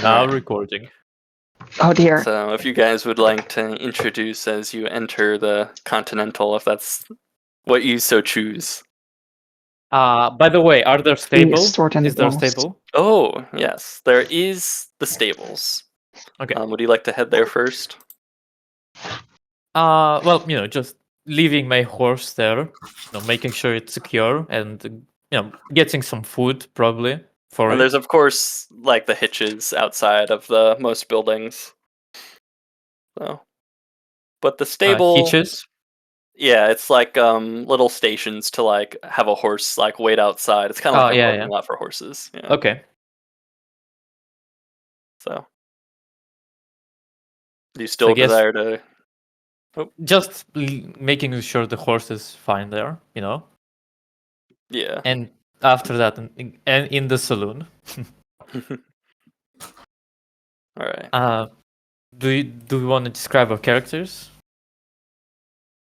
Now recording. Oh dear. So if you guys would like to introduce as you enter the Continental, if that's what you so choose. By the way, are there stables? Sword and Is there a Lost. stable? Oh, yes, there is the stables. Okay. Would you like to head there first? Well, just leaving my horse there, making sure it's secure, and getting some food probably for And it. there's of course like the hitches outside of the most buildings. So, but the stable, Hitches. yeah, it's like little stations to like have a horse like wait outside. It's kind of like a parking lot for horses. Yeah. Okay. So, do you still desire to? Just making sure the horse is fine there, Yeah. And after that, and in the saloon. All right. Do we want to describe our characters?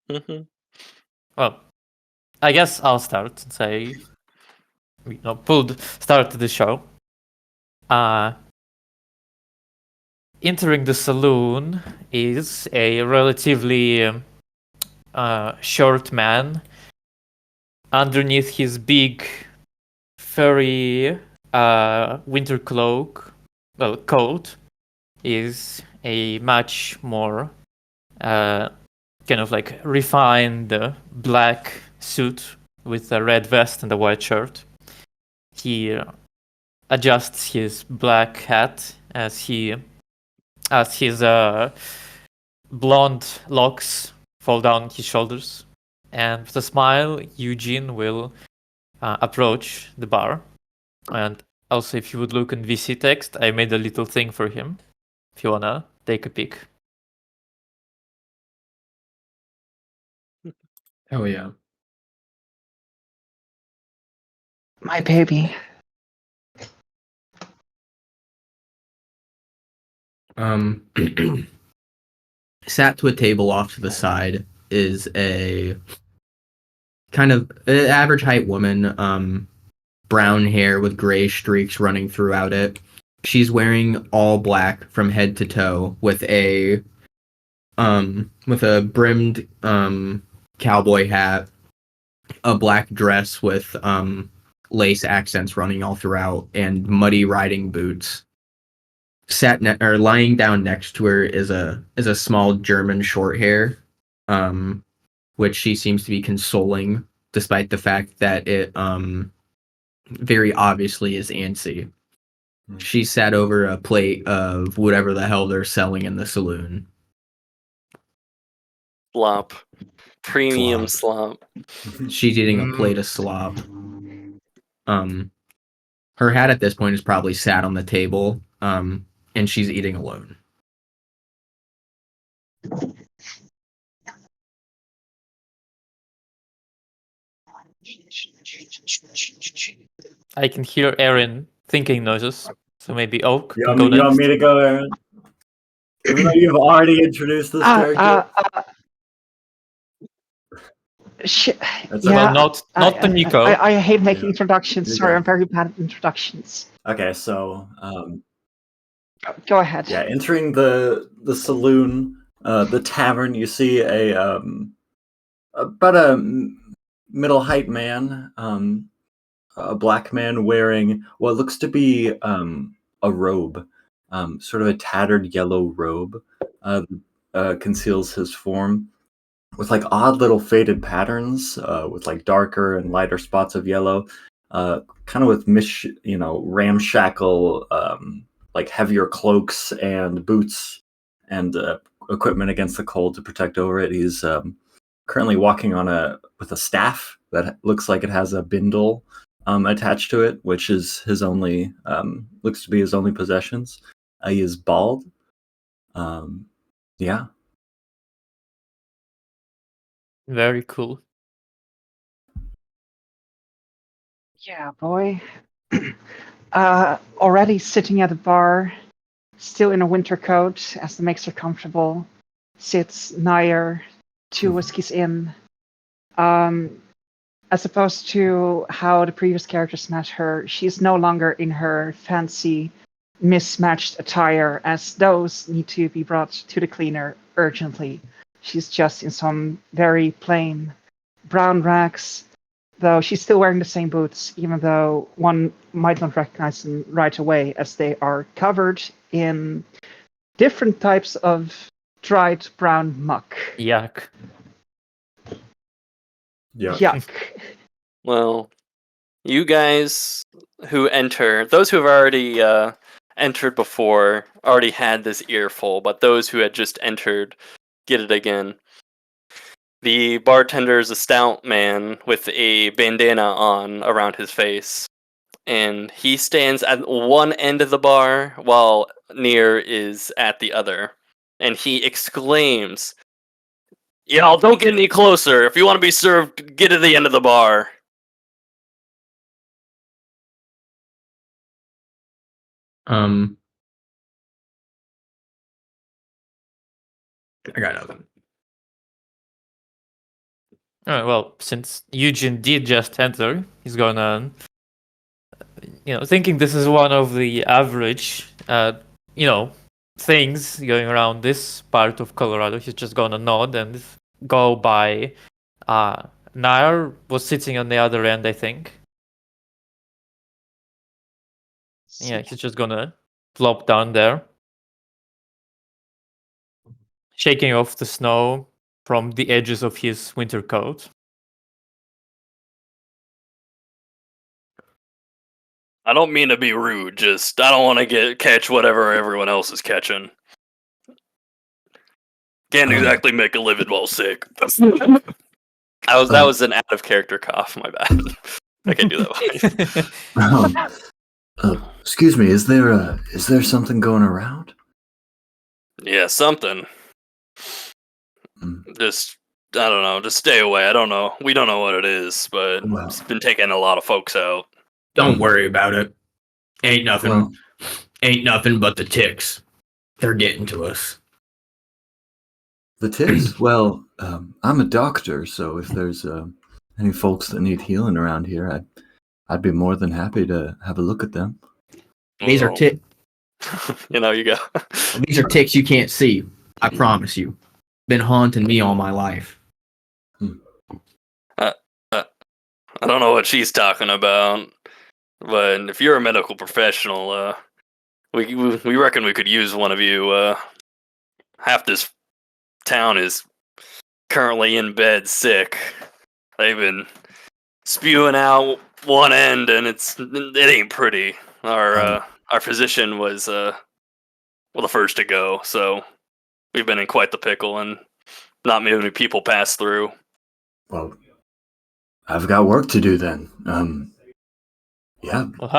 Mm-hmm. Well, I guess I'll start and say, start the show. Entering the saloon is a relatively short man. Underneath his big, furry winter coat, is a much more kind of like refined black suit with a red vest and a white shirt. He adjusts his black hat as his blonde locks fall down his shoulders, and with a smile, Eugene will approach the bar. And also, if you would look in VC text, I made a little thing for him. If you wanna take a peek. Oh yeah. My baby. Sat to a table off to the side is a kind of average height woman, brown hair with gray streaks running throughout it. She's wearing all black from head to toe with a brimmed cowboy hat, a black dress with lace accents running all throughout, and muddy riding boots. Lying down next to her is a small German short hair, which she seems to be consoling, despite the fact that it very obviously is antsy. She sat over a plate of whatever the hell they're selling in the saloon. Slop. Premium slop. She's eating a plate of slop. Her hat at this point is probably sat on the table, and she's eating alone. I can hear Aaron thinking noises, so maybe Oak You can want, go you want next. me to go, Aaron? Even though you've already introduced this character. Well, not the Nico. I hate making introductions. Sorry, I'm very bad at introductions. Okay, so go ahead. Yeah, entering the saloon, the tavern, you see about a middle height man, a black man wearing what looks to be a robe, sort of a tattered yellow robe, conceals his form with like odd little faded patterns, with like darker and lighter spots of yellow, kind of with ramshackle, like heavier cloaks and boots and equipment against the cold to protect over it. He's currently walking with a staff that looks like it has a bindle attached to it, which is his only looks to be his only possessions. He is bald. Yeah. Very cool. Yeah, boy. Already sitting at a bar, still in a winter coat, as it makes her comfortable, sits Nair, 2 whiskeys in. As opposed to how the previous characters met her, she's no longer in her fancy mismatched attire, as those need to be brought to the cleaner urgently. She's just in some very plain brown rags, though she's still wearing the same boots, even though one might not recognize them right away, as they are covered in different types of dried brown muck. Yuck. Yeah. Yuck. Well, you guys who enter, those who have already entered before, already had this earful, but those who had just entered get it again. The bartender is a stout man with a bandana on around his face, and he stands at one end of the bar while Near is at the other. And he exclaims, "Y'all, don't get any closer. If you want to be served, get to the end of the bar." I got nothing. Alright, well, since Eugene did just enter, he's gonna, thinking this is one of the average, things going around this part of Colorado, he's just gonna nod and go by. Nair was sitting on the other end, I think. Yeah, he's just gonna plop down there, shaking off the snow from the edges of his winter coat. I don't mean to be rude, just I don't want to catch whatever everyone else is catching. Can't exactly make a living while sick. That was an out of character cough, my bad. I can't do that one. Excuse me, is there something going around? Yeah, something. Just I don't know, just stay away. I don't know. We don't know what it is, but Well. it's been taking a lot of folks out. Don't worry about it. Ain't nothing. Well. Ain't nothing but the ticks. They're getting to us. The ticks? Well, I'm a doctor, so if there's any folks that need healing around here, I'd be more than happy to have a look at them. These are ticks. You go. These are ticks you can't see. I promise you. Been haunting me all my life. I don't know what she's talking about, but if you're a medical professional, we reckon we could use one of you. Half this town is currently in bed sick. They've been spewing out one end, and it ain't pretty. Our physician was the first to go, so we've been in quite the pickle, and not many people pass through. Well, I've got work to do then. Yeah. Well,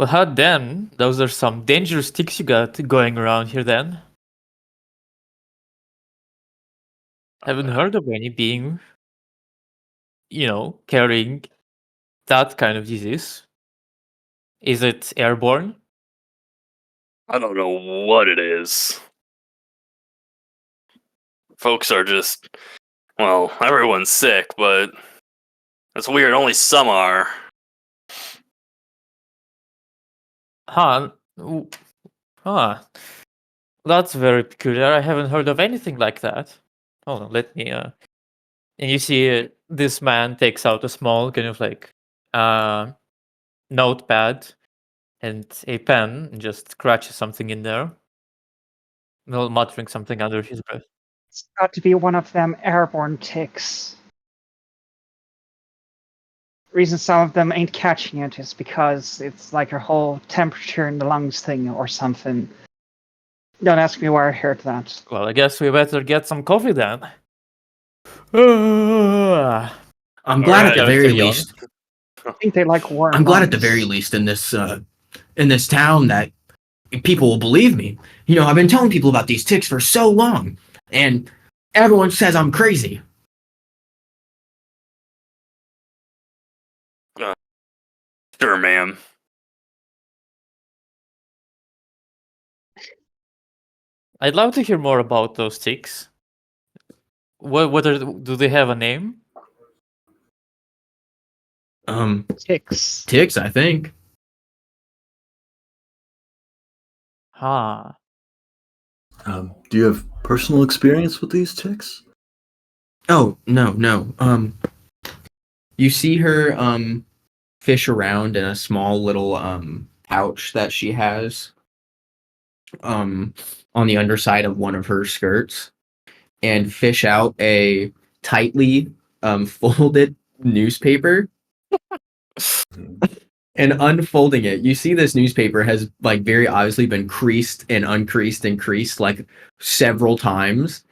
how then? Those are some dangerous ticks you got going around here then. Haven't heard of any being, carrying that kind of disease. Is it airborne? I don't know what it is. Folks are just, well, everyone's sick, but it's weird. Only some are. Huh. Huh. That's very peculiar. I haven't heard of anything like that. Hold on, let me. And you see this man takes out a small kind of like notepad and a pen and just scratches something in there, muttering something under his breath. It's got to be one of them airborne ticks. The reason some of them ain't catching it is because it's like a whole temperature in the lungs thing or something. Don't ask me where I heard that. Well, I guess we better get some coffee then. I'm glad at the very carry on. least. I think they like warm. I'm glad at the lungs. very least in this town that people will believe me. I've been telling people about these ticks for so long, and everyone says I'm crazy. Sure, ma'am. I'd love to hear more about those ticks. Do they have a name? Ticks. Ticks, I think. Huh. Do you have personal experience with these ticks? Oh, no. You see her fish around in a small little pouch that she has on the underside of one of her skirts, and fish out a tightly folded newspaper. And unfolding it, you see this newspaper has like very obviously been creased and uncreased and creased like several times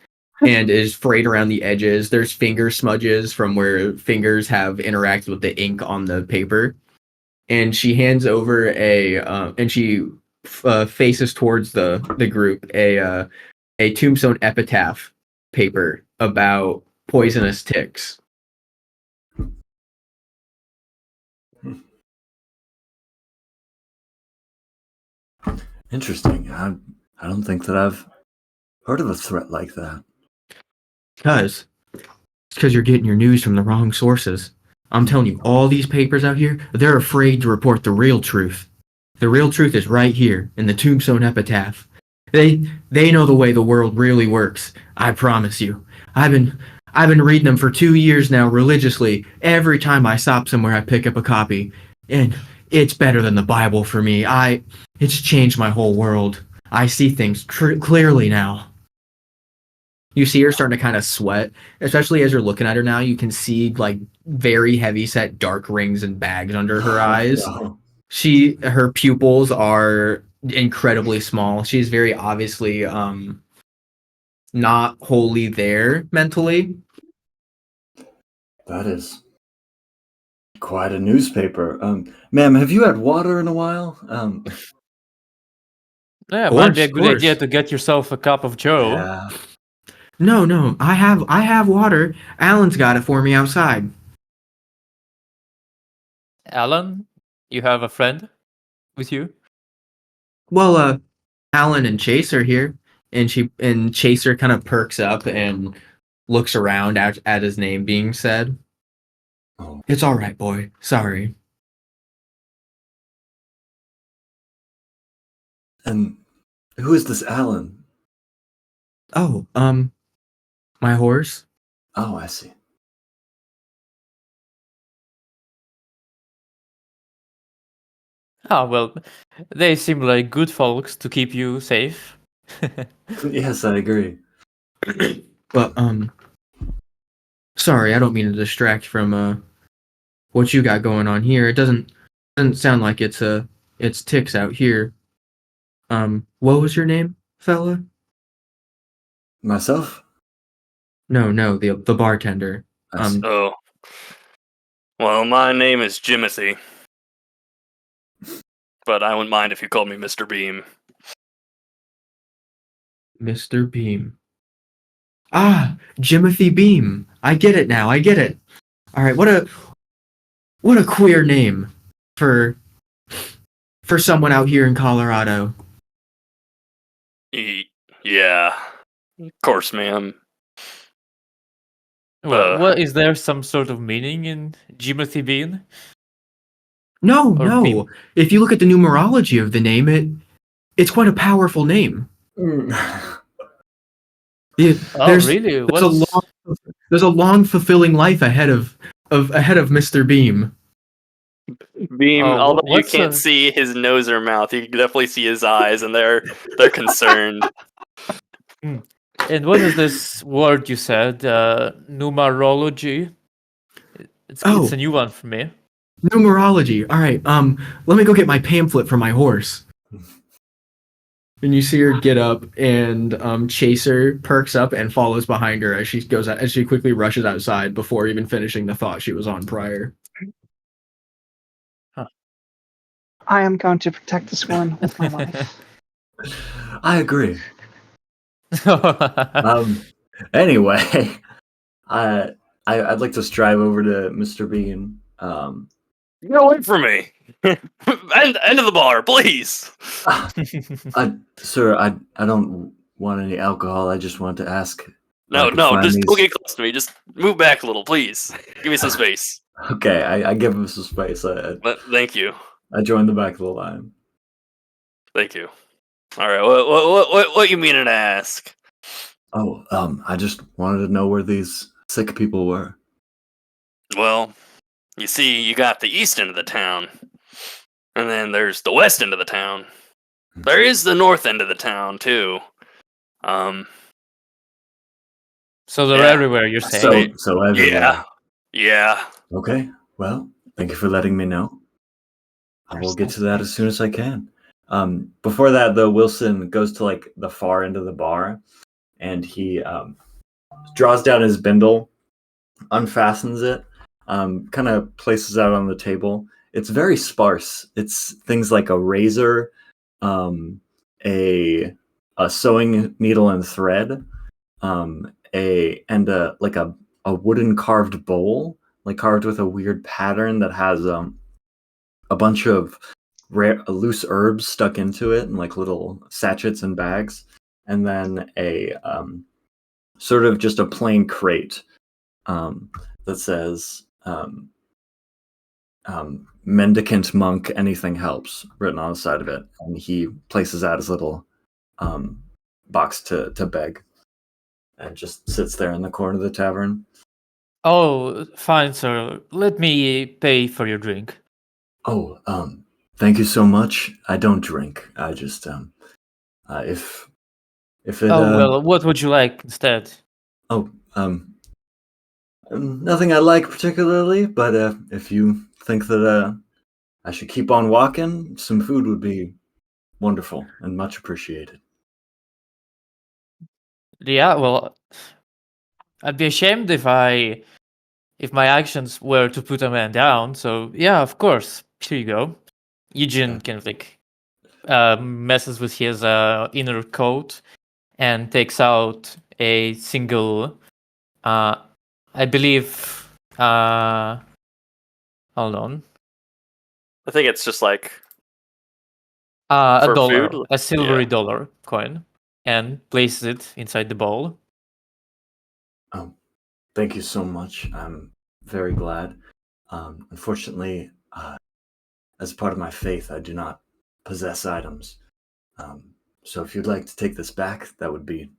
and is frayed around the edges. There's finger smudges from where fingers have interacted with the ink on the paper. And she hands over and she faces towards the group a tombstone epitaph paper about poisonous ticks. Interesting. I don't think that I've heard of a threat like that. It's because you're getting your news from the wrong sources. I'm telling you, all these papers out here, they're afraid to report the real truth. The real truth is right here in the tombstone epitaph. They know the way the world really works. I promise you. I've been reading them for 2 years now religiously. Every time I stop somewhere, I pick up a copy, and it's better than the Bible for me. It's changed my whole world. I see things clearly now. You see her starting to kind of sweat, especially as you're looking at her now. You can see like very heavy set dark rings and bags under her eyes. No. Her pupils are incredibly small. She's very obviously not wholly there mentally. That is quite a newspaper. Ma'am, have you had water in a while? Yeah, Of might be a course, good of idea course. to get yourself a cup of Joe. Yeah. No. I have water. Alan's got it for me outside. Alan, you have a friend with you? Well, Alan and Chase are here, and Chaser kind of perks up and looks around at his name being said. Oh. It's all right, boy. Sorry. And who is this Alan? Oh, my horse. Oh, I see. Ah, well, they seem like good folks to keep you safe. Yes, I agree. But sorry, I don't mean to distract from what you got going on here. It doesn't sound like it's ticks out here. What was your name, fella? Myself? No, the bartender. I see. Oh. Well, my name is Jimothy. But I wouldn't mind if you called me Mr. Beam. Mr. Beam. Ah, Jimothy Beam. I get it now. I get it. All right, what a queer name for someone out here in Colorado. Yeah. Of course, ma'am. Well, what is there some sort of meaning in Jimothy Bean? No. Beam? If you look at the numerology of the name, it's quite a powerful name. Mm. Really? There's a long, fulfilling life ahead of Mr. Beam. Beam, Oh, although you what's can't a- see his nose or mouth, you can definitely see his eyes, and they're concerned. And what is this word you said? Numerology? It's a new one for me. Numerology. All right. Let me go get my pamphlet from my horse. And you see her get up, and Chaser perks up and follows behind her as she quickly rushes outside before even finishing the thought she was on prior. I am going to protect this one with my life. I agree. Anyway, I'd like to strive over to Mr. Bean. Get away from me! End of the bar, please! Sir, I don't want any alcohol. I just want to ask. No, I could find just these- don't get close to me. Just move back a little, please. Give me some space. Okay, I give him some space. Thank you. I joined the back of the line. Thank you. All right. What you meaning to ask? Oh, I just wanted to know where these sick people were. Well, you see, you got the east end of the town, and then there's the west end of the town. There is the north end of the town too. Um, So they're Yeah. everywhere, you're saying? So everywhere. yeah. Okay. Well, thank you for letting me know. I will get to that as soon as I can. Before that, though, Wilson goes to like the far end of the bar, and he draws down his bindle, unfastens it, kind of places it out on the table. It's very sparse. It's things like a razor, um, a sewing needle and thread, a wooden carved bowl, like carved with a weird pattern that has a bunch of loose herbs stuck into it and like little sachets and bags, and then a sort of just a plain crate that says mendicant monk anything helps written on the side of it, and he places out his little box to beg and just sits there in the corner of the tavern. Oh, fine, sir. Let me pay for your drink. Oh, thank you so much. I don't drink. I just if it Oh, well, what would you like instead? oh nothing I like particularly, but if you think that I should keep on walking, some food would be wonderful and much appreciated. Yeah, well, I'd be ashamed if my actions were to put a man down. So yeah, of course. Here you go. Eugene kind of like messes with his inner coat and takes out a single, I believe. Hold on. I think it's just like A for dollar, food. a silvery Yeah. dollar coin, and places it inside the bowl. Thank you so much. I'm very glad. Unfortunately, as part of my faith, I do not possess items. So if you'd like to take this back, that would be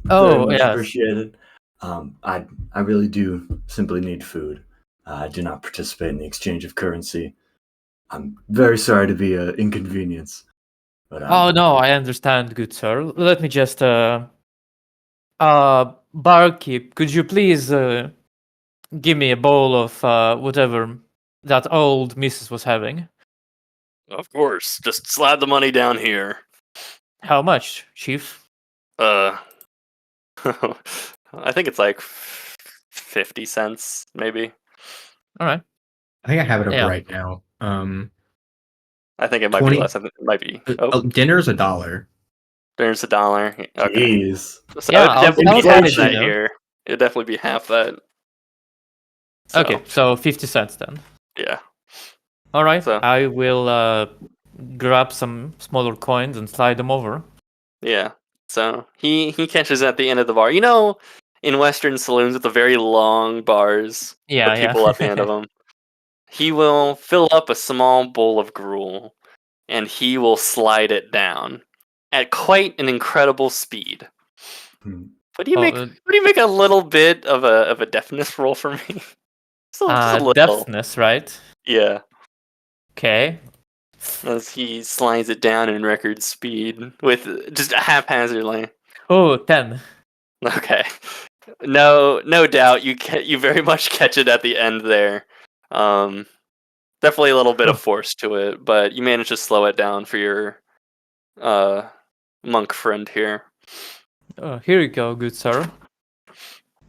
very Oh, much yes. appreciated. I really do simply need food. I do not participate in the exchange of currency. I'm very sorry to be an inconvenience, but Oh, no, I understand, good sir. Let me just barkeep, could you please give me a bowl of whatever that old missus was having? Of course. Just slide the money down here. How much, chief? Uh, I think it's like 50 cents, maybe. All right. I think I have it up Yeah. right now. I think it might be 20 less. I think it might be. Oh, dinner's $1. there's $1. Okay. jeez. So Yeah, it would definitely I'll be half manage, you that know. here. It'd definitely be half that. So, Okay, so 50 cents then. yeah. All right, So- I will grab some smaller coins and slide them over. Yeah. So he catches at the end of the bar. You know, in Western saloons with the very long bars, Yeah, with people at the end of them, he will fill up a small bowl of gruel and he will slide it down at quite an incredible speed. Hmm. Would you Oh, make a little bit of a deftness roll for me? just a little. deftness, right? Yeah. Okay. As he slides it down in record speed with just haphazardly. Oh, 10. Okay. No doubt you very much catch it at the end there. Definitely a little bit of force to it, but you manage to slow it down for your monk friend here. Oh, here you go, good sir.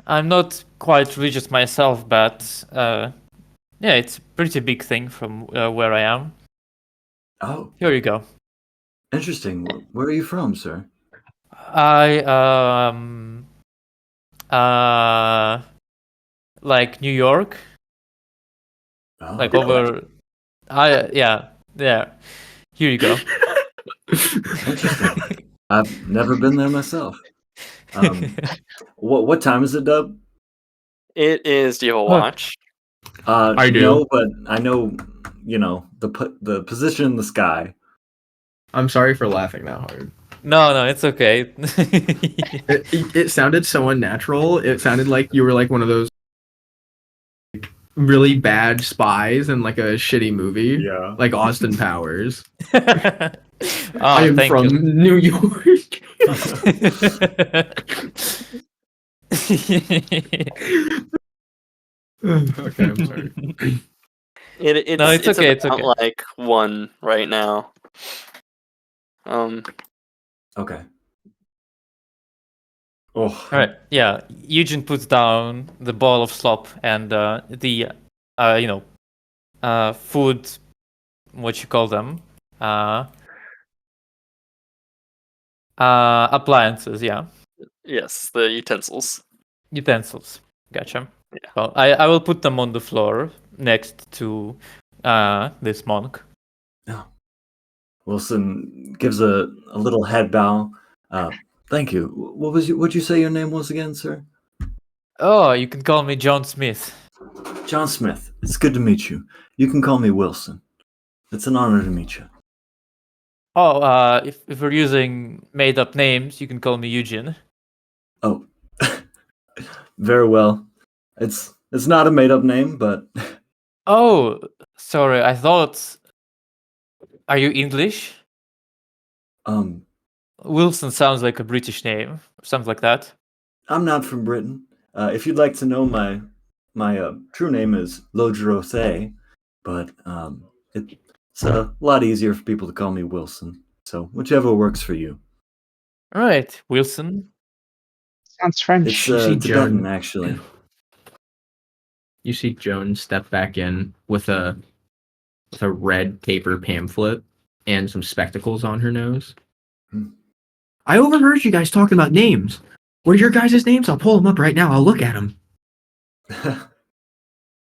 I'm not quite religious myself, but yeah, it's a pretty big thing from where I am. Oh, Here you go. interesting. Where are you from, sir? I uh like New York, Oh, like over. Yeah, there. Here you go. interesting. I've never been there myself. What time is it, Dub? It is. Do you have a Oh. watch? I do. No, but I know, the position in the sky. I'm sorry for laughing that hard. No, it's okay. It sounded so unnatural. It sounded like you were like one of those really bad spies in like a shitty movie, Yeah. like Austin Powers. I I am thank from you. New York. Okay, I'm sorry. It's No, it's okay, it's about okay. like 1 right now. Okay. Oh. All right. Yeah. Eugene puts down the ball of slop and the food. What you call them? Appliances. Yeah. Yes, the utensils. Utensils. Gotcha. Yeah. Well, I will put them on the floor next to this monk. Wilson gives a little head bow. Thank you. What'd you say your name was again, sir? Oh, you can call me John Smith. John Smith. It's good to meet you. You can call me Wilson. It's an honor to meet you. Oh, if we're using made up names, you can call me Eugene. Oh. Very well. It's not a made up name, but Oh, sorry. I thought. Are you English? Wilson sounds like a British name, something like that. I'm not from Britain. If you'd like to know, my true name is Lodrothe, but it's a lot easier for people to call me Wilson. So whichever works for you. All right, Wilson. Sounds French. It's You see Tibetan, Joan- actually. You see Joan step back in with a red paper pamphlet and some spectacles on her nose. Hmm. I overheard you guys talking about names. What are your guys' names? I'll pull them up right now. I'll look at them.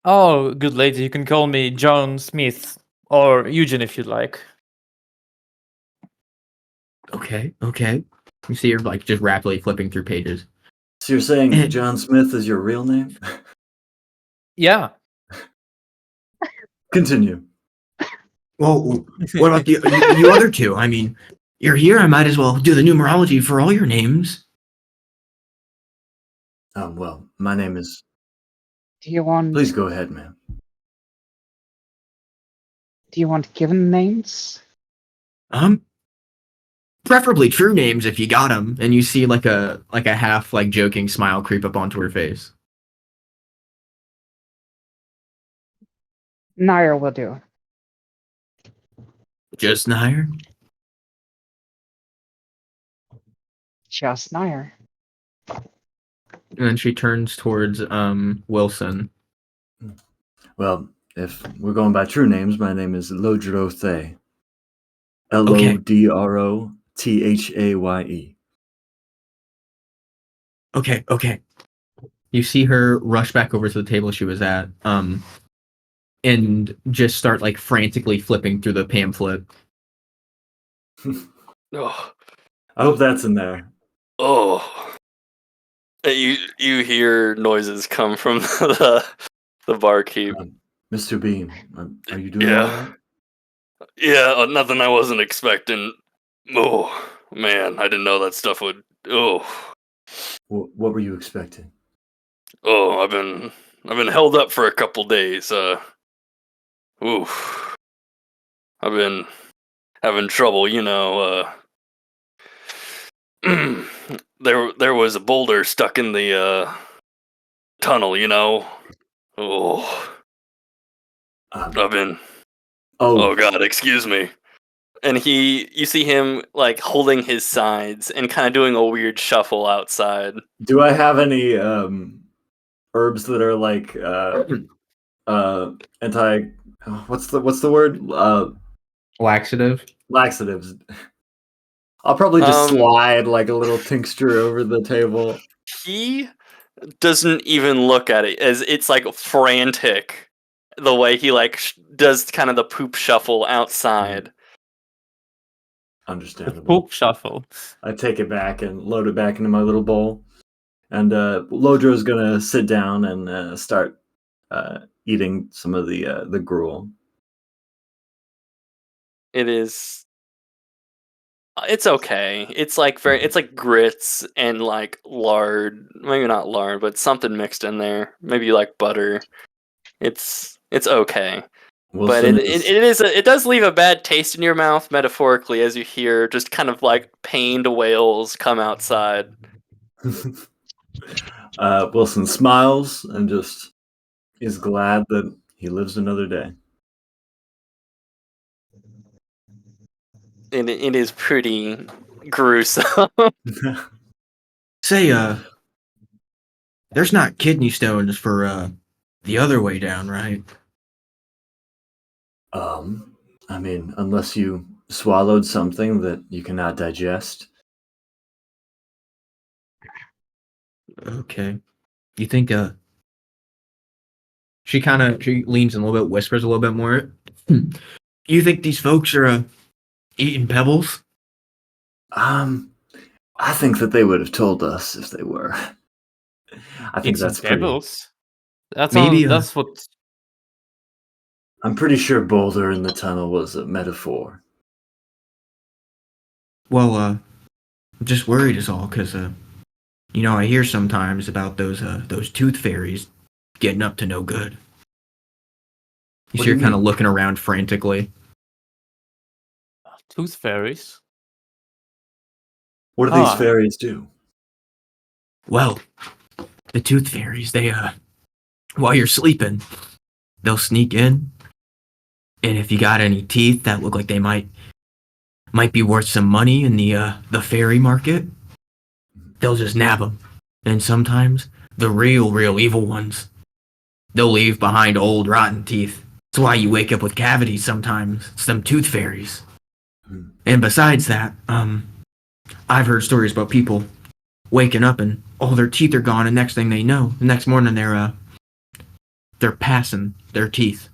Oh, good lady, you can call me John Smith or Eugene if you'd like. Okay. You see her like just rapidly flipping through pages. So you're saying John Smith is your real name? Yeah. Continue. Well, what about you other two? I mean, you're here. I might as well do the numerology for all your names. Well, my name is. Do you want? Please go ahead, man. Do you want given names? Preferably true names if you got them. And you see like a half like joking smile creep up onto her face. Nair will do. Just Nair? Just Nair. And then she turns towards Wilson. Well, if we're going by true names, my name is Lodrothe. Lodrothaye. Okay. You see her rush back over to the table she was at, and just start like frantically flipping through the pamphlet. Oh, I hope that's in there. oh. You hear noises come from the barkeep. Mr. Bean, are you doing Yeah. all right? Yeah, nothing I wasn't expecting. Oh man, I didn't know that stuff would. Oh, What were you expecting? oh, I've been held up for a couple days. Oof, I've been having trouble. There was a boulder stuck in the tunnel. Oh, I've been. Oh God, excuse me. And you see him like holding his sides and kind of doing a weird shuffle outside. Do I have any herbs that are like anti? What's the word? Laxative. Laxatives. I'll probably just slide like a little tincture over the table. He doesn't even look at it as it's like frantic the way he like does kind of the poop shuffle outside. Understandable. Poop shuffle. I take it back and load it back into my little bowl. And Lodro's gonna sit down and start eating some of the gruel. It is. It's okay. It's like it's like grits and like lard. Maybe not lard, but something mixed in there. Maybe like butter. It's okay. But Wilson it does leave a bad taste in your mouth metaphorically as you hear just kind of like pained wails come outside. Wilson smiles and just is glad that he lives another day. And it is pretty gruesome. Say, there's not kidney stones for the other way down, right? I mean, unless you swallowed something that you cannot digest. Okay. You think she leans in a little bit, whispers a little bit more. You think these folks are eating pebbles? I think that they would have told us if they were. I think It's that's pretty. pebbles. That's Maybe, all. That's what. I'm pretty sure Boulder in the tunnel was a metaphor. Well, I'm just worried is all, because I hear sometimes about those tooth fairies getting up to no good. You What see do her you kind of mean? looking around frantically. Tooth fairies. What do these Ah. fairies do? Well, the tooth fairies, they while you're sleeping, they'll sneak in, and if you got any teeth that look like they might be worth some money in the fairy market, they'll just nab them. And sometimes the real evil ones, they'll leave behind old rotten teeth. That's why you wake up with cavities sometimes. It's them tooth fairies. Hmm. And besides that, I've heard stories about people waking up and all their teeth are gone, and next thing they know, the next morning they're passing their teeth.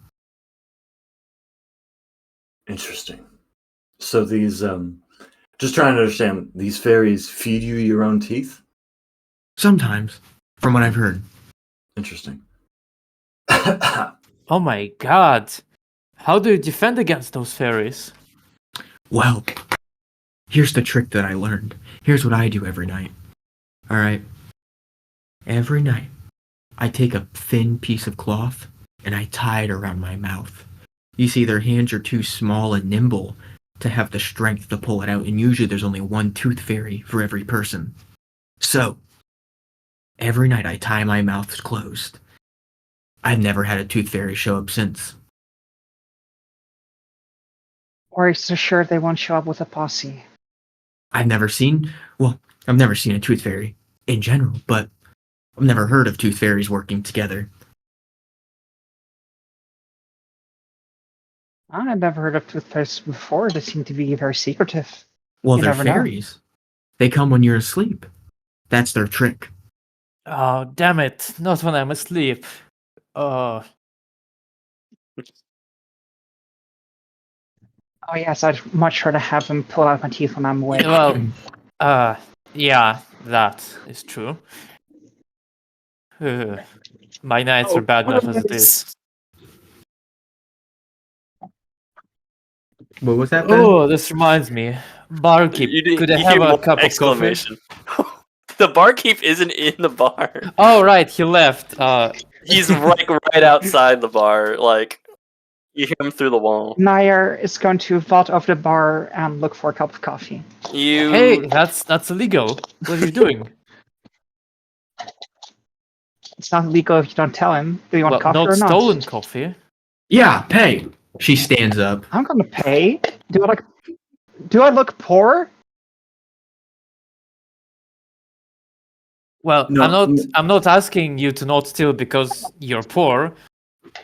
Interesting. So these, just trying to understand, these fairies feed you your own teeth? Sometimes, from what I've heard. Interesting. Oh my god. How do you defend against those fairies? Well, here's the trick that I learned. Here's what I do every night. Alright? Every night, I take a thin piece of cloth and I tie it around my mouth. You see, their hands are too small and nimble to have the strength to pull it out, and usually there's only one tooth fairy for every person. So, every night I tie my mouth closed. I've never had a tooth fairy show up since. Or is so sure they won't show up with a posse? I've never seen a tooth fairy in general, but I've never heard of tooth fairies working together. I've never heard of tooth fairies before. They seem to be very secretive. Well, You they're never know. fairies. They come when you're asleep. That's their trick. Oh, damn it. Not when I'm asleep. Oh. Oh yes, I'd much rather have them pull out my teeth when I'm awake. Well, yeah, that is true. My nights are bad enough as it is. What was that, Ben? Oh, this reminds me. Barkeep, could I You have hear a one cup of coffee? exclamation. The barkeep isn't in the bar. Oh, right, he left. He's right outside the bar. Like you hear him through the wall. Nair is going to vault over the bar and look for a cup of coffee. Hey, You that's illegal. What are you doing? It's not illegal if you don't tell him. Do you want Well, coffee not or not? stolen coffee. Yeah, pay. She stands up. I'm gonna pay. Do I look poor? Well, No, I'm not asking you to not steal because you're poor.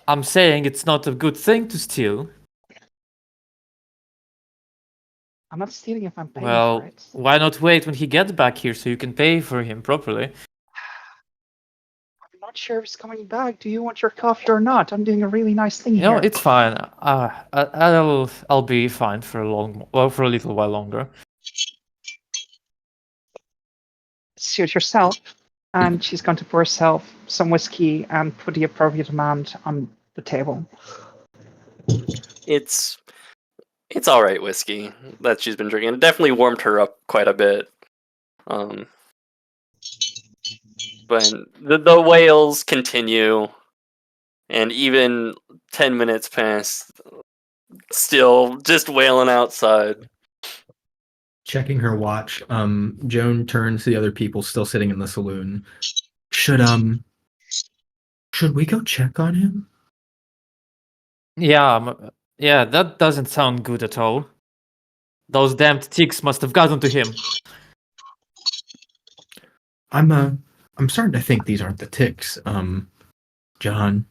I'm saying it's not a good thing to steal. I'm not stealing if I'm paying for Well, it. why not wait when he gets back here so you can pay for him properly? I'm not sure if he's coming back. Do you want your coffee or not? I'm doing a really nice thing No, here. it's fine. I'll be fine for for a little while longer. Suit yourself. And she's going to pour herself some whiskey and put the appropriate amount on the table. It's all right whiskey that she's been drinking. It definitely warmed her up quite a bit. But the wails continue, and even 10 minutes pass, still just wailing outside. Checking her watch, Joan turns to the other people still sitting in the saloon. Should we go check on him? Yeah, yeah, that doesn't sound good at all. Those damned ticks must have gotten to him. I'm starting to think these aren't the ticks, John.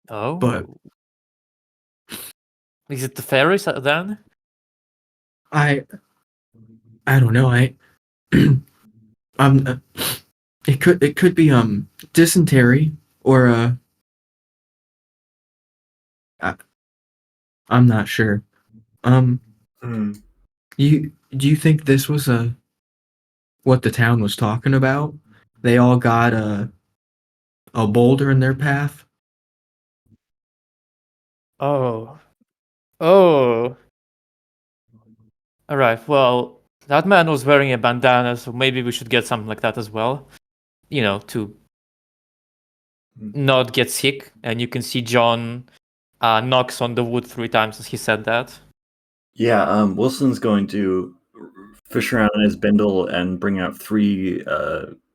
Oh, But is it the fairies then? I don't know. Um, it could be dysentery or I'm not sure. Hmm. Do you think this was what the town was talking about? They all got a boulder in their path. Oh. Oh. Alright, well, that man was wearing a bandana, so maybe we should get something like that as well. You know, to not get sick. And you can see John knocks on the wood 3 times as he said that. Yeah, Wilson's going to fish around in his bindle and bring out 3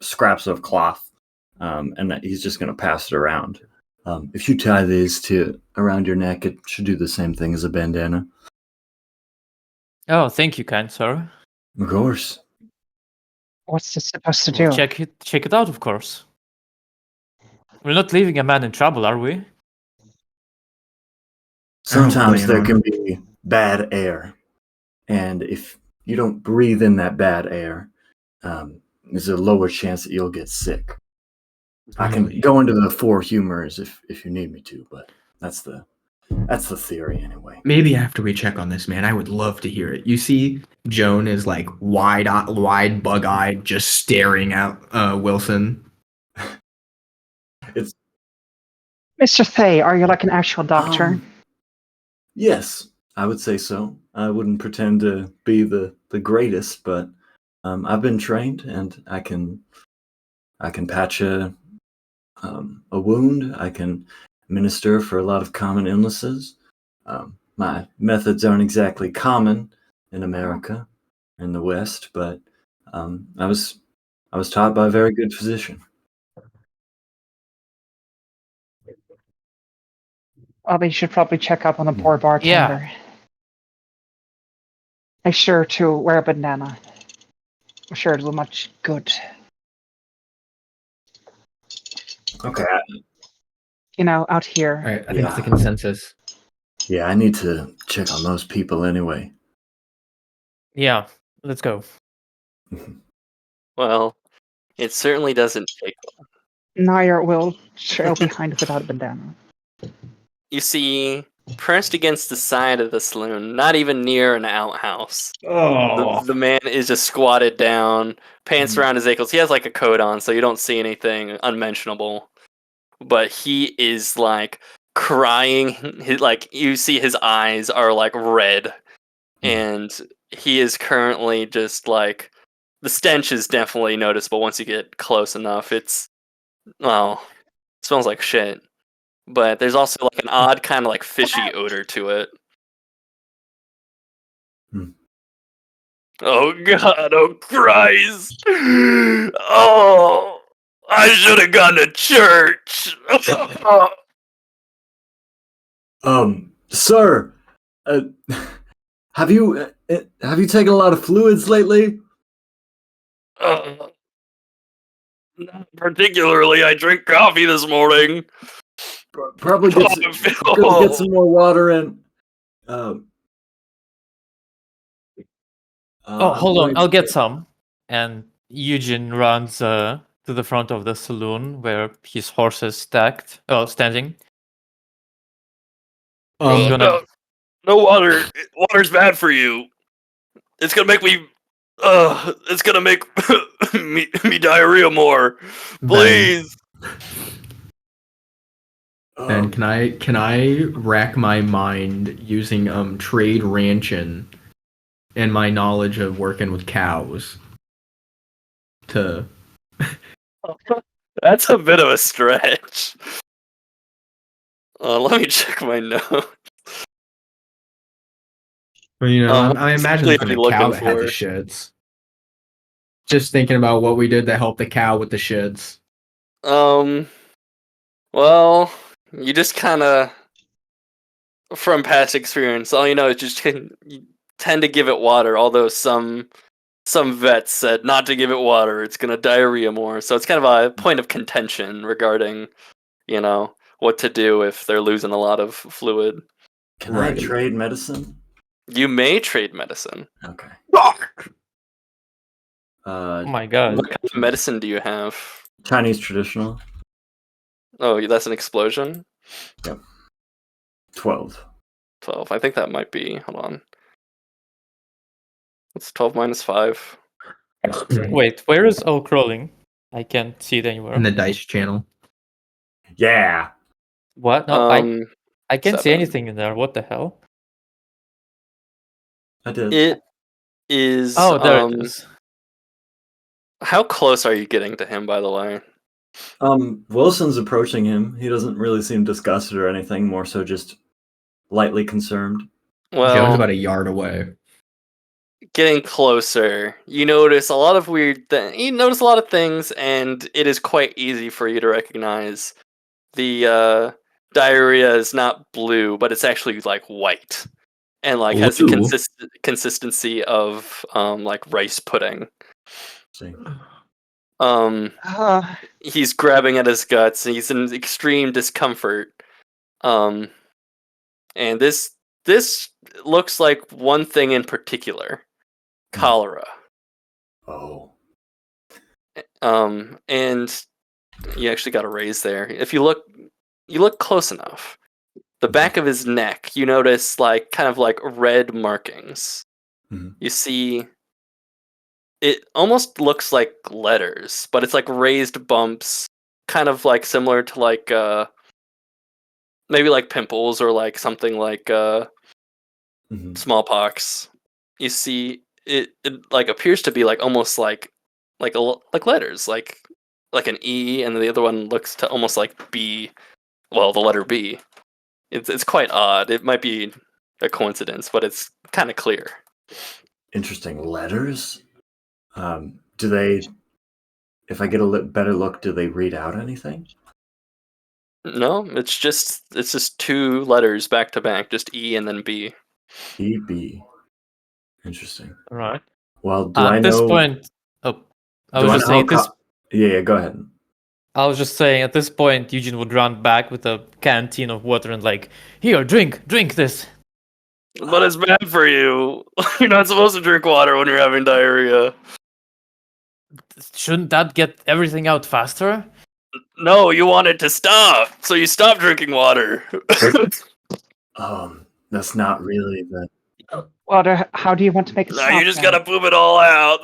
scraps of cloth, and that he's just going to pass it around. If you tie these around your neck, it should do the same thing as a bandana. Oh, thank you, kind sir. Of course. What's this supposed to We'll do? check it out, of course. We're not leaving a man in trouble, are we? Sometimes plan there on can it. be bad air, and if you don't breathe in that bad air, there's a lower chance that you'll get sick. I can Really? go into the 4 humors if you need me to, but that's the theory anyway. Maybe after we check on this man, I would love to hear it. You see, Joan is like wide, bug-eyed, just staring at Wilson. It's Mr. Thay, are you like an actual doctor? Yes, I would say so. I wouldn't pretend to be the greatest, but I've been trained, and I can patch a wound. I can minister for a lot of common illnesses. My methods aren't exactly common in America, in the West, but I was taught by a very good physician. Well, they should probably check up on the poor bartender. Make sure to wear a bandana. I'm sure it'll do much good. Okay. You know, out All here. right, I think it's the Yeah. consensus. Yeah, I need to check on those people anyway. Yeah, let's go. Well, it certainly doesn't take. Nair will trail behind without a bandana. You see, pressed against the side of the saloon, not even near an outhouse. The man is just squatted down, pants around his ankles. He has like a coat on, so you don't see anything unmentionable. But he is like crying. Like you see, his eyes are like red, and he is currently just like the stench is definitely noticeable once you get close enough. It's it smells like shit. But there's also like an odd kind of like fishy odor to it. Hmm. Oh God! Oh Christ! Oh, I should have gone to church. Sir, have you taken a lot of fluids lately? Not particularly. I drank coffee this morning. Probably get some more water in. Hold on, I'll get some. And Eugene runs to the front of the saloon where his horse is standing. He's gonna No water. Water's bad for you. It's gonna make me It's gonna make me diarrhea more. Ben, Please. Ben, can I rack my mind using trade ranching and my knowledge of working with cows to That's a bit of a stretch. Let me check my note. I What's imagine exactly from are you the cow looking that had the for? shits. Just thinking about what we did to help the cow with the shits. Well, you just kind of, from past experience, all you know is you tend to give it water. Although some vets said not to give it water; it's gonna diarrhea more. So it's kind of a point of contention regarding, what to do if they're losing a lot of fluid. Can I Right. trade medicine? You may trade medicine. Okay. Oh my god. What kind of medicine do you have? Chinese traditional. Oh, that's an explosion. 12. 12. I think that might be. Hold on. What's 12 minus 5? Wait, where is all crawling? I can't see it anywhere. In the dice channel. Yeah. What? No, I can't see 7. anything in there. What the hell? I did. It is. Oh, there it is. How close are you getting to him, by the way? Wilson's approaching him. He doesn't really seem disgusted or anything, more so just lightly concerned. Well, Joe's about a yard away. getting closer, you notice a lot of weird things. You notice a lot of things, and it is quite easy for you to recognize the diarrhea is not blue, but it's actually like white, and like has the Blue? consistency of like rice pudding. See. He's grabbing at his guts, and he's in extreme discomfort. And this looks like one thing in particular: cholera. Oh. And you actually got a raise there. If you look close enough, the back of his neck, you notice like kind of like red markings. Mhm. You see, it almost looks like letters, but it's like raised bumps, kind of like similar to like maybe like pimples or like something like Mhm. smallpox. You see, it like appears to be like almost like like letters, like an E, and the other one looks to almost like B. Well, the letter B. It's quite odd. It might be a coincidence, but it's kind of clear. Interesting letters. Do they? If I get a better look, do they read out anything? No, it's just 2 letters back to back, just E and then B. EB. Interesting. All right. Well, do I At this know? point, oh, I Do was I just know saying how at this. Yeah, go ahead. I was just saying at this point, Eugene would run back with a canteen of water and like, here, drink this. But it's bad for you. You're not supposed to drink water when you're having diarrhea. Shouldn't that get everything out faster? No, you want it to stop, so you stop drinking water. That's not really the. Water, how do you want to make it Now stop? you just then? gotta poop it all out.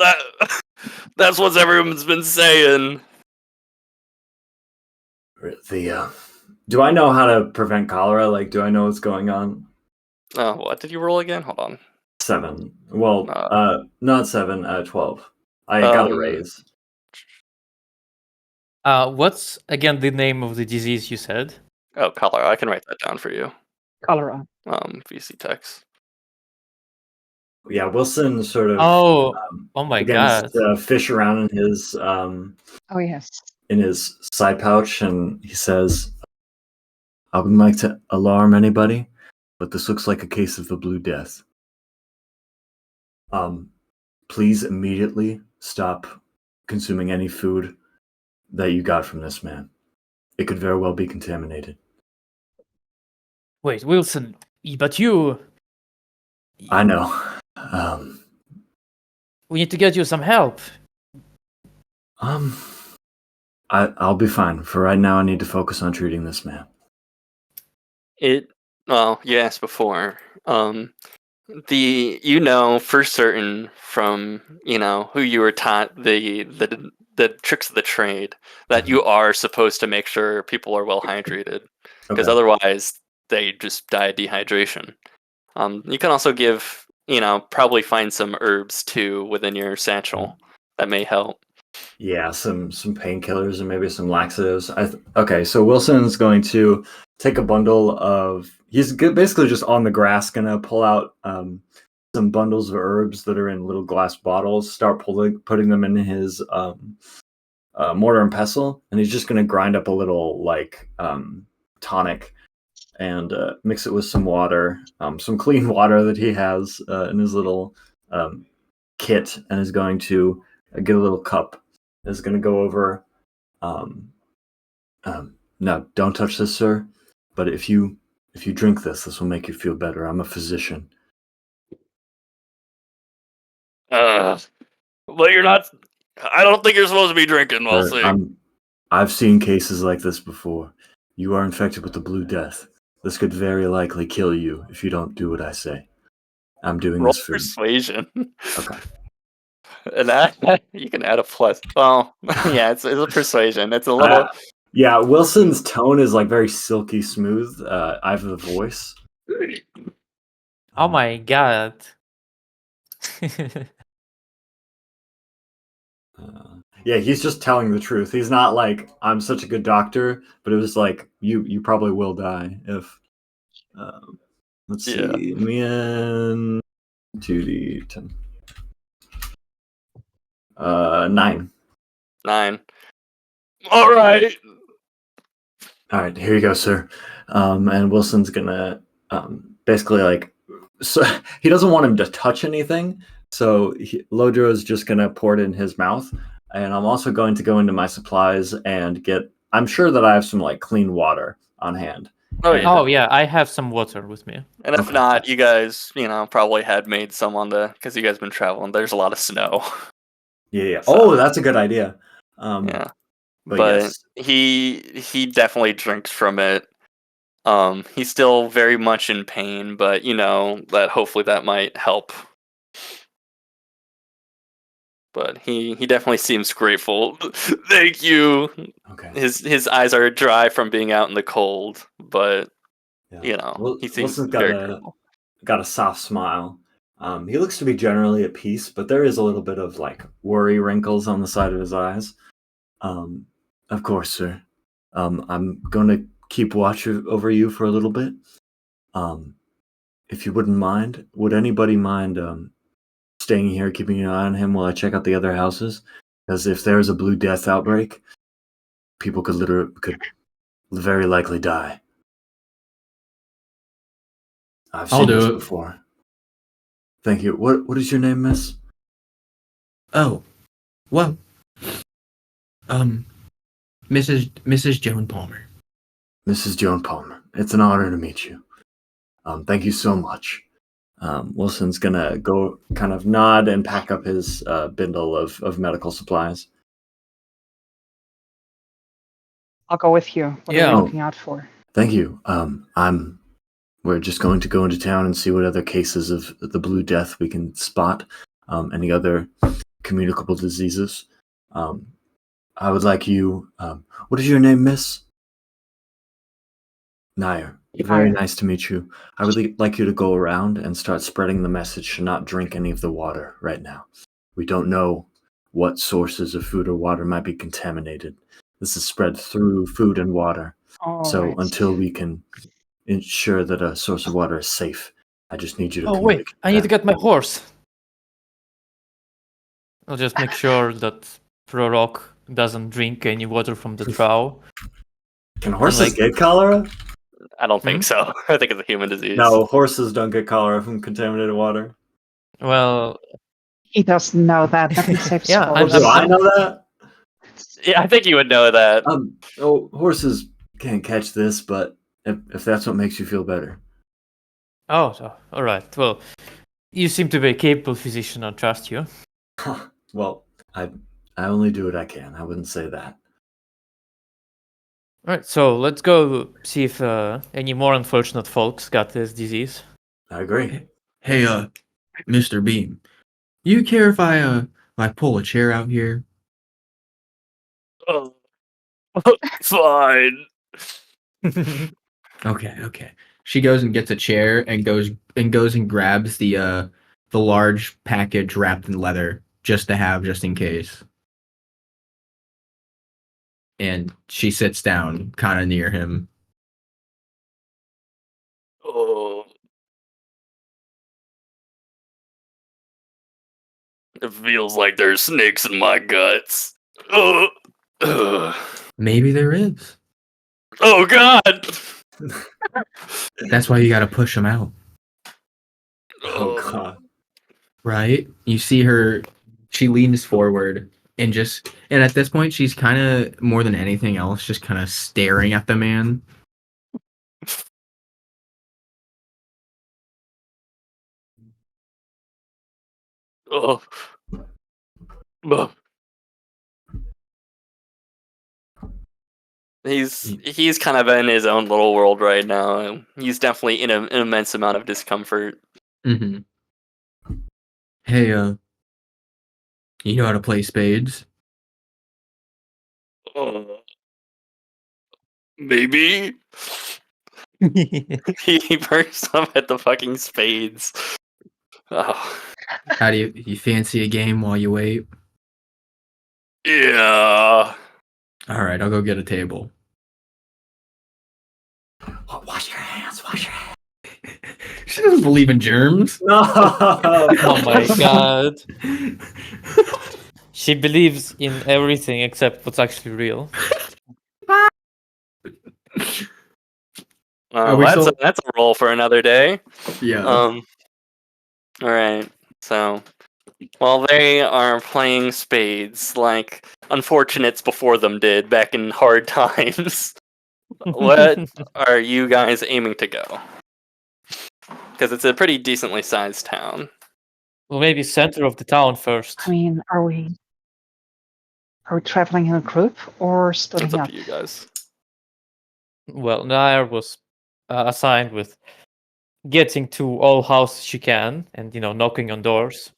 That's what everyone's been saying. Do I know how to prevent cholera? Like, do I know what's going on? Oh, what did you roll again? Hold on. 7. Well, not 7. 12. I got a raise. What's again the name of the disease you said? Oh, cholera. I can write that down for you. Cholera. VC text. Yeah, Wilson sort of Oh my begins god. to fish around Oh yes. in his side pouch, and he says, "I wouldn't like to alarm anybody, but this looks like a case of the Blue Death. Please immediately stop consuming any food that you got from this man. It could very well be contaminated." Wait, Wilson, but you. I know. We need to get you some help. I'll be fine. For right now, I need to focus on treating this man. Well, you asked before. you know for certain from who you were taught the tricks of the trade that you are supposed to make sure people are well hydrated, because Okay. otherwise they just die of dehydration. You can also give probably find some herbs too within your satchel that may help. Yeah, some painkillers and maybe some laxatives. Okay, so Wilson's going to take a bundle of. He's basically just on the grass, gonna pull out some bundles of herbs that are in little glass bottles. Start putting them in his mortar and pestle, and he's just gonna grind up a little tonic and mix it with some water, some clean water that he has in his little kit, and is going to get a little cup. Is going to go over. No, don't touch this, sir. But if you drink this will make you feel better. I'm a physician. But you're not. I don't think you're supposed to be drinking while Sir, sick. I've seen cases like this before. You are infected with the Blue Death. This could very likely kill you if you don't do what I say. I'm doing Roll this for you. persuasion. Okay. And you can add a plus. Well, yeah, it's a persuasion. It's a little. Yeah, Wilson's tone is like very silky smooth. I have the voice. Oh my god. Yeah, he's just telling the truth. He's not like, I'm such a good doctor, but it was like, you probably will die if. Let's Yeah. see, me and 2d10. 9. 9. All right. All right, here you go, sir. And Wilson's gonna basically so he doesn't want him to touch anything, so Lodro is just gonna pour it in his mouth, and I'm also going to go into my supplies and get. I'm sure that I have some like clean water on hand. Oh yeah. Oh yeah, I have some water with me. And if Okay. not, you guys, probably had made some on because you guys been traveling. There's a lot of snow. Yeah. So, Oh, that's a good idea. yeah. But But yes. he definitely drinks from it. He's still very much in pain, but that hopefully that might help. But he definitely seems grateful. Thank you. Okay. His eyes are dry from being out in the cold, but Yeah. he seems Wilson's very grateful. got a soft smile. He looks to be generally at peace, but there is a little bit of like worry wrinkles on the side of his eyes. Of course, sir. I'm going to keep watch over you for a little bit. If you wouldn't mind, would anybody mind staying here, keeping an eye on him while I check out the other houses? Because if there's a Blue Death outbreak, people could very likely die. I've I'll seen do this it. before. Thank you. What is your name, miss? Oh, well, Mrs. Joan Palmer. Mrs. Joan Palmer. It's an honor to meet you. Thank you so much. Wilson's gonna go kind of nod and pack up his bundle of medical supplies. I'll go with you. What are Yeah. you looking out for? Thank you. We're just going to go into town and see what other cases of the Blue Death we can spot. Any other communicable diseases. I would like you. What is your name, miss? Nair. Very Nair. nice to meet you. I would like you to go around and start spreading the message to not drink any of the water right now. We don't know what sources of food or water might be contaminated. This is spread through food and water. All So right. until we can ensure that a source of water is safe, I just need you to Oh wait, communicate. I need to get my horse. I'll just make sure that Prorok doesn't drink any water from the trough. Can horses get cholera? I don't think so. I think it's a human disease. No, horses don't get cholera from contaminated water. Well, He doesn't know that. Let me save Yeah, scores. Oh, do I know that? Yeah, I think you would know that. Horses can't catch this, but if that's what makes you feel better. oh, so, all right. Well, you seem to be a capable physician. I trust you. Well, I only do what I can. I wouldn't say that. All right, so let's go see if any more unfortunate folks got this disease. I agree. Hey, Mr. Beam, you care if I pull a chair out here? Oh, fine. Okay. She goes and gets a chair and goes and grabs the large package wrapped in leather just to have just in case. And she sits down kind of near him. Oh, it feels like there's snakes in my guts. Oh, ugh. Maybe there is. Oh God. That's why you got to push them out, Oh god. right? You see her. She leans forward and at this point she's kind of more than anything else just kind of staring at the man. Oh. Ugh. He's kind of in his own little world right now. He's definitely in an immense amount of discomfort. Mm-hmm. Hey, you know how to play spades? Maybe he burns up at the fucking spades. Oh, How do you fancy a game while you wait? yeah. All right, I'll go get a table. Wash your hands. Wash your hands. She doesn't believe in germs. No. Oh my god. She believes in everything except what's actually real. Are we That's still- that's a roll for another day. Yeah. All right. So, while they are playing spades, like unfortunates before them did back in hard times, what are you guys aiming to go? Because it's a pretty decently sized town. Well, maybe center of the town first. I mean, are we traveling in a group or It's splitting up up? to you guys. Well, Nair was assigned with getting to all houses she can and, knocking on doors.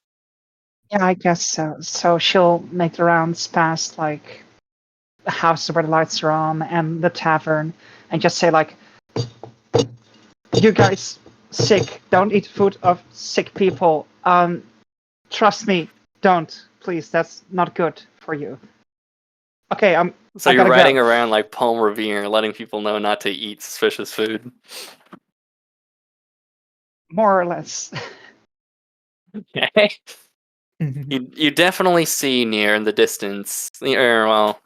Yeah, I guess so. So she'll make the rounds past like the house where the lights are on and the tavern, and just say like, "You guys sick? Don't eat food of sick people. Trust me, don't, please. That's not good for you." Okay, So I you're gotta riding go. around like Palm Revere, letting people know not to eat suspicious food. More or less. Okay. You definitely see near in the distance, or well,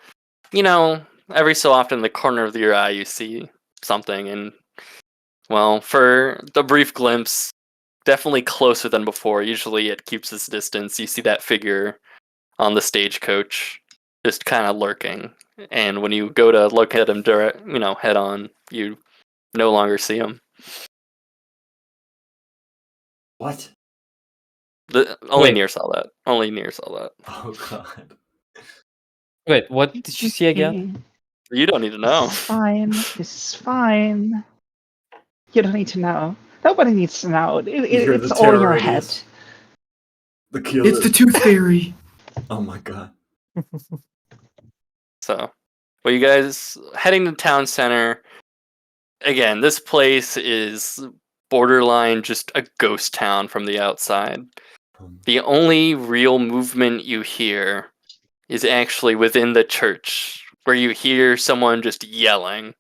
every so often in the corner of your eye you see something, and well, for the brief glimpse, definitely closer than before. Usually it keeps its distance. You see that figure on the stagecoach, just kind of lurking, and when you go to look at him direct, head on, you no longer see him. What? Only Wait. Nier saw that. Only Nier saw that. Oh god. Wait, what did you see again? You don't need to This know. is fine. This is fine. You don't need to know. Nobody needs to know. You're It's the all in terror your radius. head. The killer. It's the tooth fairy. Oh my god. So, well, you guys heading to town center. Again, this place is borderline just a ghost town from the outside. The only real movement you hear is actually within the church, where you hear someone just yelling.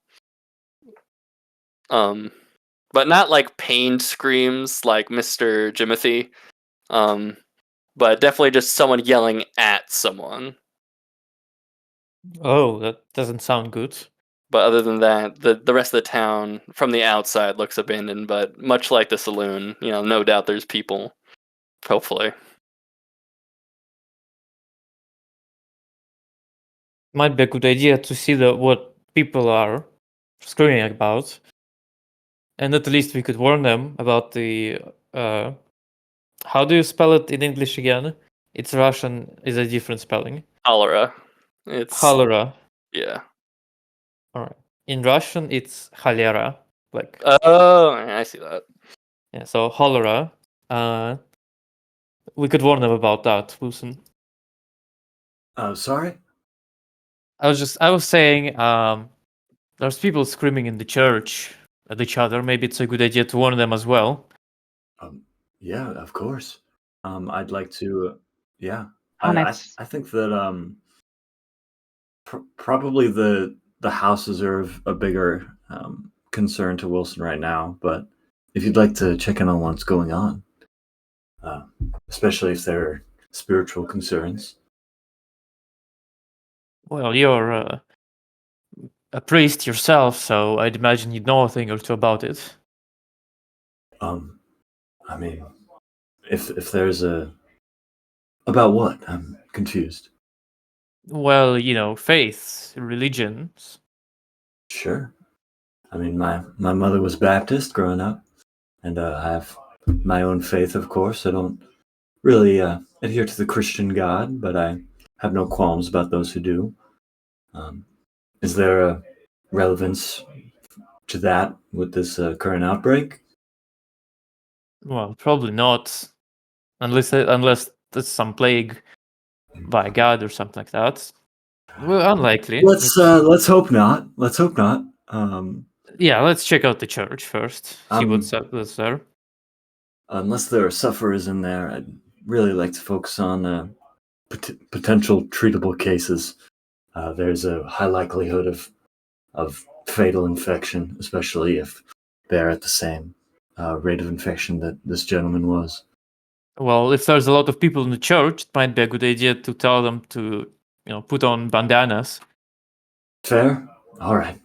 But not like pained screams like Mr. Jimothy. But definitely just someone yelling at someone. Oh, that doesn't sound good. But other than that, the rest of the town from the outside looks abandoned, but much like the saloon, no doubt there's people. Hopefully. Might be a good idea to see what people are screaming about. And at least we could warn them about the how do you spell it in English again? It's Russian is a different spelling. Cholera. It's Cholera. yeah. Alright. In Russian it's cholera. Like Oh, I see that. yeah, so cholera. We could warn them about that, Wilson. Sorry? I was saying, there's people screaming in the church at each other. Maybe it's a good idea to warn them as well. Yeah, of course. I'd like to. Yeah, On I it. I think that probably the houses are of a bigger concern to Wilson right now. But if you'd like to check in on what's going on, uh, especially if there are spiritual concerns. Well, you're a priest yourself, so I'd imagine you'd know a thing or two about it. I mean, if there's a about what? I'm confused. Well, faiths, religions. Sure. I mean, my mother was Baptist growing up, and I have my own faith, of course. I don't really adhere to the Christian God, but I have no qualms about those who do. Is there a relevance to that with this current outbreak? Well, probably not, unless there's some plague by God or something like that. Well, unlikely. Let's hope not. Let's hope not. Yeah, let's check out the church first. See what's there. Unless there are sufferers in there, I'd really like to focus on potential treatable cases. There's a high likelihood of fatal infection, especially if they're at the same rate of infection that this gentleman was. Well, if there's a lot of people in the church, it might be a good idea to tell them to, put on bandanas. Fair? All right.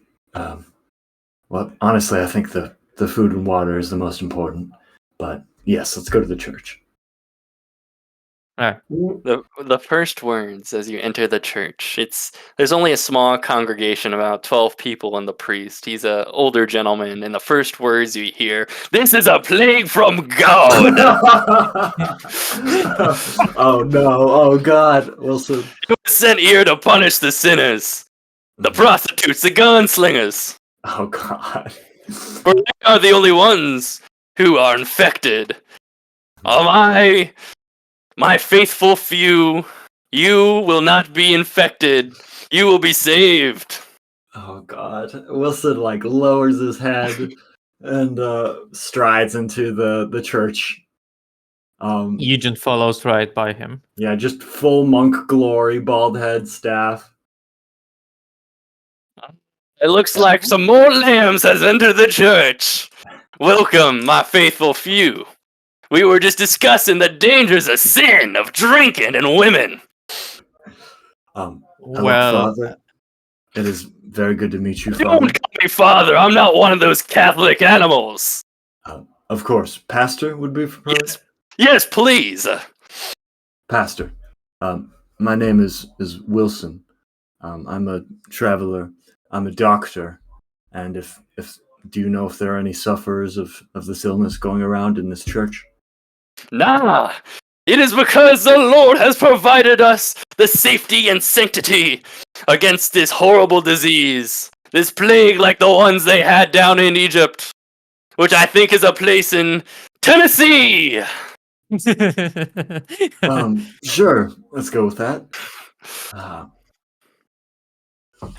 Well, honestly, I think the food and water is the most important. But yes, let's go to the church. The first words as you enter the church, there's only a small congregation, about 12 people, and the priest. He's an older gentleman, and the first words you hear, "This is a plague from God." Oh no! Oh God, Wilson! He was sent here to punish the sinners, the prostitutes, the gunslingers. Oh God! For they are the only ones who are infected. My faithful few, you will not be infected. You will be saved. Oh God! Wilson lowers his head and strides into the church. Eugen follows right by him. Yeah, just full monk glory, bald head, staff. It looks like some more lambs has entered the church. Welcome, my faithful few. We were just discussing the dangers of sin, of drinking, and women. Hello, Well, Father. It is very good to meet you, Father. Don't call me father. I'm not one of those Catholic animals. Of course, Pastor would be preferred. Yes, please. Pastor, my name is Wilson. I'm a traveler. I'm a doctor, and if do you know if there are any sufferers of this illness going around in this church? Nah. It is because the Lord has provided us the safety and sanctity against this horrible disease, this plague like the ones they had down in Egypt, which I think is a place in Tennessee. Sure, let's go with that.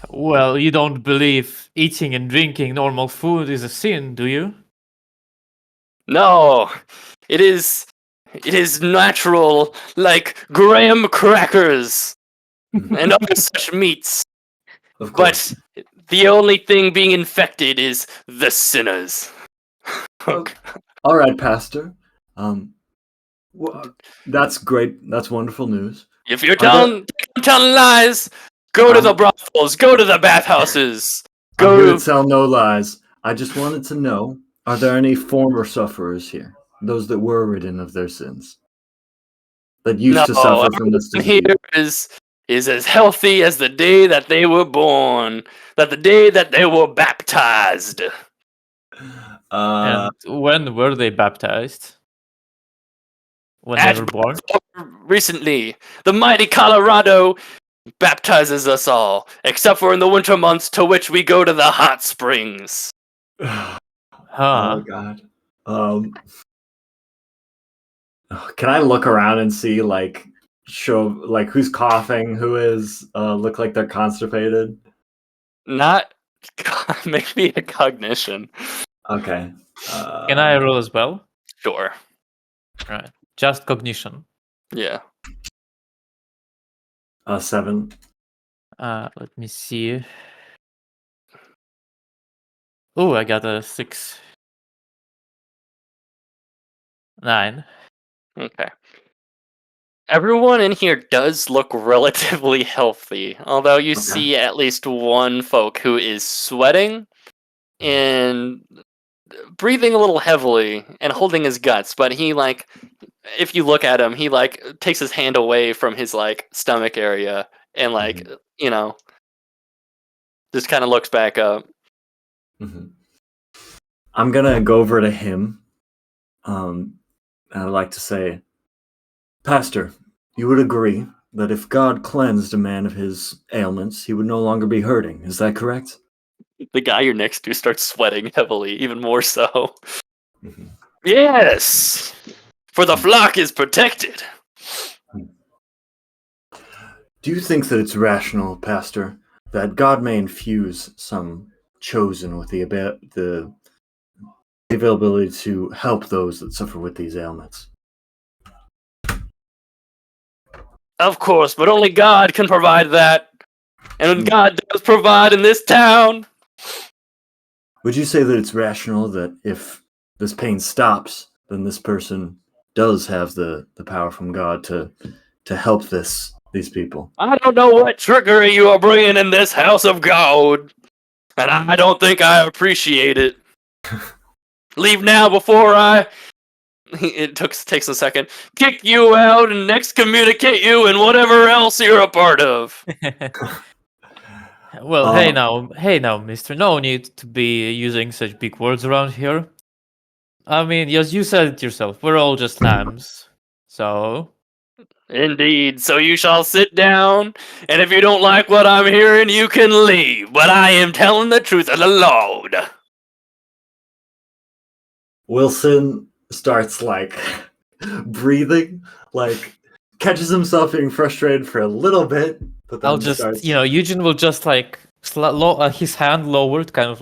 Well, you don't believe eating and drinking normal food is a sin, do you? No, it is natural, like graham crackers and other such meats. Of course. But the only thing being infected is the sinners. Okay. All right, Pastor. That's great. That's wonderful news. If you're telling lies, go to the brothels, go to the bathhouses. I'm here to tell no lies. I just wanted to know, are there any former sufferers here? Those that were ridden of their sins? That used to suffer from this disease? Here is as healthy as the day that they were born, that the day that they were baptized. And when were they baptized? When they were born? Recently, the mighty Colorado baptizes us all, except for in the winter months, to which we go to the hot springs. Oh God. Can I look around and see show who's coughing, who is look like they're constipated? Not maybe a cognition. Okay. Can I roll as well? Sure. Right. Just cognition. Yeah. 7. Let me see. Oh, I got a 6. 9. Okay. Everyone in here does look relatively healthy, although you Okay. see at least one folk who is sweating and breathing a little heavily and holding his guts, but he if you look at him, he takes his hand away from his stomach area and just kind of looks back up. Mm-hmm. I'm gonna go over to him. And I'd like to say, Pastor, you would agree that if God cleansed a man of his ailments, he would no longer be hurting. Is that correct? The guy you're next to starts sweating heavily, even more so. Mm-hmm. Yes! For the flock is protected. Do you think that it's rational, Pastor, that God may infuse some chosen with the availability to help those that suffer with these ailments? Of course, but only God can provide that. And God does provide in this town. Would you say that it's rational that if this pain stops, then this person does have the power from God to help these people? I don't know what trickery you are bringing in this house of gold, and I don't think I appreciate it. Leave now before it takes a second, kick you out and excommunicate you and whatever else you're a part of. Well, hey now, mister. No need to be using such big words around here. I mean, yes, you said it yourself. We're all just lambs. So, Indeed, so you shall sit down, and if you don't like what I'm hearing, you can leave, but I am telling the truth of the Lord. Wilson starts breathing, catches himself being frustrated for a little bit, but then I'll just, starts. Eugene will just his hand lowered, kind of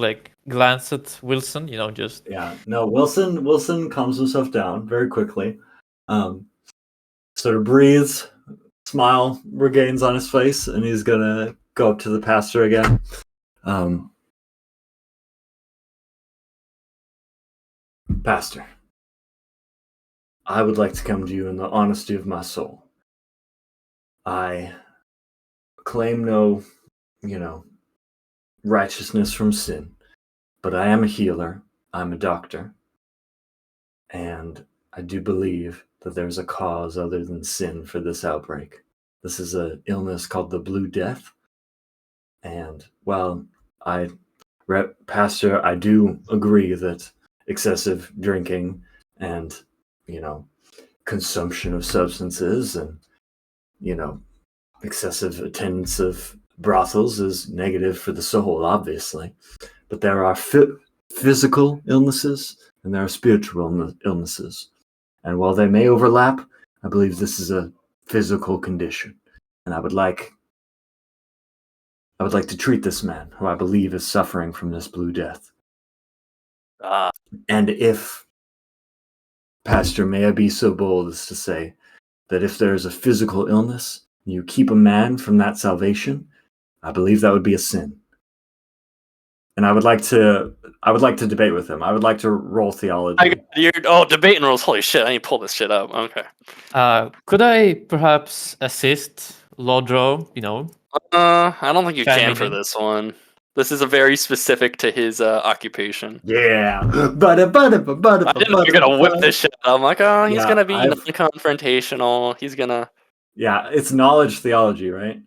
glance at Wilson, just. Yeah, no, Wilson calms himself down very quickly, sort of breathes, smile regains on his face, and he's gonna go up to the pastor again. Pastor, I would like to come to you in the honesty of my soul. I claim no, righteousness from sin, but I am a healer. I'm a doctor. And I do believe that there's a cause other than sin for this outbreak. This is an illness called the Blue Death. And while Pastor, I do agree that excessive drinking and, consumption of substances and, excessive attendance of brothels is negative for the soul, obviously. But there are physical illnesses and there are spiritual illnesses. And while they may overlap, I believe this is a physical condition. And I would like to treat this man who I believe is suffering from this Blue Death. And if, Pastor, may I be so bold as to say that if there is a physical illness, and you keep a man from that salvation, I believe that would be a sin. And I would like to debate with him. I would like to roll theology. Debating rules. Holy shit, I need to pull this shit up. Okay. Could I perhaps assist Lodro, I don't think you chiming can for in? this one. This is a very specific to his occupation. Yeah. I didn't know you're gonna whip this shit up. I'm like, oh, he's gonna be non-confrontational. He's gonna. Yeah, it's knowledge theology, right?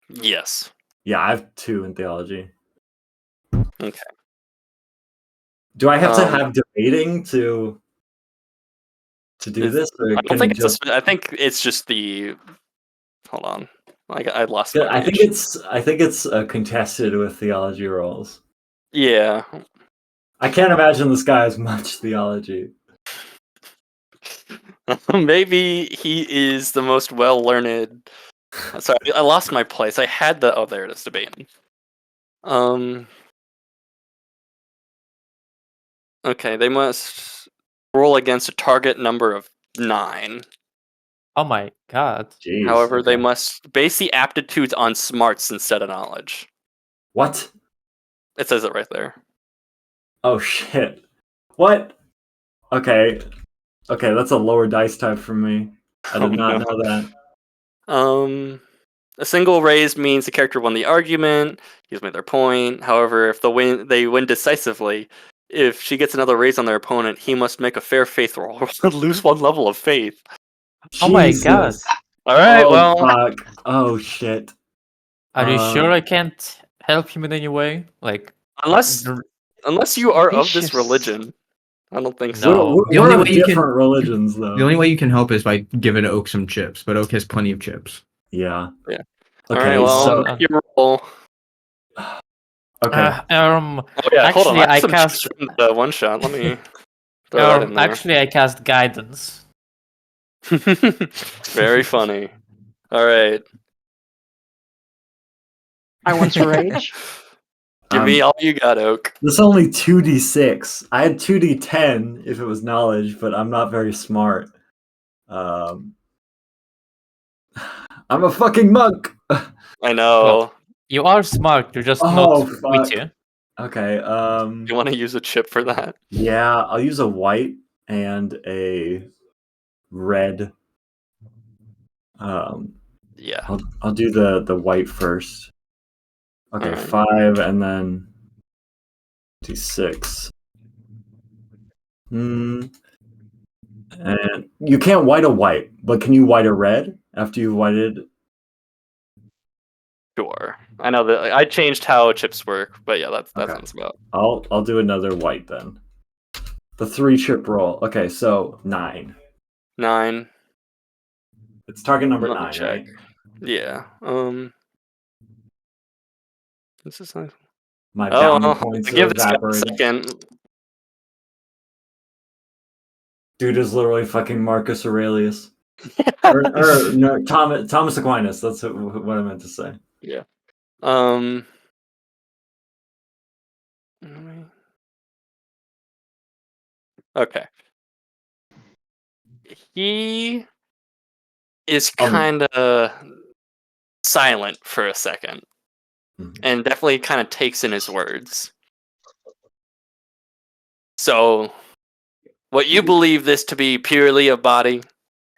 Yes. Yeah, I have 2 in theology. Okay. Do I have to have debating to do this? Or I don't think I think it's just the. Hold on. I lost my I page. think it's contested with theology roles. Yeah. I can't imagine this guy has much theology. Maybe he is the most well-learned. Sorry, I lost my place. I had the. Oh, there it is. Debating. Okay, they must roll against a target number of 9. Oh my god. Jeez. However, they okay. must base the aptitudes on smarts instead of knowledge. What? It says it right there. Oh shit. What? Okay. Okay, that's a lower dice type for me. I did Oh, not no. know that. A single raise means the character won the argument. He's made their point. However, if they win decisively, if she gets another raise on their opponent, he must make a fair faith roll or lose 1 level of faith. Oh my god. Jesus. All right, Oh well, fuck. Oh shit. Are you sure Uh, I can't help him in any way? Like, unless dr- unless you are of this Vicious. religion, I don't think We're, so. No. we're, The we're only of way you can- different religions, though. The only way you can help is by giving Oak some chips, but Oak has plenty of chips. Yeah. Yeah. Okay, All right, well, so make your roll. okay. Oh yeah, hold on. Actually, I have I some cast. chips from the one shot. Let me throw that in there. Actually, I cast guidance. Very funny. All right. I want to rage. Give me all you got, Oak. There's only 2d6. I had 2d10 if it was knowledge, but I'm not very smart. I'm a fucking monk. I know. You are smart. You're just Oh, not fuck. witty. Okay. You want to use a chip for that? Yeah, I'll use a white and a red. Yeah. I'll do the white first. Okay, Alright. 5 and then d6. And you can't white a white, but can you white a red after you've whited? Sure. I know that I changed how chips work, but yeah, that Okay. sounds about. I'll do another white then. The 3 chip roll. Okay, so 9. 9. It's target number Let me 9, check. right? Yeah. This is nice. My Oh, bounty well, points give are this guy a evaporating. second. Dude is literally fucking Marcus Aurelius. or no, Thomas Aquinas. That's what I meant to say. Yeah. Okay. He is kind of silent for a second, and definitely kind of takes in his words. So, what you believe this to be purely a body,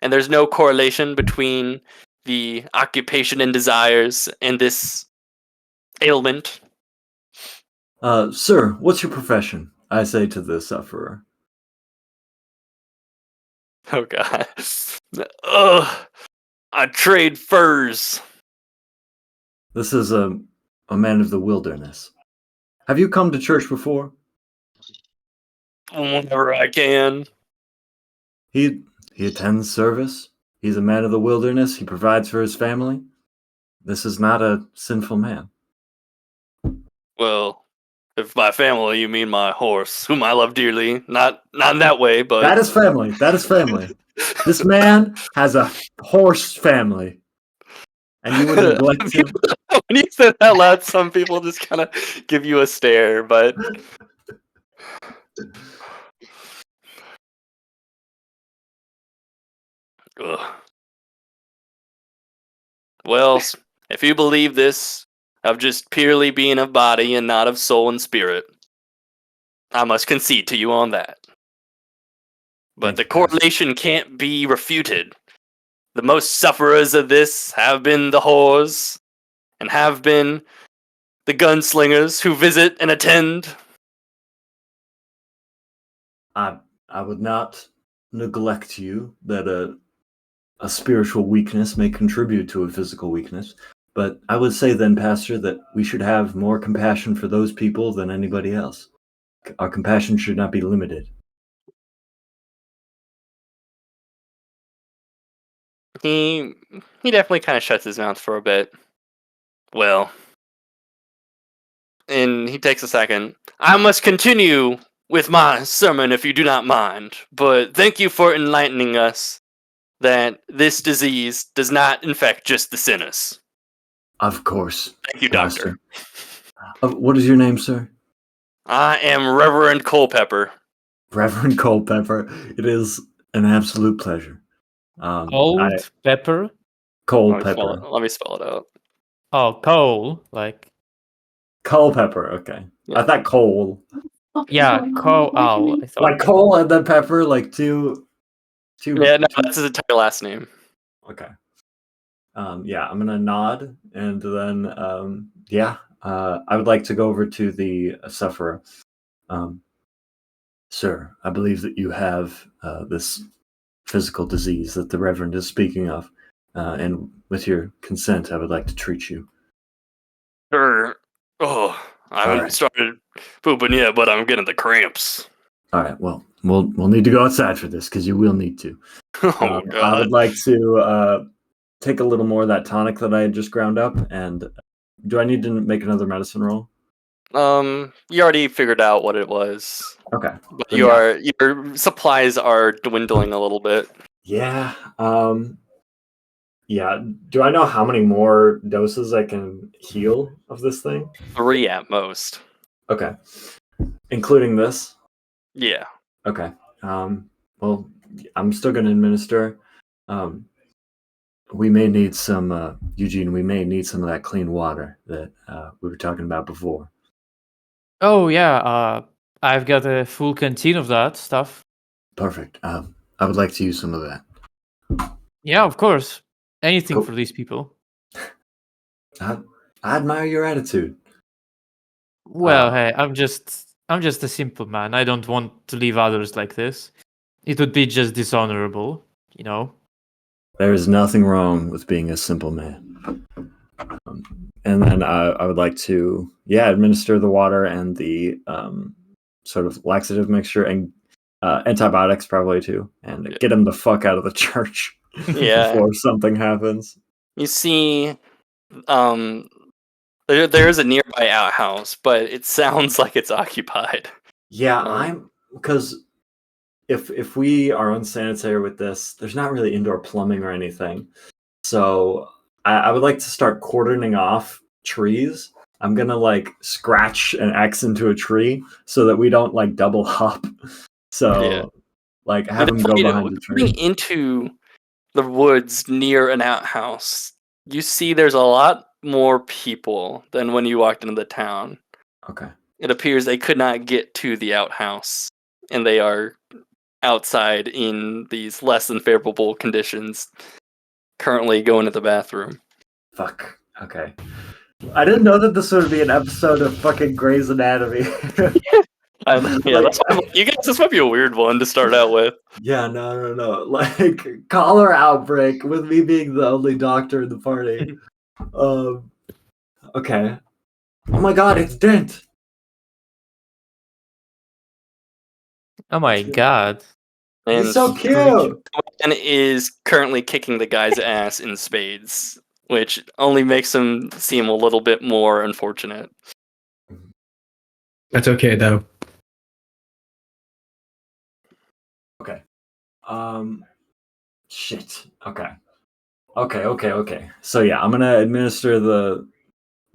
and there's no correlation between the occupation and desires and this ailment. Sir, what's your profession? I say to the sufferer. Oh god. Ugh. I trade furs. This is a man of the wilderness. Have you come to church before? Whenever I can. He attends service. He's a man of the wilderness. He provides for his family. This is not a sinful man. Well, if by family you mean my horse, whom I love dearly. Not in that way, but That is family. That is family. This man has a horse family. And you would neglect him? When you say that out loud, some people just kind of give you a stare, but ugh. Well, if you believe this of just purely being of body and not of soul and spirit, I must concede to you on that. But Thank the you, Pastor. correlation can't be refuted. The most sufferers of this have been the whores, and have been the gunslingers who visit and attend. I would not neglect you that a spiritual weakness may contribute to a physical weakness. But I would say then, Pastor, that we should have more compassion for those people than anybody else. Our compassion should not be limited. He definitely kind of shuts his mouth for a bit. Well, and he takes a second. I must continue with my sermon if you do not mind, but thank you for enlightening us that this disease does not infect just the sinners. Of course. Thank you, Master. Doctor. What is your name, sir? I am Reverend Culpepper. Reverend Culpepper. It is an absolute pleasure. Old pepper. Culpepper. Let me spell it out. Oh, coal. Like Culpepper. Okay. Yeah. I thought coal. yeah, coal. Oh, I thought. Like coal and then pepper, like two. Yeah, no, that's his entire last name. Okay. Yeah, I'm gonna nod, and then I would like to go over to the sufferer. Sir, I believe that you have this physical disease that the Reverend is speaking of, and with your consent, I would like to treat you. Sure. Oh, I haven't Alright. started pooping yet, but I'm getting the cramps. All right. Well, we'll need to go outside for this because you will need to. Oh I God. would like to take a little more of that tonic that I had just ground up, and do I need to make another medicine roll? You already figured out what it was, Okay. but Then yeah. your supplies are dwindling a little bit. Yeah. Yeah. Do I know how many more doses I can heal of this thing? 3 at most. Okay. Including this? Yeah. Okay. Well, I'm still going to administer. We may need some, Eugene, we may need some of that clean water that we were talking about before. Oh yeah. I've got a full canteen of that stuff. Perfect. I would like to use some of that. Yeah, of course. Anything Cool. for these people. I admire your attitude. Well, hey, I'm just a simple man. I don't want to leave others like this. It would be just dishonorable, you know. There is nothing wrong with being a simple man. And then I would like to, administer the water and the sort of laxative mixture and antibiotics probably too, and get him the fuck out of the church Yeah. before something happens. You see, there is a nearby outhouse, but it sounds like it's occupied. Yeah, Um, I'm because if we are unsanitary with this, there's not really indoor plumbing or anything. So I would like to start cordoning off trees. I'm gonna like scratch an X into a tree so that we don't like double hop. So Yeah. like have him go behind the Coming tree. into the woods near an outhouse, you see there's a lot more people than when you walked into the town. Okay. It appears they could not get to the outhouse, and they are outside in these less than favorable conditions, currently going to the bathroom. Fuck. Okay. I didn't know that this would be an episode of fucking Grey's Anatomy. That's why I'm like, you guys, this might be a weird one to start out with. Yeah, no. Like cholera outbreak with me being the only doctor in the party. Okay. Oh my god, it's Dent. Oh my god. And He's so cute. and is currently kicking the guy's ass in spades, which only makes him seem a little bit more unfortunate. That's okay though. Okay. Shit. Okay. So yeah, I'm gonna administer the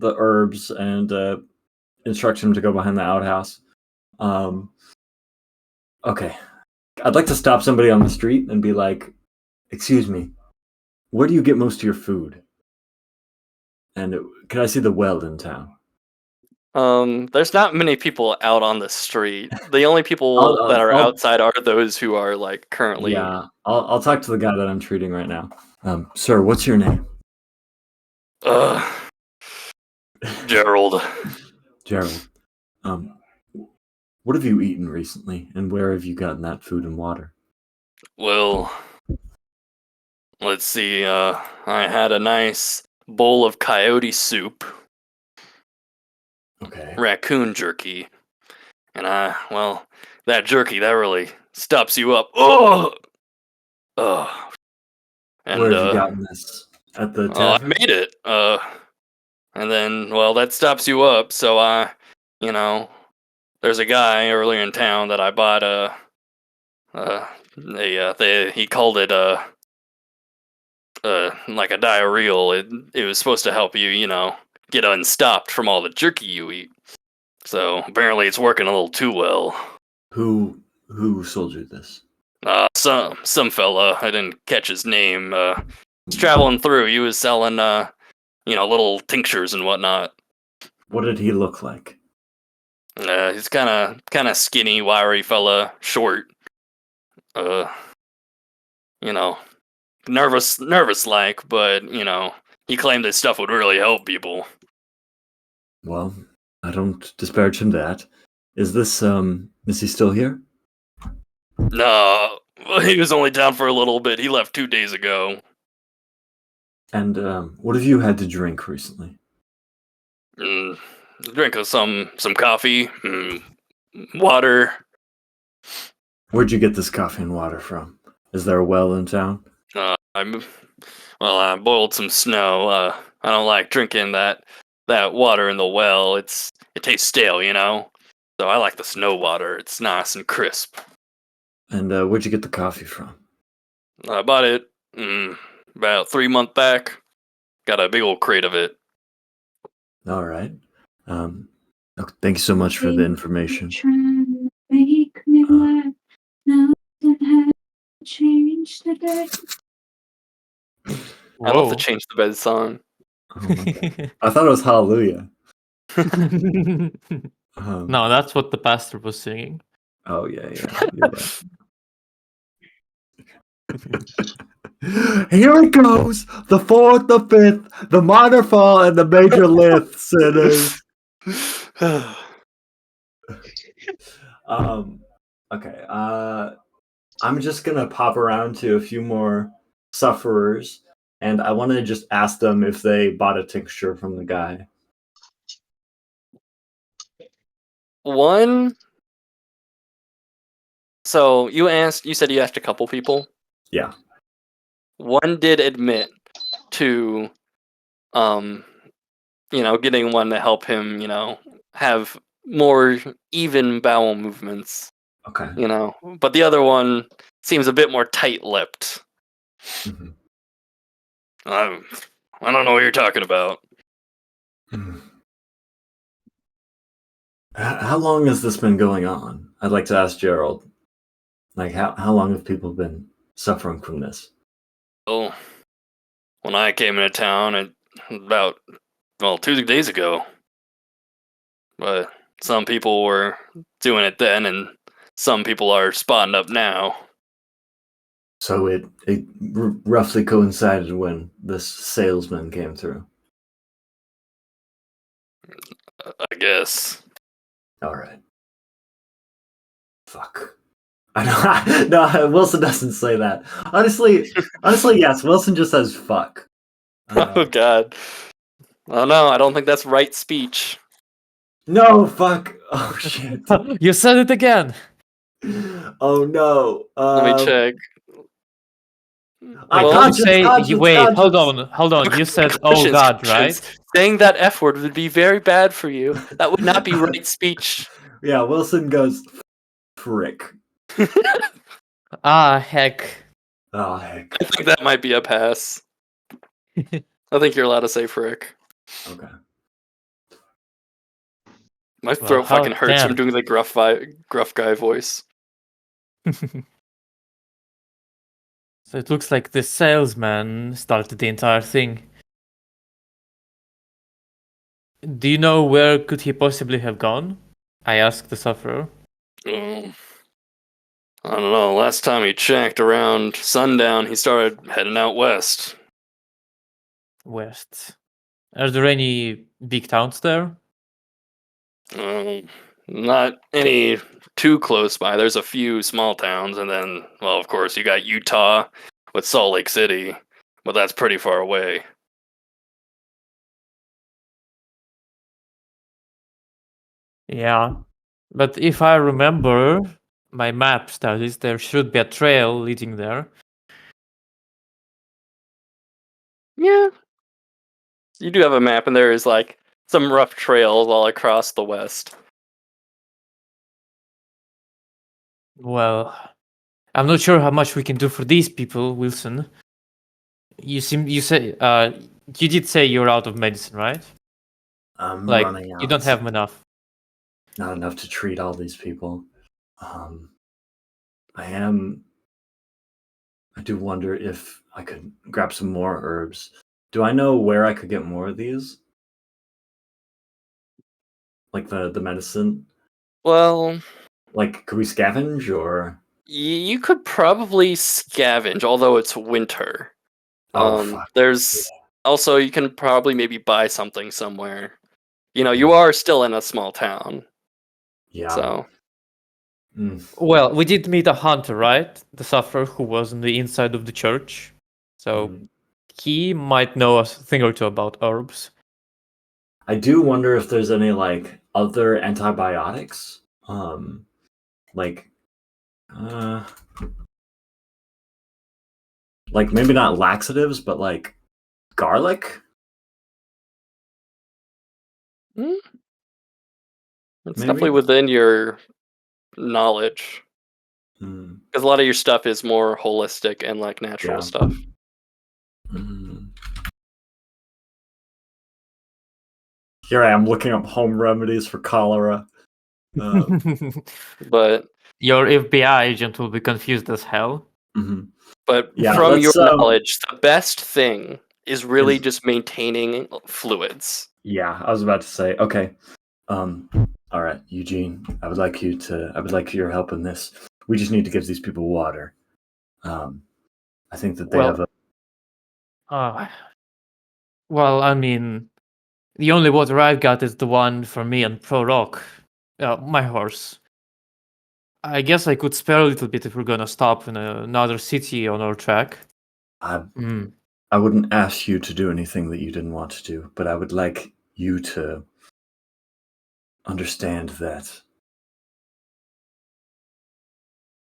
herbs and instruct him to go behind the outhouse. Okay. I'd like to stop somebody on the street and be like, "Excuse me, where do you get most of your food? And can I see the well in town?" There's not many people out on the street. The only people that are outside are those who are like currently. Yeah, I'll talk to the guy that I'm treating right now. Sir, what's your name? Gerald. Gerald. What have you eaten recently, and where have you gotten that food and water? Well, let's see. I had a nice bowl of coyote soup, Okay. raccoon jerky, and that jerky that really stops you up. Oh. And Where have you gotten this? At the I tavern? made it. And then that stops you up. So there's a guy earlier in town that I bought he called it like a diarrheal. It was supposed to help you, get unstopped from all the jerky you eat. So apparently it's working a little too well. Who sold you this? Some fella, I didn't catch his name. Was traveling through. He was selling little tinctures and whatnot. What did he look like? He's kind of skinny, wiry fella, short. Uh, nervous like, but he claimed this stuff would really help people. Well, I don't disparage him that. Is he still here? No, he was only down for a little bit. He left 2 days ago. And what have you had to drink recently? Drink some coffee, water. Where'd you get this coffee and water from? Is there a well in town? I boiled some snow. I don't like drinking that water in the well. It tastes stale, So I like the snow water. It's nice and crisp. And where'd you get the coffee from? I bought it about 3 months back. Got a big old crate of it. All right. Thank you so much for the information. I love the Change the Bed song. Oh my God. I thought it was Hallelujah. No, that's what the pastor was singing. Oh yeah, you're right. Here it goes. The fourth, the fifth, the minor fall, and the major lift, sinners. Okay. I'm just gonna pop around to a few more sufferers, and I want to just ask them if they bought a tincture from the guy. One. So you said you asked a couple people. Yeah. One did admit to, getting one to help him, have more even bowel movements. Okay. But the other one seems a bit more tight-lipped. Mm-hmm. I don't know what you're talking about. How long has this been going on? I'd like to ask Gerald. Like, how long have people been suffering from this? Well, when I came into town, about 2 days ago. But some people were doing it then, and some people are spotting up now. So it roughly coincided when this salesman came through. I guess. All right. Fuck. I know. No, Wilson doesn't say that. Honestly, yes. Wilson just says fuck. Oh God. Oh no, I don't think that's right speech. No, fuck. Oh shit. You said it again. Oh no. Let me check. I Well, conscience, wait, hold conscience. on. You said, oh Conscience, God, conscience. right? Saying that F word would be very bad for you. That would not be right speech. Yeah, Wilson goes frick. Ah, heck. Oh heck. I think that might be a pass. I think you're allowed to say frick. Okay. My throat how fucking hurts from damn. doing the gruff guy voice. So it looks like the salesman started the entire thing. Do you know where could he possibly have gone? I asked the sufferer. I don't know. Last time he checked around sundown, he started heading out west. West. Are there any big towns there? Not any too close by. There's a few small towns, and then, well, of course, you got Utah with Salt Lake City, but that's pretty far away. Yeah. But if I remember my map studies, there should be a trail leading there. Yeah. You do have a map, and there is, like, some rough trails all across the west. Well, I'm not sure how much we can do for these people, Wilson. You did say you're out of medicine, right? I'm Like running out. you don't have enough. Not enough to treat all these people. I do wonder if I could grab some more herbs. Do I know where I could get more of these? Like the medicine? Well, Like, could we scavenge or? you could probably scavenge, although it's winter. Oh, fuck. There's also you can probably maybe buy something somewhere. You Mm. are still in a small town, Yeah. so Mm. Well, we did meet a hunter, right? The sufferer who was on the inside of the church. So Mm. he might know a thing or two about herbs. I do wonder if there's any like other antibiotics. Like uh like maybe not laxatives, but like garlic? mm, it's Maybe? definitely within your knowledge Mm. because a lot of your stuff is more holistic and like natural Yeah. stuff. Mm. Here I am looking up home remedies for cholera. But Your FBI agent will be confused as hell. Mhm. but Yeah, from your let's knowledge, the best thing is really is just maintaining fluids. yeah, I was about to say, okay. All right, Eugene, I would like your help in this. We just need to give these people water. I think that they have Well, a well, I mean, the only water I've got is the one for me and Pro Rock, my horse. I guess I could spare a little bit if we're gonna stop in another city on our track. I Mm. I wouldn't ask you to do anything that you didn't want to do, but I would like you to understand that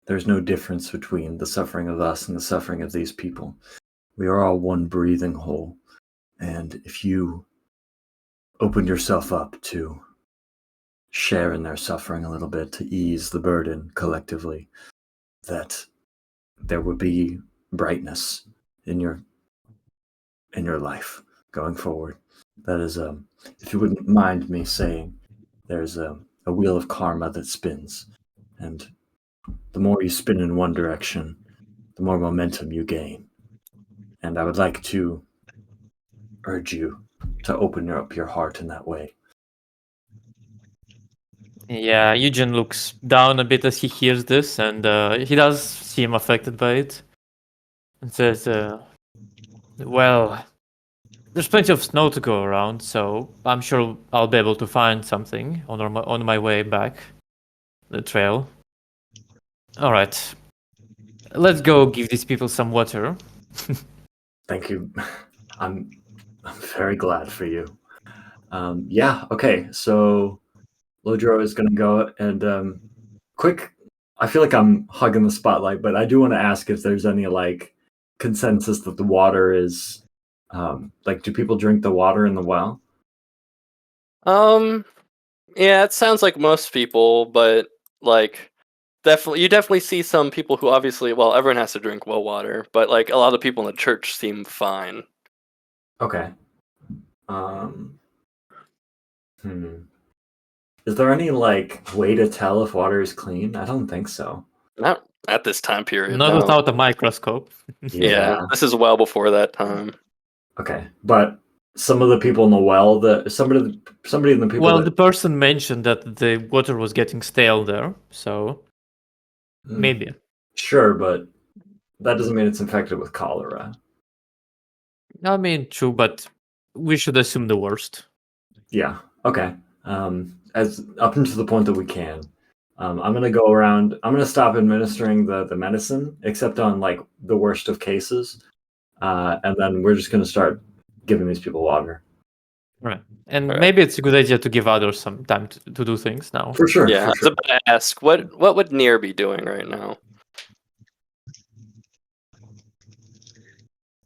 there's no difference between the suffering of us and the suffering of these people. We are all one breathing whole. And if you open yourself up to share in their suffering a little bit, to ease the burden collectively, that there would be brightness in your life going forward. That is, if you wouldn't mind me saying, there's a wheel of karma that spins, and the more you spin in one direction, the more momentum you gain. And I would like to urge you to open up your heart in that way. Yeah, Eugen looks down a bit as he hears this, and he does seem affected by it. And says, well, there's plenty of snow to go around, so I'm sure I'll be able to find something on my way back the trail. All right, let's go give these people some water. Thank you. I'm very glad for you. Yeah. Okay. So Lodro is going to go and quick. I feel like I'm hugging the spotlight, but I do want to ask if there's any like consensus that the water is like, do people drink the water in the well? Yeah, it sounds like most people, but like you definitely see some people who obviously, well, everyone has to drink well water, but like a lot of the people in the church seem fine. Okay. Um, hmm. Is there any like way to tell if water is clean? I don't think so. Not at this time period, Not no. without a microscope. Yeah, this is well before that time. Okay. But some of the people in the well, somebody in the people Well, that the person mentioned that the water was getting stale there, so maybe. Sure, but that doesn't mean it's infected with cholera. I mean, true, but we should assume the worst. Yeah. Okay. As up until the point that we can. I'm gonna go around. I'm gonna stop administering the medicine, except on like the worst of cases, and then we're just gonna start giving these people water. Right. And Right. maybe it's a good idea to give others some time to do things now. For sure. Yeah, I For was sure. about to ask, what would Nier be doing right now?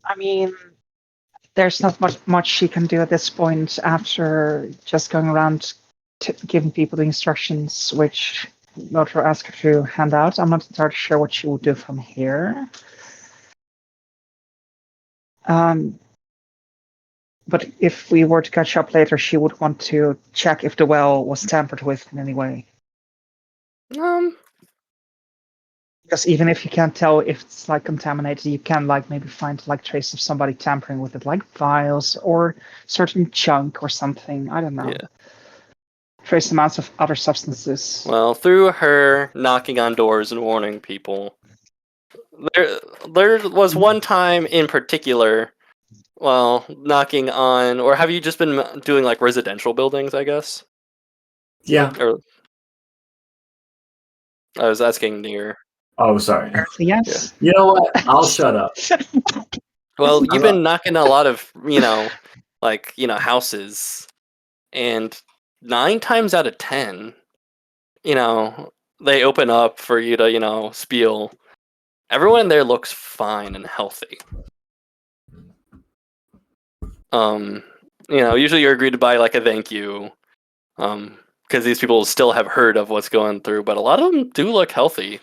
I mean, there's not much she can do at this point after just going around giving people the instructions which Lothar asked her to hand out. I'm not entirely sure what she will do from here. But if we were to catch up later, she would want to check if the well was tampered with in any way. Because even if you can't tell if it's like contaminated, you can like maybe find like trace of somebody tampering with it, like vials or certain chunk or something. I don't know. Yeah. Trace amounts of other substances. Well, through her knocking on doors and warning people, there was one time in particular. Well, knocking on, or have you just been doing like residential buildings? I guess. Yeah. Or I was asking near. Oh, sorry. Apparently, yes. You know what? I'll shut up. Well, you've I'm been knocking a lot of, houses, and 9 times out of 10, they open up for you to, spiel. Everyone there looks fine and healthy. Usually you're greeted by like a thank you, because these people still have heard of what's going through, but a lot of them do look healthy,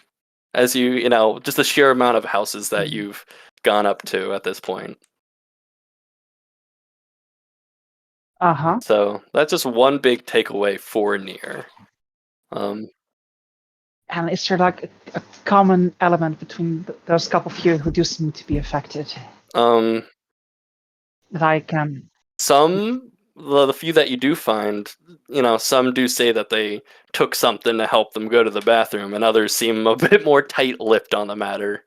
as just the sheer amount of houses that you've gone up to at this point. Uh-huh. So that's just one big takeaway for Nier. And is there like a common element between those couple of you who do seem to be affected Um, that I can? the few that you do find, some do say that they took something to help them go to the bathroom, and others seem a bit more tight-lipped on the matter.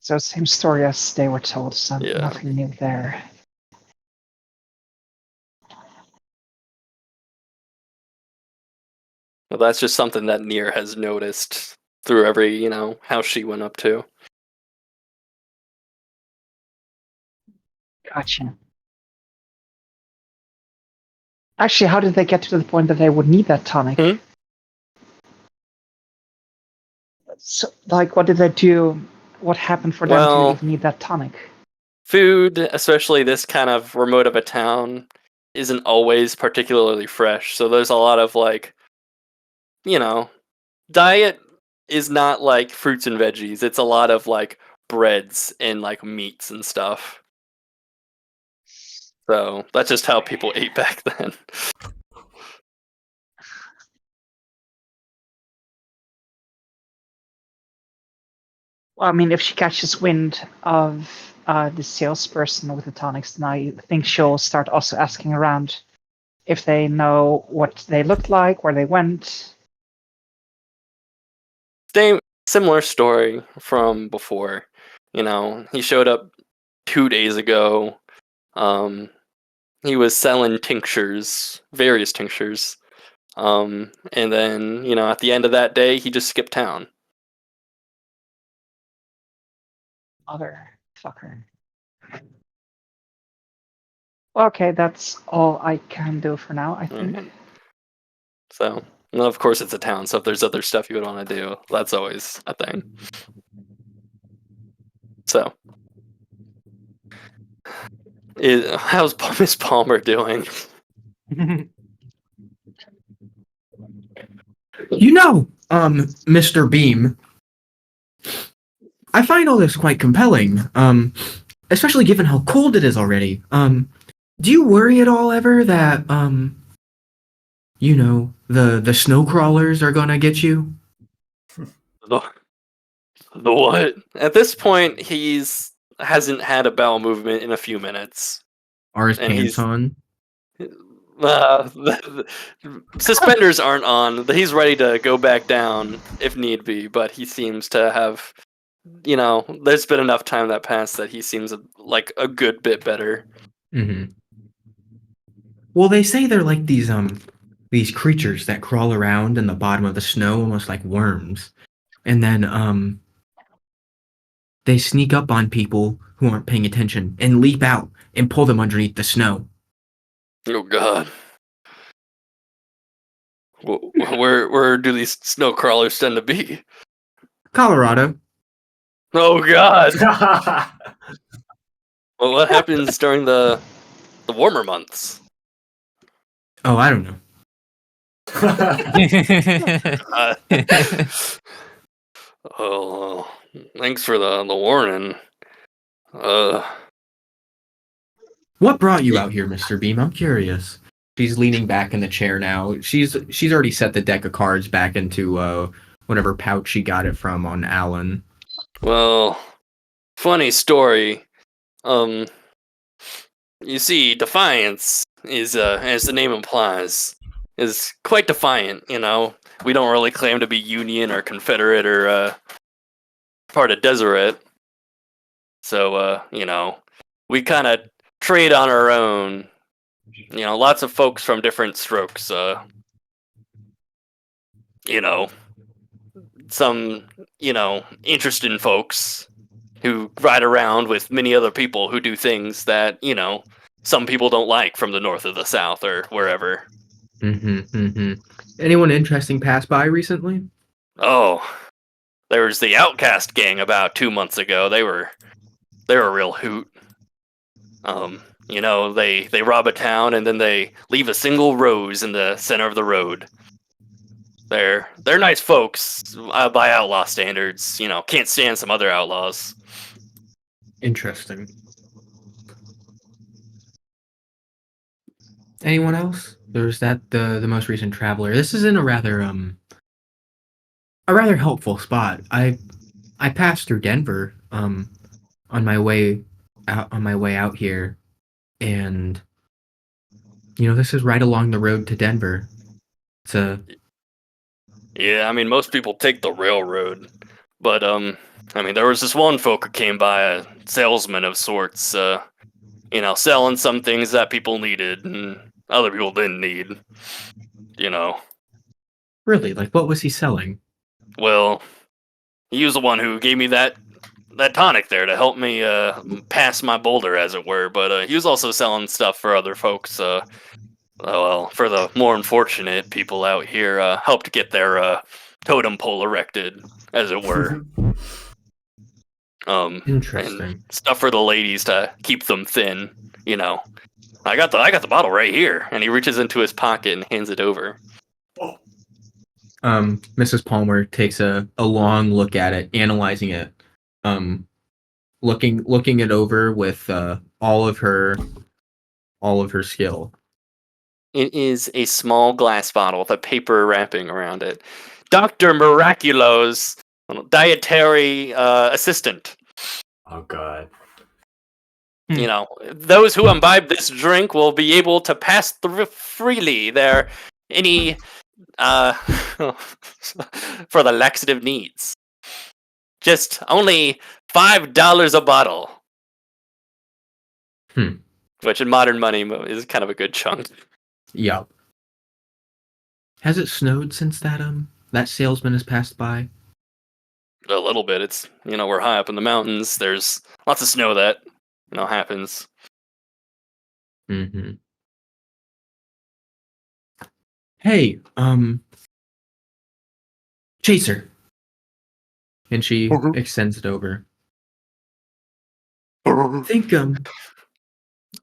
So same story as they were told, so Yeah. nothing new there. Well, that's just something that Nier has noticed through every, house she went up to. Gotcha. Actually, how did they get to the point that they would need that tonic? Hmm? So, like, what did they do? What happened for them to even need that tonic? Food, especially this kind of remote of a town, isn't always particularly fresh. So there's a lot of diet is not like fruits and veggies. It's a lot of like breads and like meats and stuff. So that's just how people ate back then. Well, I mean, if she catches wind of the salesperson with the tonics, then I think she'll start also asking around if they know what they looked like, where they went. Similar story from before. He showed up 2 days ago. He was selling tinctures, various tinctures. And then, at the end of that day, he just skipped town. Motherfucker. Okay, that's all I can do for now, I think. Alright. So, and of course, it's a town, so if there's other stuff you would want to do, that's always a thing. So, how's Miss Palmer doing? Mr. Beam, I find all this quite compelling, especially given how cold it is already. Do you worry at all ever that, the snow crawlers are gonna get you? The what? At this point, hasn't had a bowel movement in a few minutes. Are his And pants on? Suspenders aren't on. He's ready to go back down if need be, but he seems to have, there's been enough time that passed that he seems like a good bit better. Mm-hmm. Well, they say they're like these creatures that crawl around in the bottom of the snow, almost like worms, and then they sneak up on people who aren't paying attention and leap out and pull them underneath the snow. Oh God. Where do these snow crawlers tend to be? Colorado. Oh God. Well, what happens during the warmer months? Oh, I don't know. Uh, oh, thanks for the warning. Uh, What brought you out here, Mr. Beam? I'm curious. She's leaning back in the chair now. She's already set the deck of cards back into whatever pouch she got it from on Alan. well, funny story. Um, you see, Defiance is, as the name implies, is quite defiant. You know, we don't really claim to be Union or Confederate or part of Deseret. So, you know, we kind of trade on our own. You know, lots of folks from different strokes. You know, some, interesting folks who ride around with many other people who do things that, some people don't like from the north or the south or wherever. Anyone interesting pass by recently? Oh, there was the Outcast gang about 2 months ago. They were a real hoot. They rob a town and then they leave a single rose in the center of the road. They're nice folks by outlaw standards. Can't stand some other outlaws. Interesting. Anyone else? There's that the most recent traveler. This is in a rather helpful spot. I passed through Denver on my way out here, and this is right along the road to Denver. It's a Yeah, I mean, most people take the railroad, but there was this one folk who came by, a salesman of sorts, selling some things that people needed and other people didn't need. Really, like, what was he selling? Well, he was the one who gave me that tonic there to help me pass my boulder, as it were. But he was also selling stuff for other folks. Well, for the more unfortunate people out here, helped get their totem pole erected, as it were. Interesting. And stuff for the ladies to keep them thin. I got the bottle right here, and he reaches into his pocket and hands it over. Mrs. Palmer takes a long look at it, analyzing it, looking it over with all of her skill. It is a small glass bottle with a paper wrapping around it. Dr. Miraculo's dietary assistant. Oh God. Those who imbibe this drink will be able to pass through freely their any for the laxative needs. Just only $5 a bottle. Which in modern money is kind of a good chunk. Yup. Has it snowed since that salesman has passed by? A little bit. It's we're high up in the mountains. There's lots of snow that happens. Mm-hmm. Hey, Chaser. And she extends it over. Think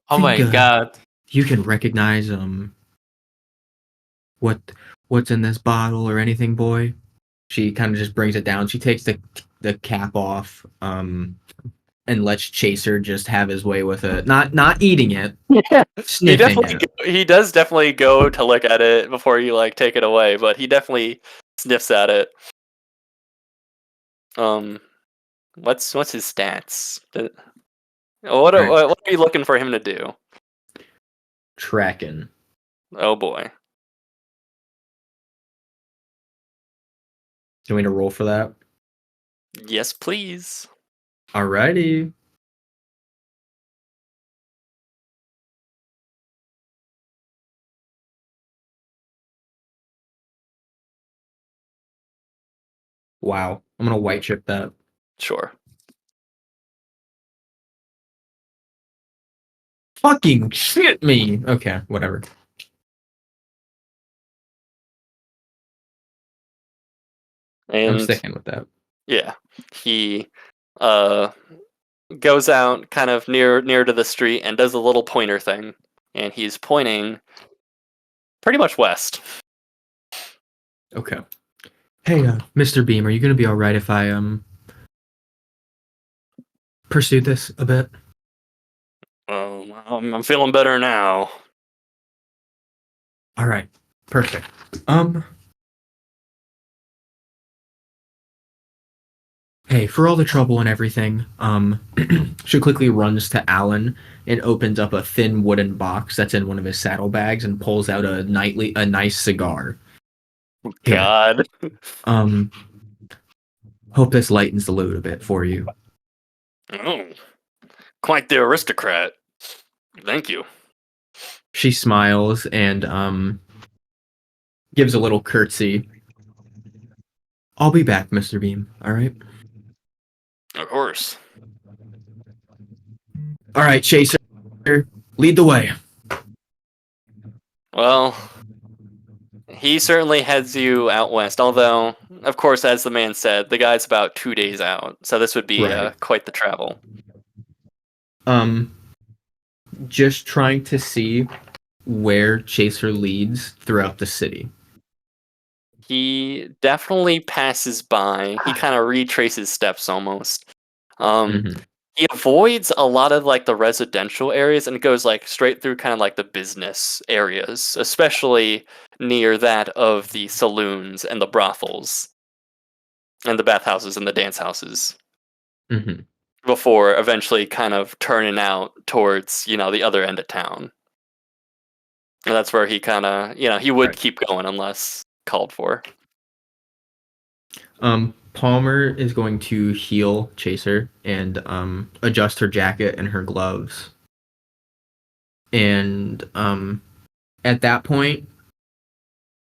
Oh my god. you can recognize what's in this bottle or anything, boy? She kind of just brings it down. She takes the cap off, and lets Chaser just have his way with it. Not eating it, sniffing it. He does definitely go to look at it before you take it away, but he definitely sniffs at it. What's his stats? What are you looking for him to do? Tracking. Oh boy. Do you want me to roll for that? Yes, please. Alrighty. Wow. I'm gonna white chip that. Sure. Fucking shit me. Okay, whatever. And I'm sticking with that. yeah, he goes out kind of near to the street and does a little pointer thing, and he's pointing pretty much west. Okay. Hey, Mr. Beam, are you gonna be all right if I pursue this a bit? I'm feeling better now. All right. Perfect. Hey, for all the trouble and everything, she quickly runs to Alan and opens up a thin wooden box that's in one of his saddlebags and pulls out a nice cigar. Here. God. Hope this lightens the load a bit for you. Oh, quite the aristocrat. Thank you. She smiles and gives a little curtsy. I'll be back, Mr. Beam. All right. Of course. All right, Chaser, lead the way. Well, he certainly heads you out west, although, of course, as the man said, the guy's about 2 days out, so this would be Right. quite the travel. Just trying to see where Chaser leads throughout the city. He definitely passes by. He kind of retraces steps almost. Mhm. He avoids a lot of like the residential areas and goes like straight through kind of like the business areas, especially near that of the saloons and the brothels and the bathhouses and the dance houses Mhm. before eventually kind of turning out towards, the other end of town. And that's where he kind of, he would Right. keep going unless called for. Palmer is going to heal Chaser and adjust her jacket and her gloves. And at that point,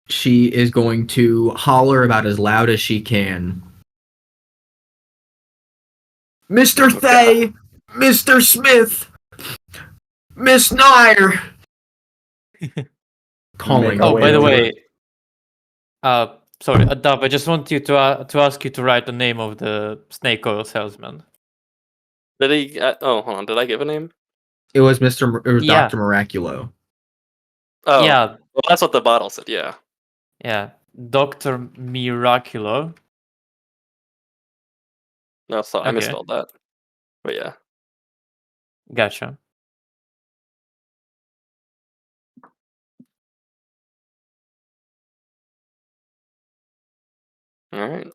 she is going to holler about as loud as she can. Mr. Thay! Mr. Smith! Miss Nair! Calling. Make Oh, our by the to way, sorry, Dub, I just want you to ask you to write the name of the snake oil salesman. Did he? Hold on. Did I give a name? It was Yeah. Dr. Miraculo. Oh, Yeah, well, that's what the bottle said. Yeah. yeah. Dr. Miraculo. No, so I Okay, misspelled that. But yeah. gotcha. All right.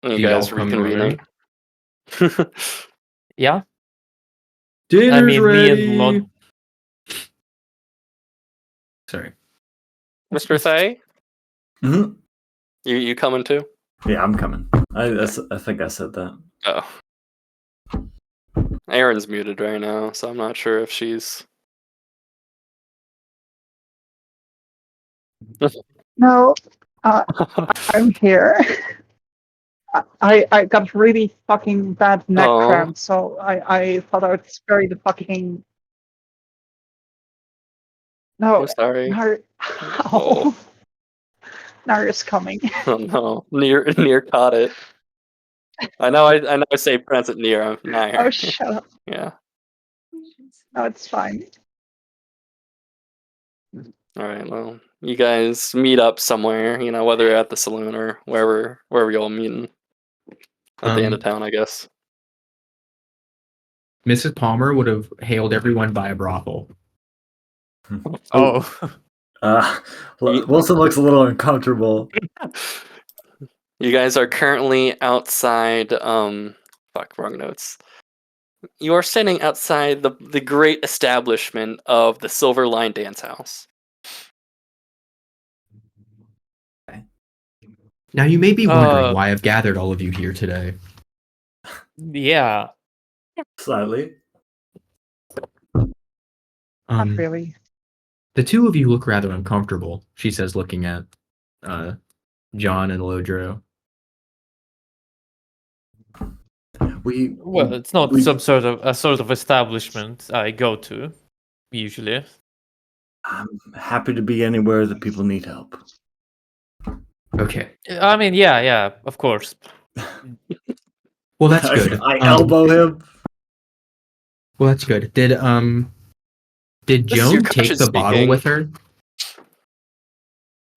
You Do y'all guys come over? reconvening. Yeah, Dinner's mean, me and ready! Lon- Sorry. Mr. Thay, Mhm. you coming too? Yeah, I'm coming. I think I said that. Oh. Erin's muted right now, so I'm not sure if she's. No, I'm here. I got really fucking bad neck Oh, cramp, so I thought I would spare you the fucking. No, I'm sorry. now, Oh, ow, now it's coming. oh no, near caught it. I know. I say pronounce it near. I'm not Oh, here. shut up. Yeah. No, it's fine. All right. Well, you guys meet up somewhere. Whether at the saloon or wherever you all meeting at the end of town, I guess. Mrs. Palmer would have hailed everyone by a brothel. Oh, Wilson looks a little uncomfortable. You guys are currently outside. Fuck, wrong notes. You are standing outside the great establishment of the Silver Line Dance House. Now you may be wondering why I've gathered all of you here today. yeah. Slightly. Not really. The two of you look rather uncomfortable, she says, looking at John and Lodro. Well, it's not some sort of establishment I go to usually. I'm happy to be anywhere that people need help. Okay. I mean, yeah, of course. Well, that's good. I elbow him. Well, that's good. Did This is your Joan take conscience the bottle speaking. with her?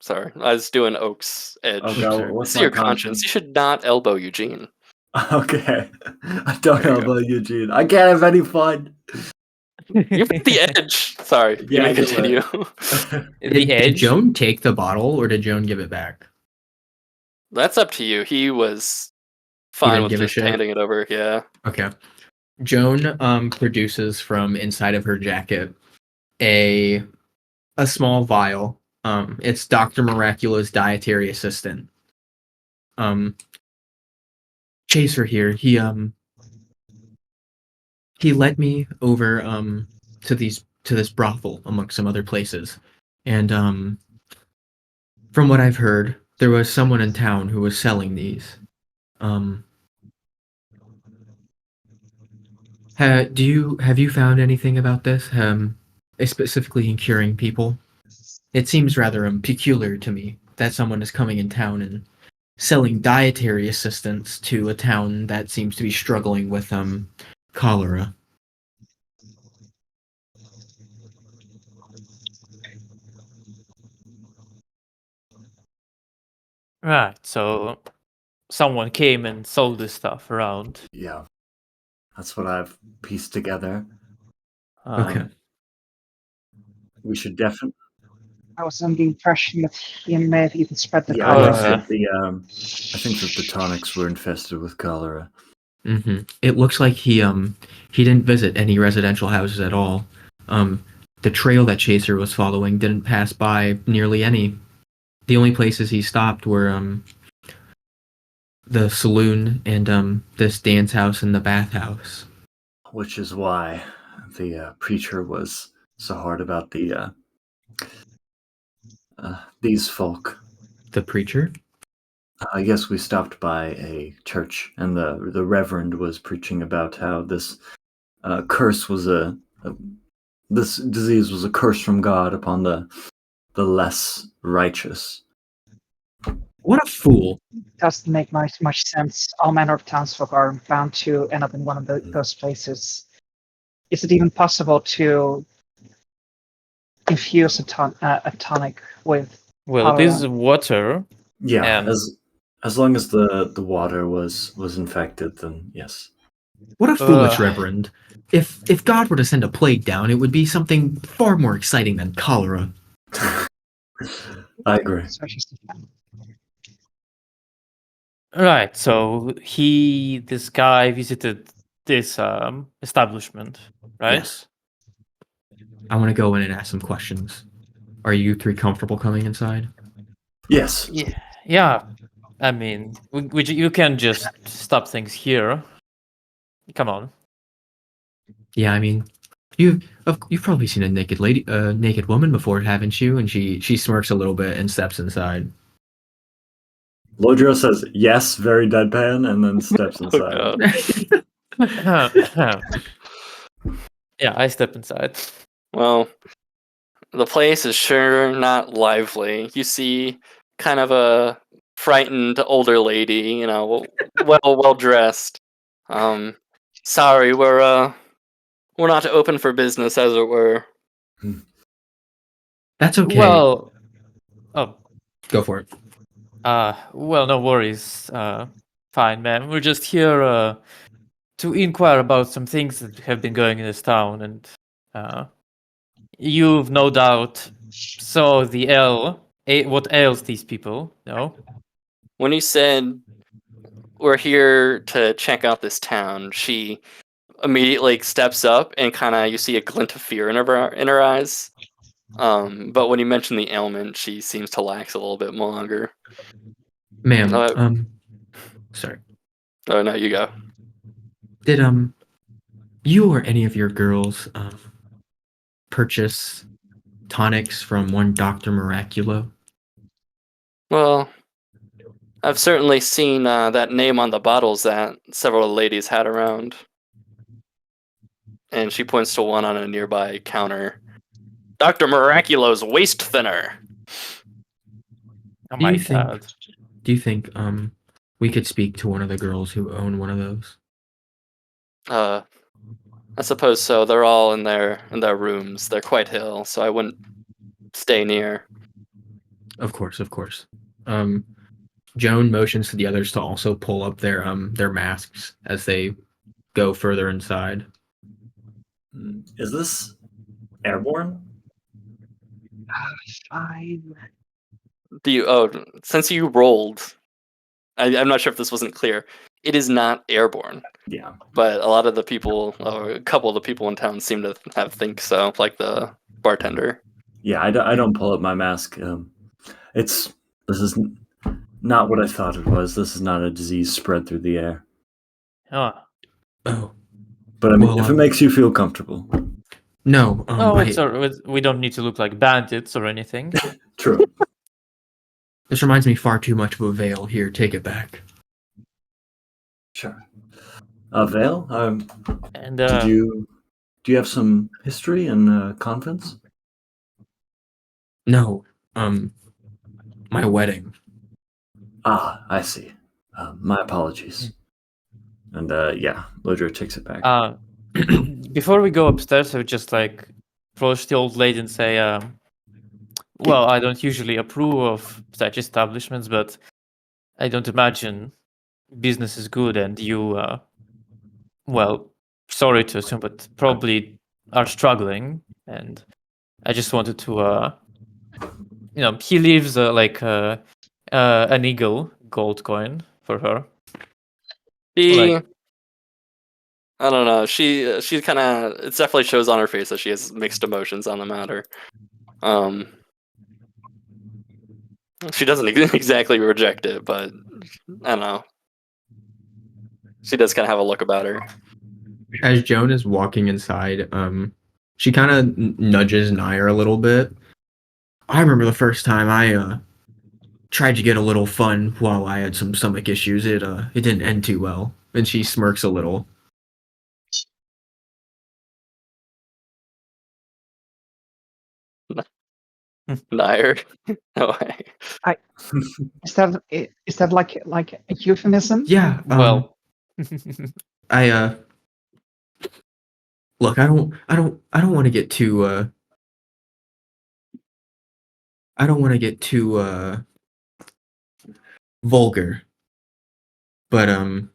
Sorry, I was doing Oak's edge. Okay, sorry. what's This is my your conscience. You should not elbow Eugene. Okay. I don't There you elbow Eugene. I can't have any fun. You're at the edge. Sorry, you Yeah, may you're continue. The Did edge. Joan take the bottle or did Joan give it back? That's up to you. He was fine didn't with give a just shit? handing it over. Yeah. Okay. Joan produces from inside of her jacket a small vial. It's Dr. Miracula's dietary assistant. Chaser here. He led me over to this brothel amongst some other places. And from what I've heard, there was someone in town who was selling these. Um have you found anything about this? Specifically in curing people? It seems rather peculiar to me that someone is coming in town and selling dietary assistance to a town that seems to be struggling with cholera. Right. So someone came and sold this stuff around. Yeah, that's what I've pieced together. Okay. We should definitely. I was under the impression that he may have even spread the Yeah, I cholera. think that the tonics were infested with cholera. It looks like he didn't visit any residential houses at all. The trail that Chaser was following didn't pass by nearly any. The only places he stopped were the saloon and this dance house and the bathhouse. Which is why the preacher was so hard about these folk. The preacher? I guess we stopped by a church, and the reverend was preaching about how this curse was this disease was a curse from God upon the less righteous. What a fool! Doesn't make much sense. All manner of townsfolk are bound to end up in one of those places. Is it even possible to infuse a tonic with Well, it cholera? is water. Yeah, And- as long as the water was infected, then yes. What a foolish Ugh. reverend. If God were to send a plague down, it would be something far more exciting than cholera. I agree. So she's the fan. Right. So this guy visited this establishment, right? Yes. I want to go in and ask some questions. Are you three comfortable coming inside? Yes. Yeah. Yeah. I mean, you can just stop things here. Come on. Yeah, I mean, you've probably seen a naked woman before, haven't you? And she smirks a little bit and steps inside. Lodro says yes, very deadpan, and then steps Oh, inside. God. Yeah, I step inside. Well, the place is sure not lively. You see kind of a frightened older lady, well dressed. Sorry, we're not open for business, as it were. That's okay. Well, oh, Go for it. well, no worries. Fine, man. We're just here to inquire about some things that have been going in this town, and you've no doubt saw what ails these people, no? When you said we're here to check out this town, she immediately steps up and you see a glint of fear in her eyes. But when you mention the ailment, she seems to lax a little bit more longer. Ma'am, sorry. Oh no, you go. Did you or any of your girls purchase tonics from one Dr. Miraculo? Well, I've certainly seen that name on the bottles that several ladies had around. And she points to one on a nearby counter. Dr. Miraculo's waist thinner. Oh Do my you think god. do you think we could speak to one of the girls who own one of those? I suppose so. They're all in their rooms. They're quite ill, so I wouldn't stay near. Of course, of course. Joan motions to the others to also pull up their masks as they go further inside. Is this airborne? Fine. Do you? Oh, since you rolled, I'm not sure if this wasn't clear. It is not airborne, Yeah. but a lot of the people, or a couple of the people in town, seem to think so. Like the bartender. Yeah, I don't pull up my mask. This is not what I thought it was. This is not a disease spread through the air. Oh, Oh, But I mean, Well, if it makes you feel comfortable. no. oh, we don't need to look like bandits or anything. True. This reminds me far too much of a veil. Here, take it back. Sure. Vale, And do you have some history in convents? No, my wedding. Ah, I see. My apologies. And yeah, Lodra takes it back. before we go upstairs, I would just like approach the old lady and say, well, I don't usually approve of such establishments, but I don't imagine business is good, and you, well, sorry to assume, but probably are struggling. And I just wanted to, he leaves like an eagle gold coin for her. She, Like, I don't know. She kind of. It definitely shows on her face that she has mixed emotions on the matter. She doesn't exactly reject it, but I don't know. She does kind of have a look about her. As Joan is walking inside, she kind of nudges Nair a little bit. I remember the first time I tried to get a little fun while I had some stomach issues. It didn't end too well, and she smirks a little. Nair. No way. Is that like a euphemism? Yeah. well, I look. I don't want to get too. I don't want to get too vulgar, but Oh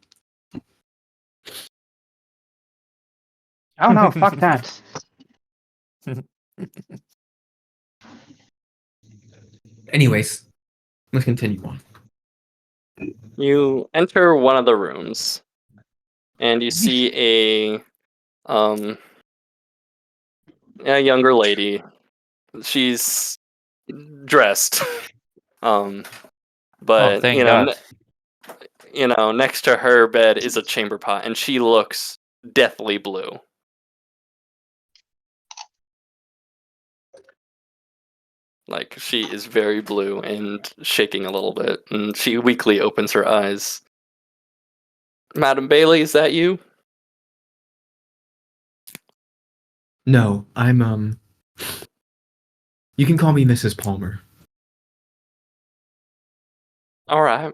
no, fuck that. anyways, let's continue on. You enter one of the rooms, and you see a younger lady. She's dressed, oh, but thank God. next to her bed is a chamber pot, and she looks deathly blue. Like, she is very blue and shaking a little bit, and she weakly opens her eyes. Madam Bailey, is that you? No, I'm. You can call me Mrs. Palmer. All right.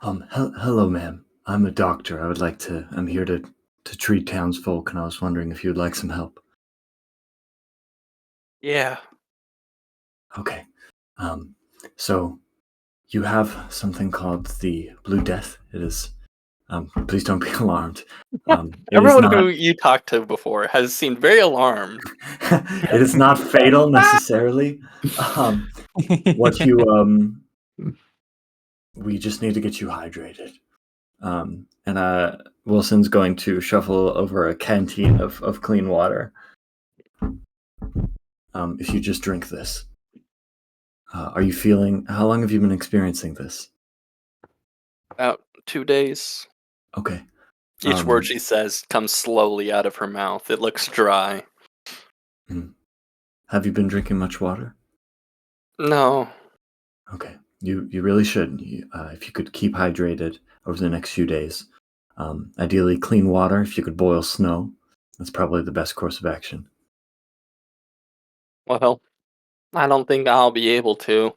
Hello, ma'am. I'm a doctor. I'm here to treat townsfolk, and I was wondering if you'd like some help. Yeah. Okay. So you have something called the Blue Death. It is. Please don't be alarmed. It is Everyone not. who you talked to before has seemed very alarmed. It is not fatal necessarily. What you we just need to get you hydrated. And Wilson's going to shuffle over a canteen of clean water. If you just drink this. Are you feeling? How long have you been experiencing this? About 2 days. Okay. Each word she says comes slowly out of her mouth. It looks dry. Have you been drinking much water? No. Okay. You really should. If you could keep hydrated over the next few days. Ideally clean water. If you could boil snow, that's probably the best course of action. Well, I don't think I'll be able to.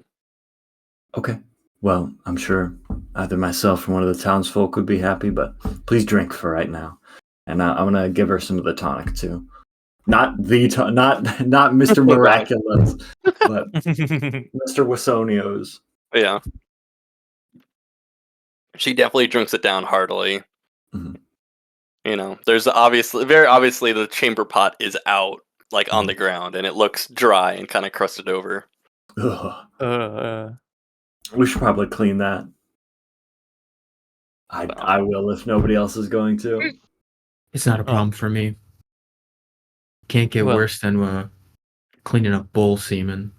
Okay. Well, I'm sure either myself or one of the townsfolk would be happy, but please drink for right now. And I'm going to give her some of the tonic too. Not not Mr. Miraculous, but Mr. Wasonios. Yeah. She definitely drinks it down heartily. Mhm. You know, there's very obviously the chamber pot is out, like on the ground, and it looks dry and kind of crusted over. Ugh. uh, We should probably clean that. I will if nobody else is going to. It's not a Oh. problem for me. Can't get Well- worse than cleaning up bull semen.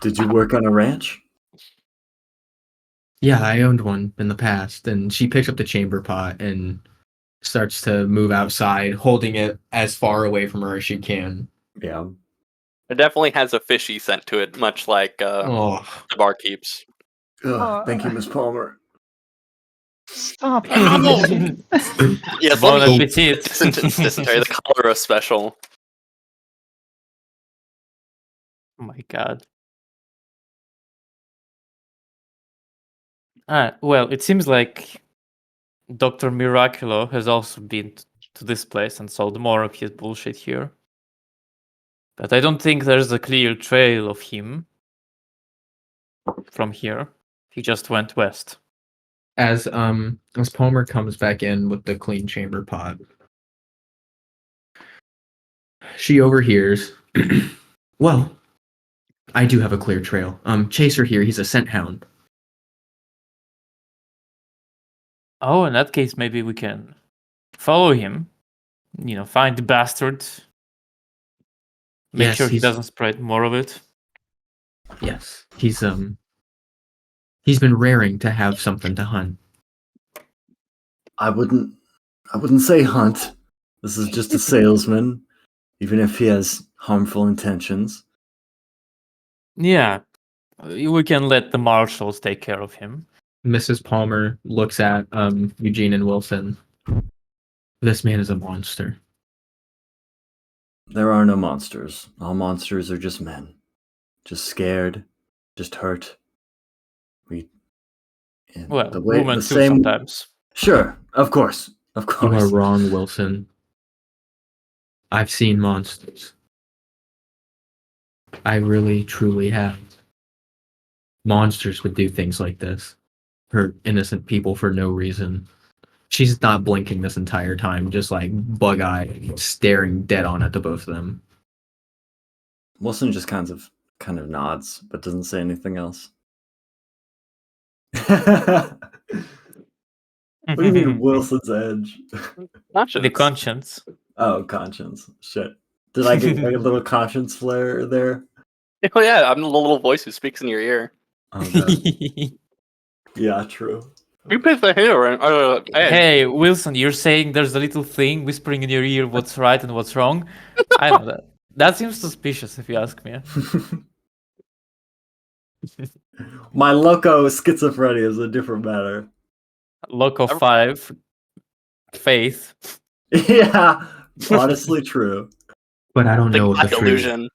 Did you work on a ranch? Yeah, I owned one in the past, and she picks up the chamber pot and starts to move outside, holding it as far away from her as she can. Yeah. It definitely has a fishy scent to it, much like Oh, the barkeeps. Thank you, Miss Palmer. Stop. Yes, Bon let me appetit. dysentery, the cholera special. Oh my god. Well, it seems like Dr. Miraculo has also been to this place and sold more of his bullshit here. But I don't think there's a clear trail of him from here. He just went west. as Palmer comes back in with the clean chamber pot, she overhears. Well, I do have a clear trail. Chaser here, he's a scent hound. Oh, in that case, maybe we can follow him. You know, find the bastard. Make Yes, sure he he's- doesn't spread more of it. Yes, he's been raring to have something to hunt. I wouldn't say hunt. This is just a salesman, even if he has harmful intentions. Yeah, we can let the marshals take care of him. Mrs. Palmer looks at Eugene and Wilson. This man is a monster. There are no monsters. All monsters are just men. Just scared, just hurt. And Well, the way, women the too same. sometimes. Sure, of course. Of You are course. wrong, Wilson. I've seen monsters. I really, truly have. Monsters would do things like this. Hurt innocent people for no reason. She's not blinking this entire time, just like bug-eyed, staring dead on at the both of them. Wilson just kind of nods, but doesn't say anything else. What do you mean Wilson's edge? The conscience. Oh, conscience. Shit. Did I get like a little conscience flare there? Oh yeah, I'm the little voice who speaks in your ear. Oh god. Yeah, true. You picked the hero, and Hey, Wilson, you're saying there's a little thing whispering in your ear what's right and what's wrong? I know that. That seems suspicious if you ask me. My loco schizophrenia is a different matter. Loco 5. Faith. Yeah, honestly true. But I don't the know what God the three. delusion.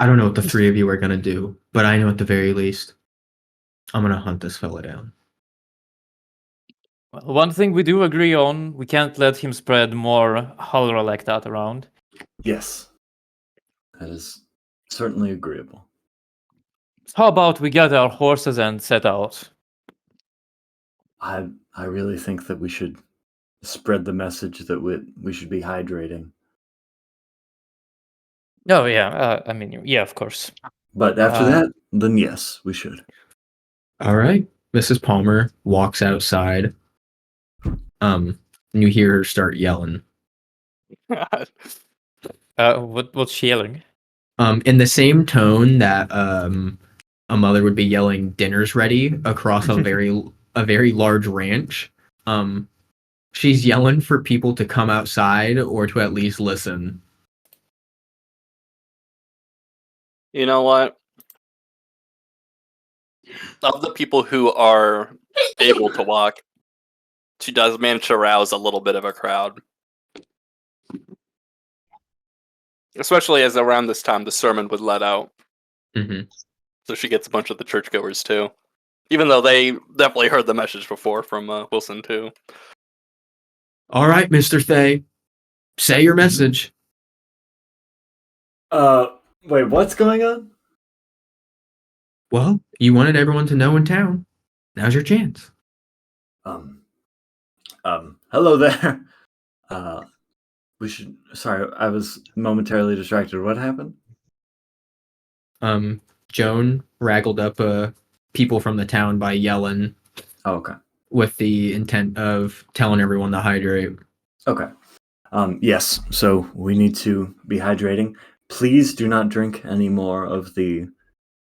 I don't know what the three of you are gonna do. But I know at the very least, I'm gonna hunt this fella down. Well, one thing we do agree on, we can't let him spread more horror like that around. Yes. That is certainly agreeable. How about we get our horses and set out? I really think that we should spread the message that we should be hydrating. Oh, yeah. I mean, yeah, of course. But after that, then yes, we should. All right. Mrs. Palmer walks outside. And you hear her start yelling. What's she yelling? In the same tone that a mother would be yelling "dinner's ready" across a very large ranch. She's yelling for people to come outside or to at least listen. You know what? Of the people who are able to walk, she does manage to rouse a little bit of a crowd. Especially as around this time the sermon was let out. Mm-hmm. So she gets a bunch of the churchgoers too. Even though they definitely heard the message before from Wilson too. All right, Mr. Thay, say your message. Wait, what's going on? Well, you wanted everyone to know in town. Now's your chance. Hello there. We should. Sorry, I was momentarily distracted. What happened? Joan raggled up people from the town by yelling Oh, okay. with the intent of telling everyone to hydrate. Okay. Yes. So we need to be hydrating. Please do not drink any more of the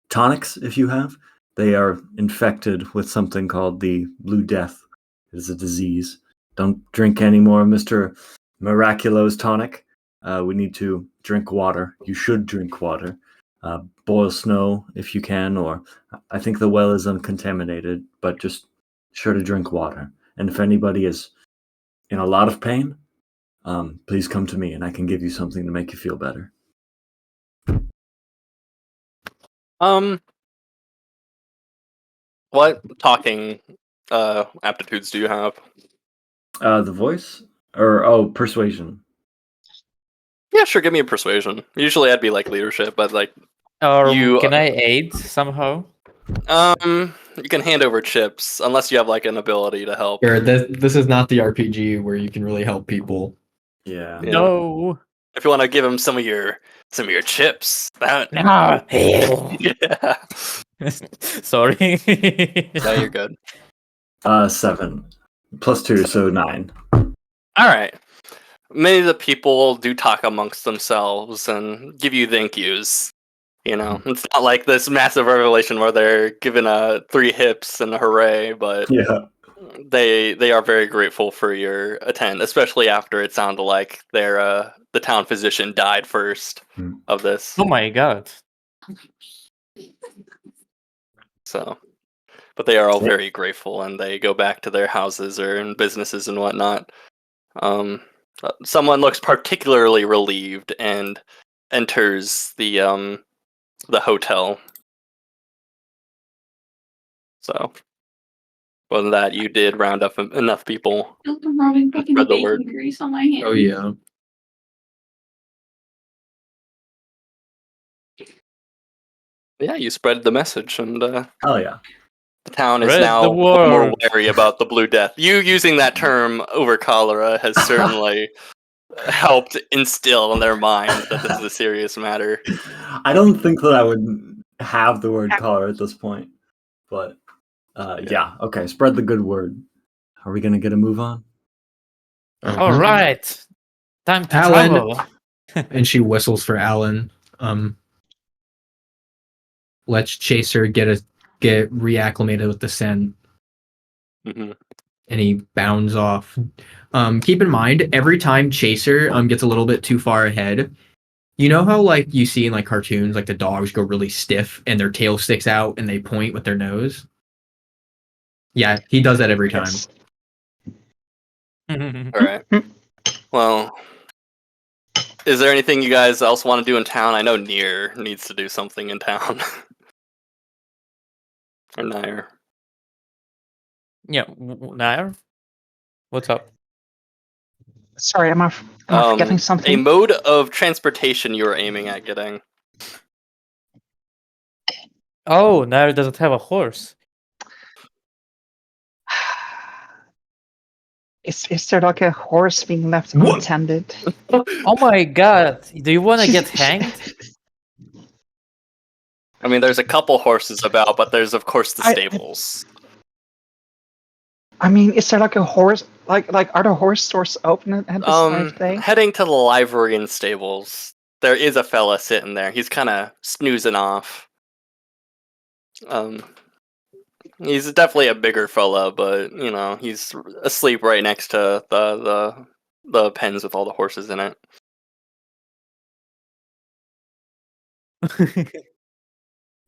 tonics if you have. They are infected with something called the Blue Death. It is a disease. Don't drink any more of Mr. Miraculo's tonic. We need to drink water. You should drink water. Boil snow if you can, or I think the well is uncontaminated, but just sure to drink water. And if anybody is in a lot of pain, please come to me and I can give you something to make you feel better. What talking aptitudes do you have? The voice? Persuasion. Yeah, sure. Give me a persuasion. Usually, I'd be like leadership, but like Or you, can I aid somehow? you can hand over chips unless you have like an ability to help. Here, this is not the RPG where you can really help people. Yeah. Yeah. No. If you want to give him some of your chips, that No. yeah. Sorry. No, you're good. 7 plus 2, so 9. All right. Many of the people do talk amongst themselves and give you thank yous. You know, it's not like this massive revelation where they're given 3 hips and a hooray, but Yeah. they are very grateful for your attend, especially after it sounded like their the town physician died first of this. Oh my god. So, but they are all very grateful, and they go back to their houses or in businesses and whatnot. Someone looks particularly relieved and enters the hotel. So, other than that, you did round up enough people. I'm rubbing fucking Spread the bacon word. grease on my hands. Oh yeah. Yeah, you spread the message, and Oh yeah. the town is Spread the now more word. wary about the Blue Death. You using that term over cholera has certainly helped instill in their mind that this is a serious matter. I don't think that I would have the word color at this point, but yeah. Okay, spread the good word. Are we gonna get a move on? All right. Time to Alan. travel. And she whistles for Alan. Let's Chaser get reacclimated with the scent, Mm-hmm. and he bounds off. Keep in mind, every time Chaser gets a little bit too far ahead, you know how like you see in like cartoons, like the dogs go really stiff and their tail sticks out and they point with their nose. Yeah, he does that every time. All right. Well, is there anything you guys else want to do in town? I know Nier needs to do something in town. Or Nair. Yeah, Nair? What's up? Sorry, am I forgetting A something? mode of transportation you were aiming at getting. Oh, Nair doesn't have a horse. Is there like a horse being left What? unattended? Oh my god. Do you want to She's- get hanged? I mean, there's a couple horses about, but there's of course the I- stables. I mean, is there like a horse? Like are the horse stores open at this time of day? Heading to the livery and stables, there is a fella sitting there. He's kind of snoozing off. He's definitely a bigger fella, but you know he's asleep right next to the pens with all the horses in it.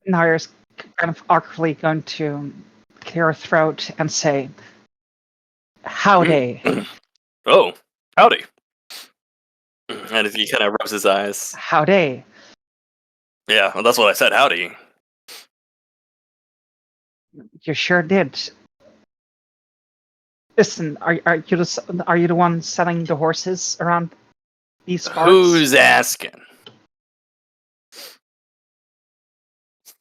Nair's kind of awkwardly going to clear her throat and say, "Howdy, Oh, howdy. And he kind of rubs his eyes. howdy." Yeah, well, that's what I said. Howdy. You sure did. Listen, are you the one selling the horses around these parts? Who's asking?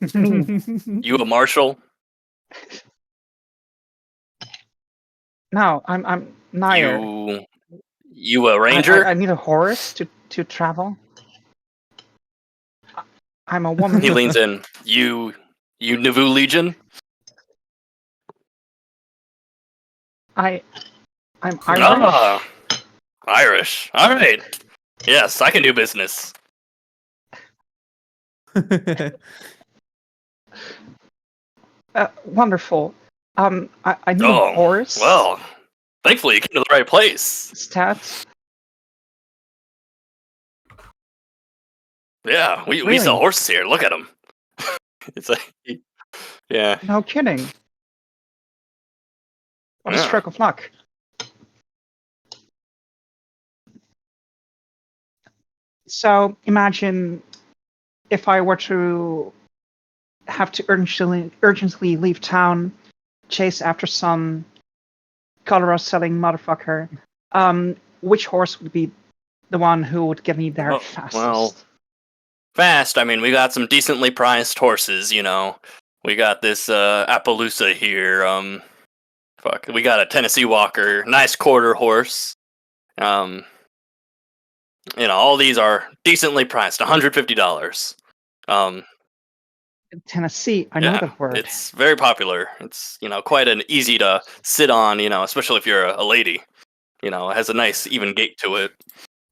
You a marshal? No, I'm neither. You a ranger? I need a horse to travel. I'm a woman. He leans in. You Nivu Legion? I'm Irish. Ah, Irish. All right. Yes, I can do business. Wonderful. I need a Oh, horse. well, thankfully you came to the right place. Stats. Yeah, we Really? sell horses here. Look at them. It's like, yeah. No kidding. What a Yeah. stroke of luck. So imagine if I were to have to urgently leave town, chase after some Colorado selling motherfucker. Which horse would be the one who would get me there Oh, fastest? well, fast. I mean, we got some decently priced horses. We got this Appaloosa here. We got a Tennessee Walker, nice quarter horse. All these are decently priced, $150. Tennessee, I know Yeah, that word. it's very popular. It's quite an easy to sit on. Especially if you're a lady. It has a nice even gait to it.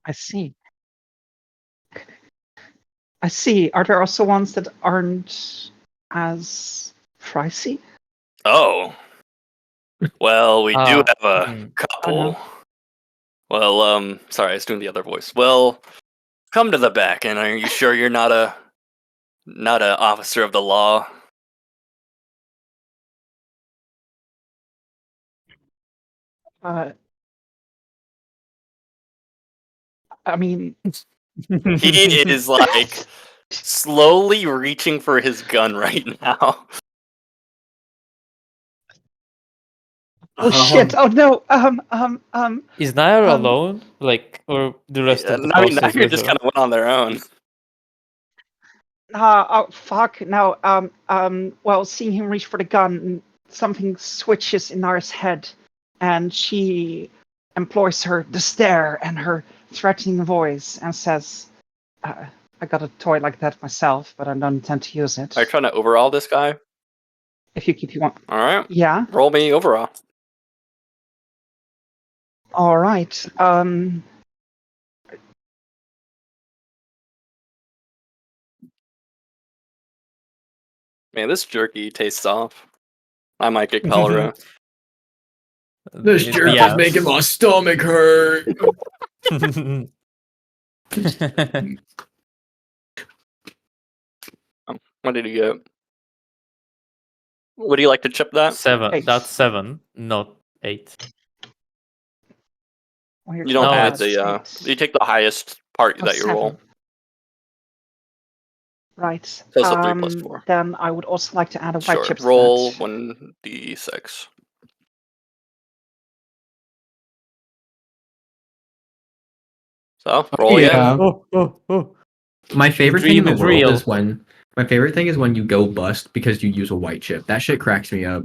I see. I see. Are there also ones that aren't as pricey? Oh, well, we do have a Oh, couple. no. Well, sorry, I was doing the other voice. Well, come to the back, and are you sure you're not a officer of the law? I mean, He is like slowly reaching for his gun right now. oh shit! Oh no! Is Nair Um, alone? Like, or the rest of the I mean, now bosses you with just her? kind of went on their own. oh fuck! No. Well, seeing him reach for the gun, something switches in Nara's head, and she employs her the stare and her threatening voice and says, "I got a toy like that myself, but I don't intend to use it. Are you trying to overall this guy? If you keep you want, All right, yeah. roll me overall. All right. Man, this jerky tastes off. I might get cholera. This jerk is making my stomach hurt. What did he get? Would you like to chip that? 7. 8. That's 7, not 8. Well, You don't No, add it's the. You take the highest part that you roll. 7. Right. So it's a 3 plus 4. Then I would also like to add a white Sure. chip to Roll that. 1d6. So roll again. Oh. My favorite thing in the dream is world real. is when you go bust because you use a white chip. That shit cracks me up.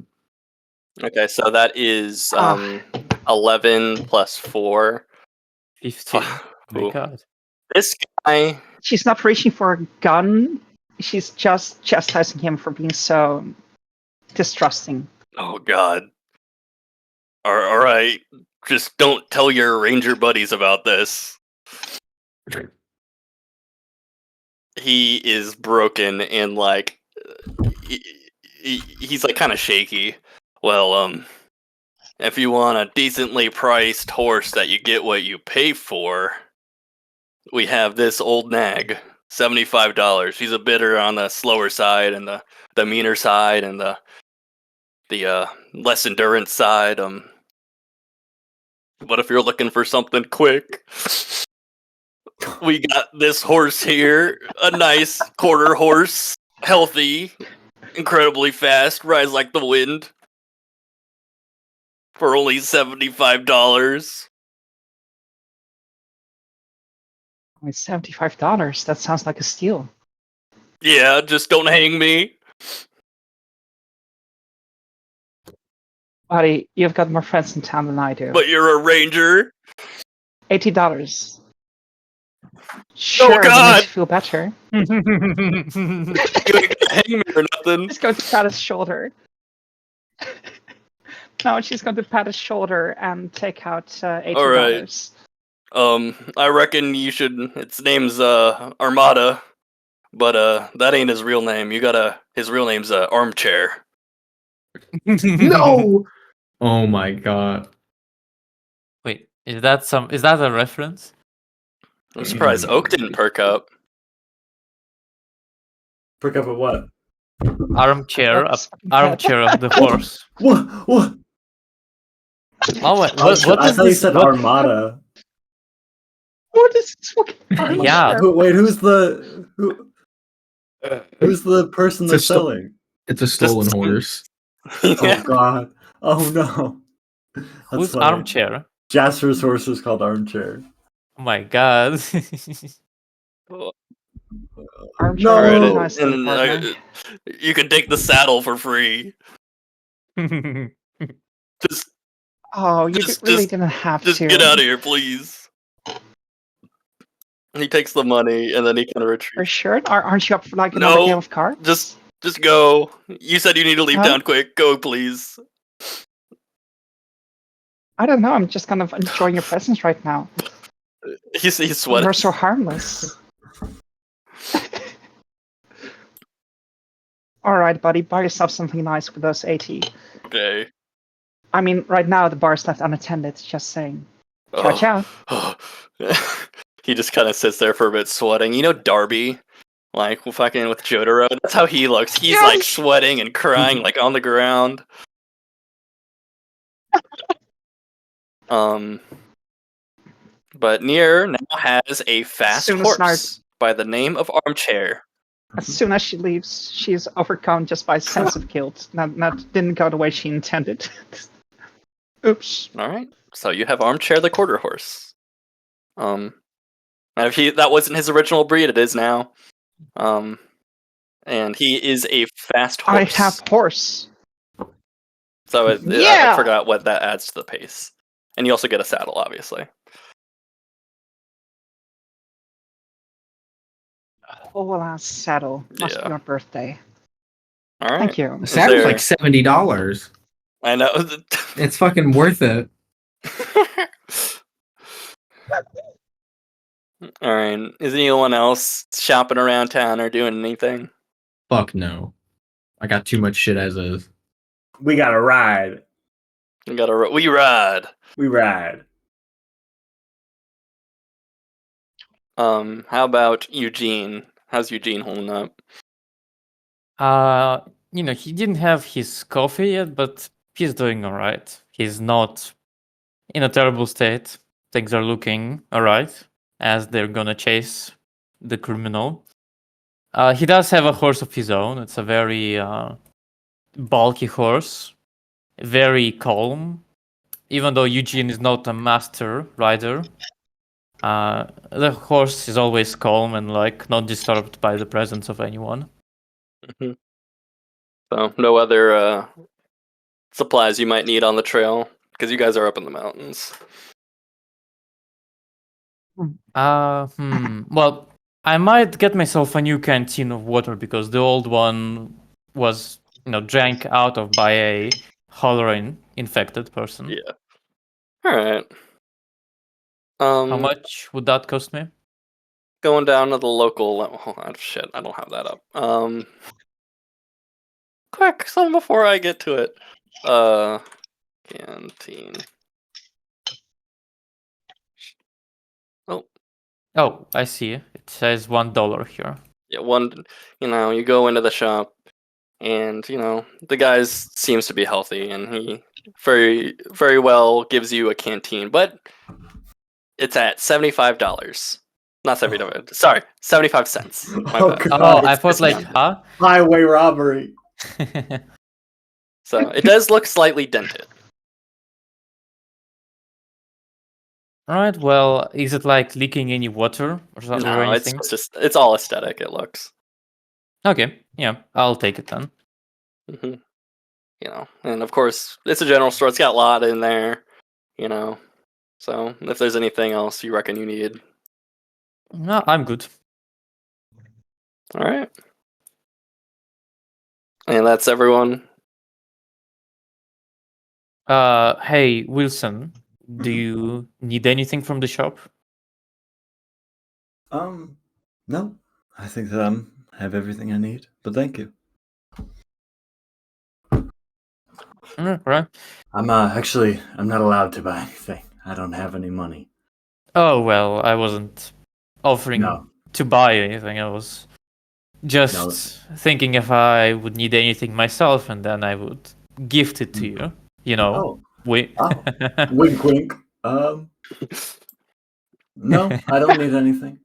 Okay, so that is Ah. 11 plus 4. 15. My Ooh. god. This guy. She's not reaching for a gun. She's just chastising him for being so distrusting. Oh god. All right. Just don't tell your ranger buddies about this. He is broken and like he's like kind of shaky. Well, if you want a decently priced horse that you get what you pay for, we have this old nag, $75. She's a bit on the slower side and the meaner side and the less endurance side. But if you're looking for something quick, we got this horse here, a nice quarter horse, healthy, incredibly fast, rides like the wind, for only $75. Only $75. That sounds like a steal. Yeah, just don't hang me. Buddy, you've got more friends in town than I do. But you're a ranger. $80. Sure, that God! makes you feel better. You ain't gonna hang me or nothing. She's going to pat his shoulder. No, she's going to pat his shoulder and take out $80. I reckon you should. Its name's Armada, but that ain't his real name. His real name's Armchair. No. Oh my god. Wait, is that a reference? I'm surprised Oak didn't perk up. Pick up at what? Armchair of the horse. What? What? Oh, wait, I what thought is you this? said What- Armada. What is this fucking Yeah. Wait, who's the person It's they're a selling? It's a stolen Just- horse. Oh god. Oh no. That's Who's funny. Armchair? Jasper's horse is called Armchair. Oh my god. Armchair, No. really nice little And partner. you can take the saddle for free. Just Oh, you just- really just- didn't have Just to. get out of here, please. He takes the money and then he kind of For retreats. sure? Aren't you up for like another No, game of cards? Just go. You said you need to leave Huh? town quick. Go, please. I don't know. I'm just kind of enjoying your presence right now. He's You're sweating. so harmless. All right, buddy. Buy yourself something nice with those 80. Okay. I mean, right now the bar's left unattended. Just saying. Ciao, ciao. Oh. He just kind of sits there for a bit, sweating. You know, Darby, like fucking with Jotaro. That's how he looks. He's like Yes! sweating and crying, like on the ground. But Nier now has a fast Soon as horse by the name of Armchair. As soon as she leaves, she's overcome just by a sense of guilt. That didn't go the way she intended. Oops. All right, so you have Armchair the quarter horse. And if that wasn't his original breed, it is now. And he is a fast horse. I have horse. So I Yeah! forgot what that adds to the pace. And you also get a saddle, obviously. Oh, ass saddle. Must Yeah. be my birthday. All right. Thank you. The saddle's there- like $70. I know. It's fucking worth it. All right. Is anyone else shopping around town or doing anything? Fuck no. I got too much shit as is. We got a ride. We ride. We ride. How about Eugene? How's Eugene holding up? He didn't have his coffee yet, but he's doing all right. He's not in a terrible state. Things are looking all right as they're gonna chase the criminal. He does have a horse of his own. It's a very bulky horse, very calm. Even though Eugene is not a master rider, the horse is always calm and like not disturbed by the presence of anyone. So no other supplies you might need on the trail because you guys are up in the mountains. Well, I might get myself a new canteen of water because the old one was, drank out of by a Hollerin infected person. Yeah. All right. How much would that cost me? Going down to the local. Oh, shit, I don't have that up. Quick, something before I get to it. Canteen. Oh, I see. It says $1 here. Yeah, you go into the shop, and the guy seems to be healthy, and he very, very well gives you a canteen, but it's at $75. Not $75. Sorry, 75 cents. My Oh, bad. God. Oh, I thought like, Highway robbery. So it does look slightly dented. Alright, well, is it like leaking any water or something or No, anything? it's all aesthetic. It looks. Okay, yeah, I'll take it then. hmm and of course, it's a general store. It's got a lot in there, So if there's anything else you reckon you need, No, I'm good. all right. And that's everyone. Hey, Wilson, do Mhm. you need anything from the shop? No, I think that I have everything I need. But thank you. Right. I'm not allowed to buy anything. I don't have any money. Oh, well, I wasn't offering No, to buy anything. I was no. just thinking if I would need anything myself, and then I would gift it to you. You know, Oh, we. oh, wink, wink. No, I don't need anything.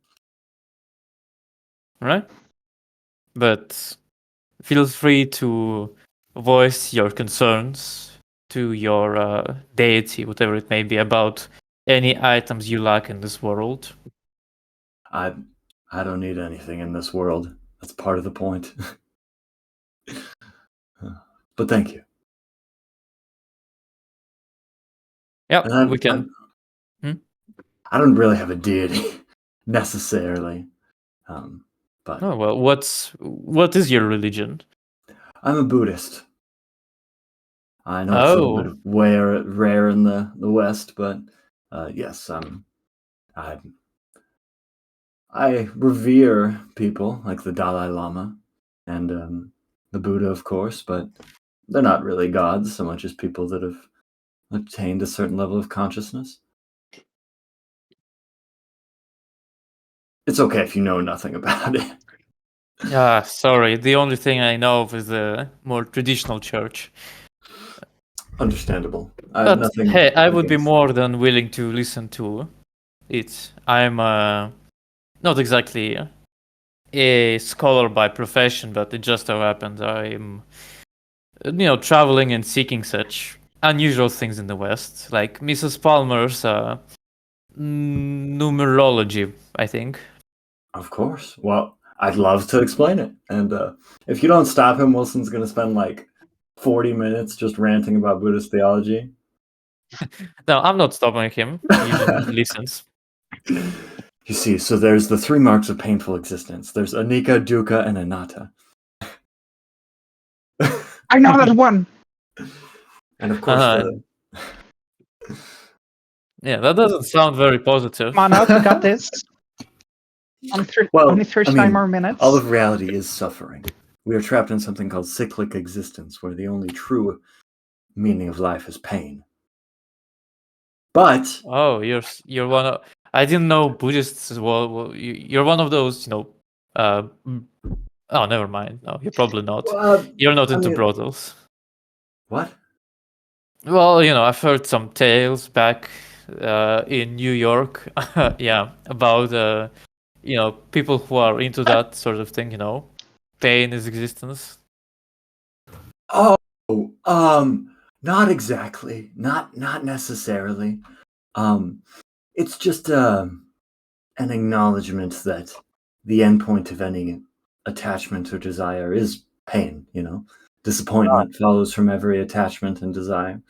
Right? But feel free to voice your concerns to your deity, whatever it may be, about any items you lack in this world. I don't need anything in this world. That's part of the point. But thank you. Yeah, And we can. I don't really have a deity necessarily. But Oh well, what is your religion? I'm a Buddhist. I know it's a little bit Oh, of rare in the West, but yes, I I revere people like the Dalai Lama and the Buddha, of course, but they're not really gods so much as people that have attained a certain level of consciousness. It's okay if you know nothing about it. sorry. The only thing I know of is the more traditional church. Understandable. But Nothing hey, I would be against. more than willing to listen to it. I'm not exactly a scholar by profession, but it just so happens I'm, traveling and seeking such unusual things in the West, like Mrs. Palmer's numerology, I think. Of course. Well, I'd love to explain it. And if you don't stop him, Wilson's going to spend like 40 minutes just ranting about Buddhist theology. No, I'm not stopping him. He usually listens. You see, so there's the three marks of painful existence. There's anicca, dukkha, and anatta. I know that one. And of course, Yeah, that doesn't sound very positive. Come on out, you got this. Only 39 more minutes. all of reality is suffering. We are trapped in something called cyclic existence, where the only true meaning of life is pain. But Oh, you're one of. I didn't know Buddhists as well. You're one of those, oh, never mind. No, you're probably not. You're not into brothels. What? Well, I've heard some tales back in New York, yeah, about people who are into that sort of thing. Pain is existence. Oh, not exactly. Not necessarily. It's just an acknowledgement that the endpoint of any attachment or desire is pain. Disappointment follows from every attachment and desire.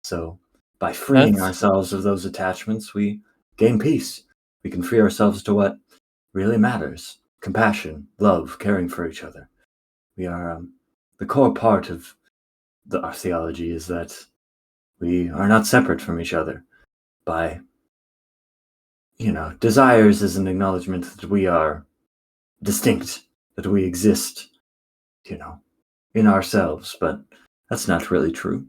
So, by freeing That's ourselves of those attachments, we gain peace. We can free ourselves to what really matters: compassion, love, caring for each other. We are the core part of our theology is that we are not separate from each other. By desires is an acknowledgement that we are distinct, that we exist, in ourselves, but that's not really true.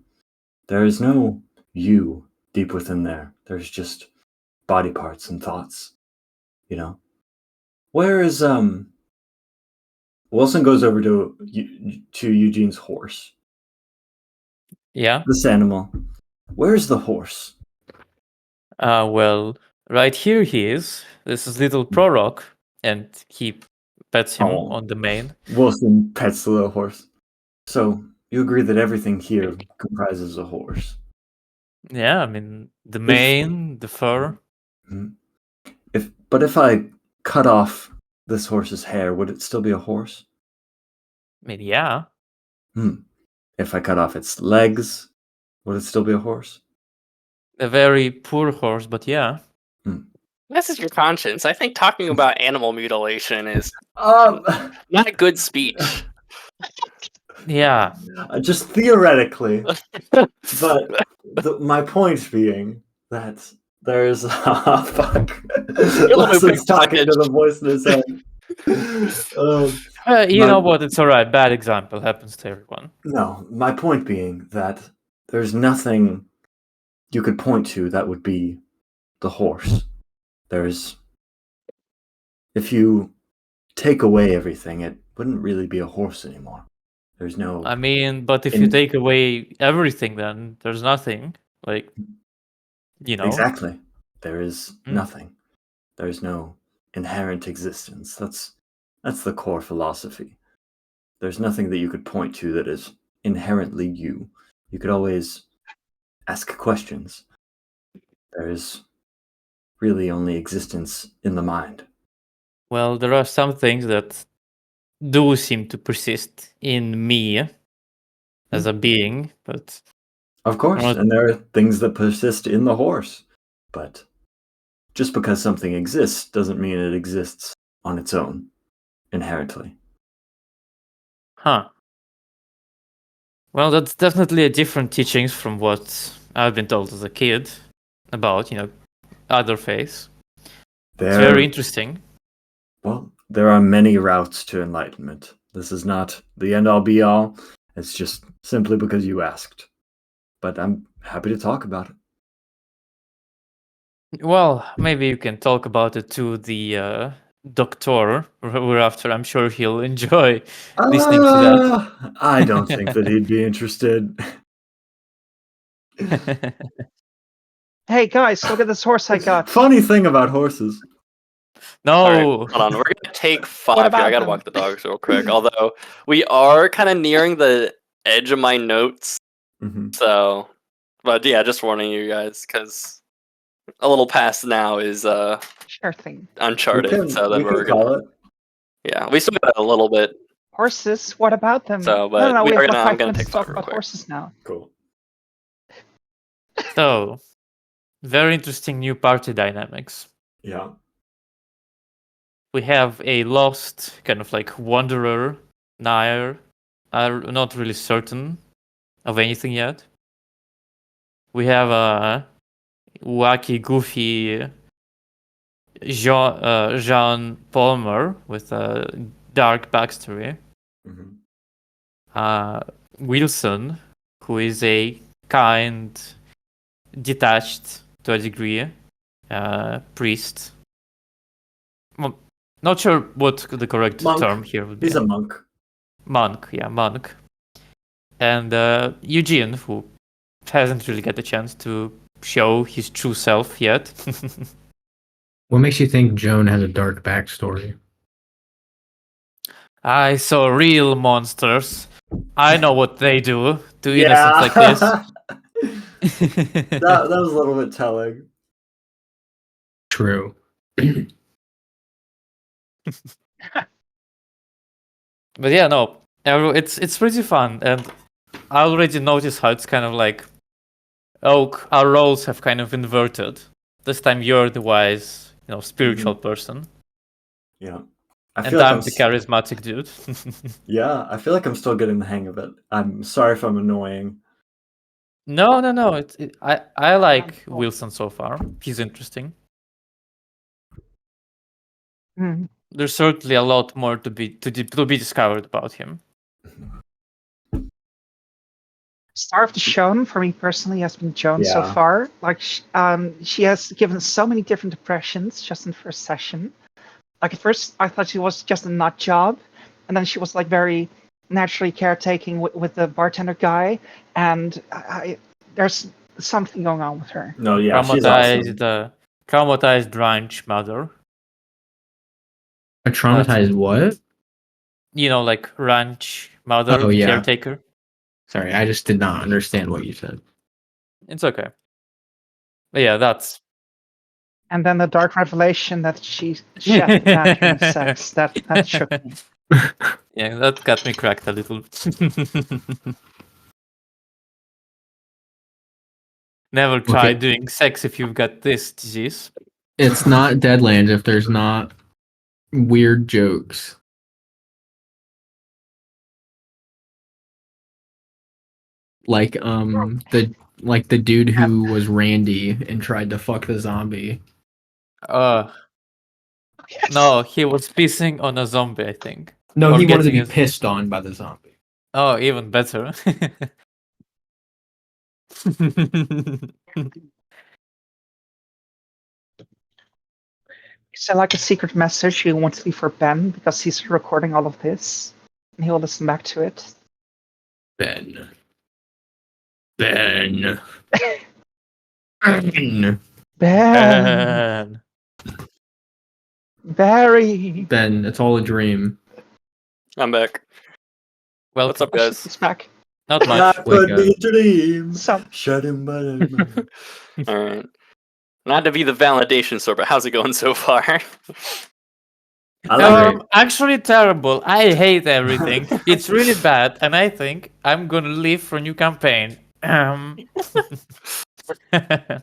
There is no you deep within there. There's just body parts and thoughts, Where is Wilson goes over to Eugene's horse. yeah. This animal. Where's the horse? Well, right here he is. This is little Prorok, and he pets him Oh. on the mane. Wilson pets the little horse. So you agree that everything here comprises a horse? Yeah, I mean the mane, the fur. If I cut off this horse's hair, would it still be a horse? Maybe, yeah. If I cut off its legs, would it still be a horse? A very poor horse, but yeah. This is your conscience. I think talking about animal mutilation is Um, not a good speech. Yeah. just theoretically, but my point being that there's fuck. Lesson's talking to the voice in his head. You My- know what? It's alright. Bad example happens to everyone. No, my point being that there's nothing you could point to that would be the horse. If you take away everything, it wouldn't really be a horse anymore. There's no. I mean, but if you take away everything, then there's nothing. Like, you know. Exactly. There is nothing. There's no inherent existence. That's the core philosophy. There's nothing that you could point to that is inherently you. You could always ask questions. There is really only existence in the mind. Well, there are some things that do seem to persist in me as a being, but Of course, and there are things that persist in the horse. But just because something exists doesn't mean it exists on its own, inherently. Huh. Well, that's definitely a different teachings from what I've been told as a kid about, other faiths. It's very interesting. Well, there are many routes to enlightenment. This is not the end-all be-all. It's just simply because you asked. But I'm happy to talk about it. Well, maybe you can talk about it to the doctor, or after I'm sure he'll enjoy listening to that. I don't think that he'd be interested. Hey guys, look at this horse I got. Funny thing about horses. No. All right, hold on. We're gonna take 5 here. about I gotta them? walk the dogs real quick. Although we are kind of nearing the edge of my notes, so. But yeah, just warning you guys because a little past now is Sure thing. Uncharted. So then we're call gonna. it. Yeah, we still got a little bit. Horses? What about them? So, but no, we we are have gonna. like I'm 5 gonna minutes take to talk 5 real about quick. horses now. Cool. So, very interesting new party dynamics. Yeah. We have a lost kind of like wanderer, Nair. I'm not really certain of anything yet. We have a wacky, goofy Jean Palmer with a dark backstory. Wilson, who is a kind, detached to a degree priest. Well, not sure what the correct Monk. term here would be. He's a monk. Monk, yeah, monk. And Eugene, who hasn't really got a chance to show his true self yet. What makes you think Joan has a dark backstory? I saw real monsters. I know what they do to innocents like this. that was a little bit telling. True. But yeah, no, it's pretty fun, and I already noticed how it's kind of like, our roles have kind of inverted. This time you're the wise, spiritual person. Yeah. And I'm the charismatic dude. Yeah, I feel like I'm still getting the hang of it. I'm sorry if I'm annoying. No. I like Wilson so far. He's interesting. There's certainly a lot more to be discovered about him. Star of the Shown for me personally has been Joan so Yeah. far. Like she has given so many different impressions just in the first session. Like at first I thought she was just a nut job, and then she was like very naturally caretaking with the bartender guy, and there's something going on with her. No, yeah, she's awesome. Traumatized ranch mother. A traumatized what? Like ranch mother, Oh, yeah. caretaker. Sorry, I just did not understand what you said. It's okay. But yeah, that's. And then the dark revelation that she shed the bathroom sex that shook me. Yeah, that got me cracked a little. Never try Okay. doing sex if you've got this disease. It's not Deadlands if there's not weird jokes. Like the dude who was Randy and tried to fuck the zombie. Yes. No, he was pissing on a zombie, I think. No, Or he wanted to getting be his- pissed on by the zombie. Oh, even better. Is there like a secret message you want to leave for Ben because he's recording all of this and he'll listen back to it? Ben. Ben. Ben. Ben, Barry. Ben, it's all a dream. I'm back. Well, What's up, Oh, shit, guys? he's back. not much. That Wake could be up. a dream. So, Shut him, but All right. Not to be the validation sort, but how's it going so far? I like it. Actually terrible. I hate everything. It's really bad, and I think I'm gonna leave for a new campaign. oh, thank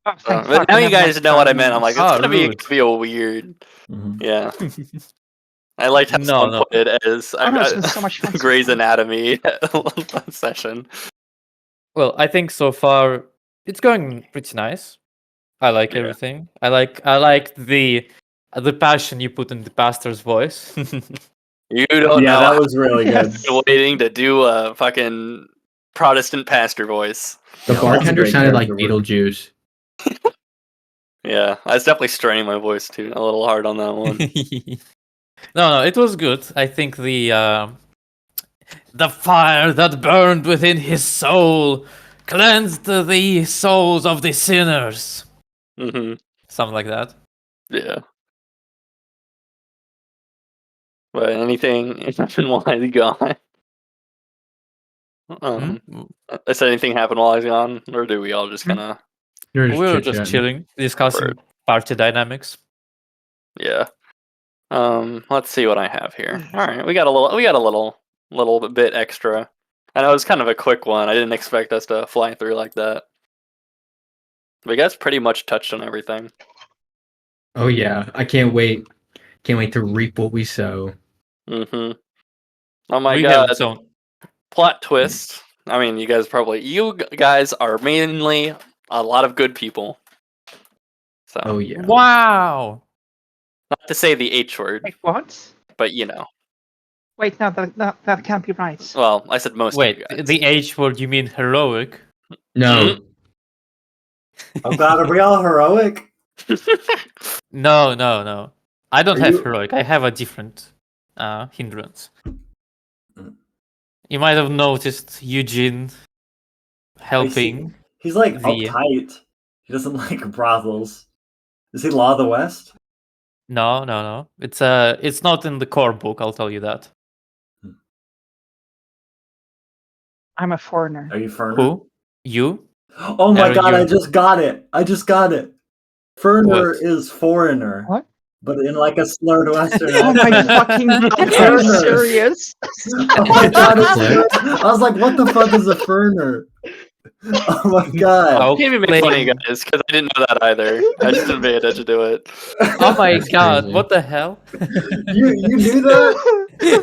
But fuck, now I you never guys liked know what I Barry meant. I'm like, names. it's Oh, gonna be rude. a weird. Mhm. Yeah, I liked how No, someone no. put it as Oh, no, it's been so much fun so Grey's far. Anatomy session. Well, I think so far it's going pretty nice. I like Yeah. everything. I like the passion you put in the pastor's voice. You don't Yeah, know. that was really good. Yes. I've been waiting to do a fucking Protestant pastor voice. The Yeah, that's a bartender great sounded like character work. Beetlejuice. Yeah, I was definitely straining my voice too. A little hard on that one. No, it was good. I think the fire that burned within his soul cleansed the souls of the sinners. Hmm. Something like that. Yeah. But anything happened while I was gone? I said anything happened while I was gone, or do we all just kind of? You're We were just chit-chatting. chilling, discussing party dynamics. Yeah. Let's see what I have here. All right, we got a little bit extra. I know it was kind of a quick one. I didn't expect us to fly through like that. We guys pretty much touched on everything. Oh yeah, I can't wait. Can't wait to reap what we sow. Mm-hmm. Oh my We god! have its own. Plot twist. I mean, you guys are mainly a lot of good people. So, Oh yeah. Wow. not to say the H word, Wait, what? but you know. Wait, no, that can't be right. Well, I said most of Wait, you guys. the H word, you mean heroic? No. Oh god, are we all heroic? No. I don't Are have you- heroic. I have a different hindrance. Mm. You might have noticed Eugene helping. He's like the- uptight. He doesn't like brothels. Is he Law of the West? No. It's not in the core book, I'll tell you that. I'm a foreigner. Are you Ferner? Who? You? Oh my Aaron, god, you're- I just got it. Ferner What? is foreigner. What? But in like a slurred Western Oh my accent. fucking god, are you Ferner. serious? Oh my god, it's I was like, what the fuck is a Ferner? Oh my god. I'll I can't even make fun of you claim- guys because I didn't know that either. I just didn't pay attention to it. Oh my That's god, crazy. what the hell? You knew that?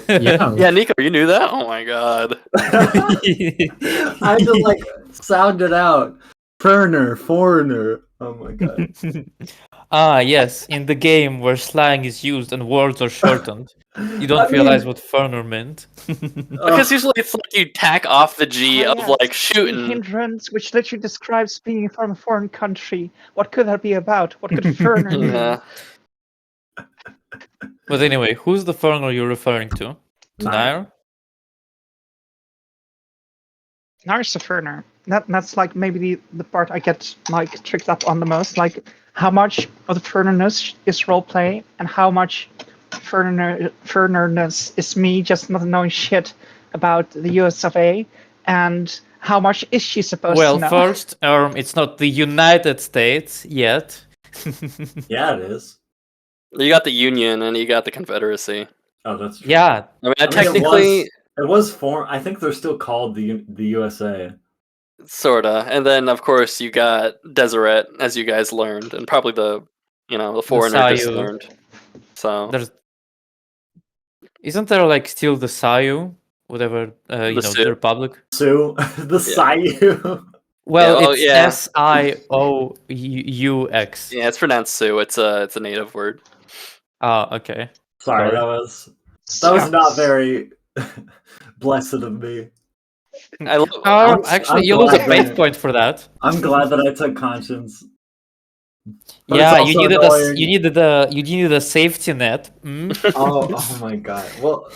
Yeah. Yeah, Nico, you knew that? Oh my god. I just like sounded out. Ferner, foreigner. Oh my god. Yes, in the game where slang is used and words are shortened, you don't I mean- realize what Ferner meant. Because usually it's like you tack off the G Oh, of yes, like The shooting. hindrance, which literally describes being from a foreign country. What could that be about? What could Ferner mean? Yeah. But anyway, who's the Ferner you're referring to? To Nair. Nair? Nair's a Ferner. That's like maybe the part I get like tricked up on the most. Like how much of the Fernerness is roleplay and how much Fernerness is me just not knowing shit about the US of A, and how much is she supposed Well, to know? first, it's not the United States yet. Yeah, it is. You got the Union and you got the Confederacy. Oh, that's true. Yeah, I mean, I mean, technically, it was formed. I think they're still called the USA. sorta. And then, of course, you got Deseret, as you guys learned, and probably the foreigner just Sayu. learned. So There's isn't there like still the Sayu, whatever The the Sioux. Republic? Sue, the Sayu. Well, oh, it's yeah. SIOUX. Yeah, it's pronounced Sioux. It's a native word. Ah, okay. Sorry, that was not very blessed of me. I love, I'm- Actually, I'm you lose a glad fate that- point for that. I'm glad that I took conscience. But Yeah, it's you also needed annoying. you needed a safety net. Mm? Oh my god. Well,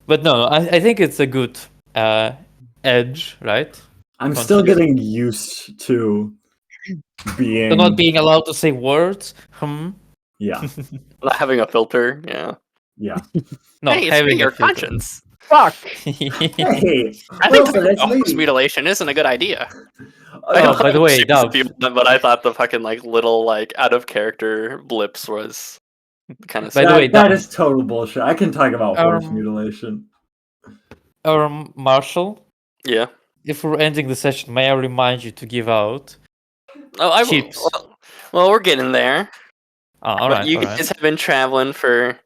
But no, I think it's a good edge, right? I'm still Conscience. getting used to being. So not being allowed to say words. Yeah, not having a filter. Yeah. yeah. No, hey, it's having me, your a filter. conscience. Fuck. Hey, I think Wilson, it's horse me. mutilation isn't a good idea. Oh, by the way, Dove. But I thought the fucking little out of character blips was kind of By the way, that is total bullshit. I can talk about horse Um, mutilation. Marshall, yeah. if we're ending the session, may I remind you to give out Oh, I will. chips? Well, we're getting there. All But right, you all right. guys have been traveling for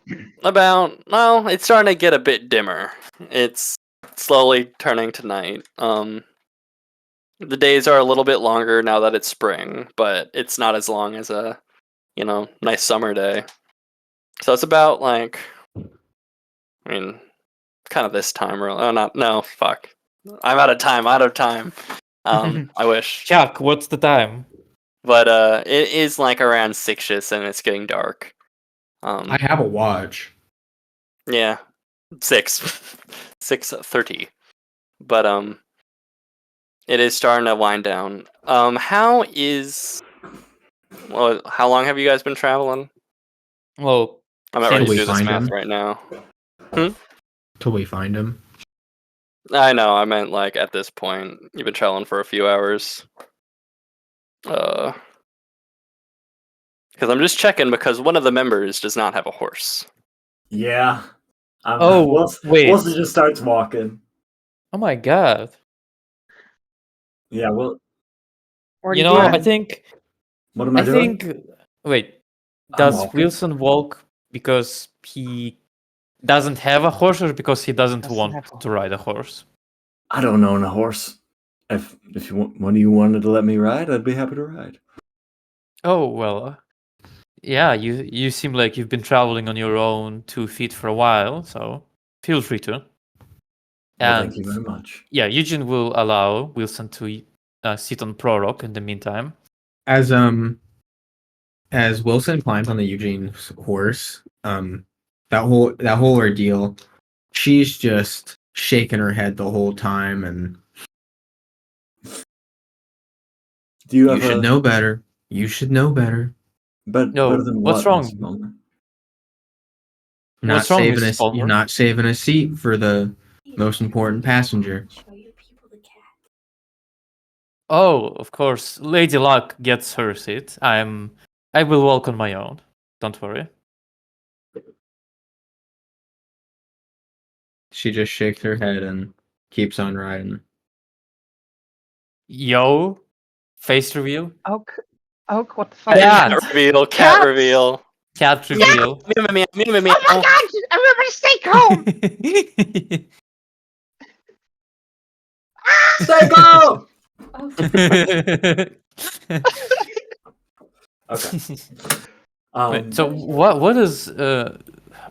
it's starting to get a bit dimmer. It's slowly turning to night. The days are a little bit longer now that it's spring, but it's not as long as a nice summer day. So it's about kind of this time. Really. Oh, not no. Fuck. I'm out of time. Out of time. I wish. Chuck, what's the time? But it is around 6ish, and it's getting dark. I have a watch. Yeah, 6:30. But it is starting to wind down. How long have you guys been traveling? Well, I'm not Till ready to we do this find math him. right now. Till we find him. I know. I meant at this point, you've been traveling for a few hours. Because I'm just checking because one of the members does not have a horse. Yeah. Oh, wait. Wilson just starts walking. Oh my god. Yeah. Well, What are You you know, doing? I think what am I I doing? think wait, I'm does walking. Wilson walk because he doesn't have a horse or because he doesn't Doesn't want have a to ride a horse? I don't own a horse. If you one of you wanted to let me ride, I'd be happy to ride. Oh, well. Yeah, you seem like you've been traveling on your own 2 feet for a while, so feel free to. Well, thank And you very much. yeah, Eugene will allow Wilson to sit on Prorock in the meantime. As Wilson climbs on the Eugene's horse, that whole ordeal, she's just shaking her head the whole time, and Do you you have should know better. You should know better. No, better than what's what, wrong? Mr. Mulner? What's wrong, Mrs. Palmer? You're not saving a seat for the most important passenger. Oh, of course. Lady Luck gets her seat. I will walk on my own. Don't worry. She just shakes her head and keeps on riding. Yo, face reveal. Oak, what the fuck? Yeah. Cat reveal. Cat Cats! reveal. Cat reveal. Oh my god! Everybody stay calm! Stay calm! Okay. Wait, so what is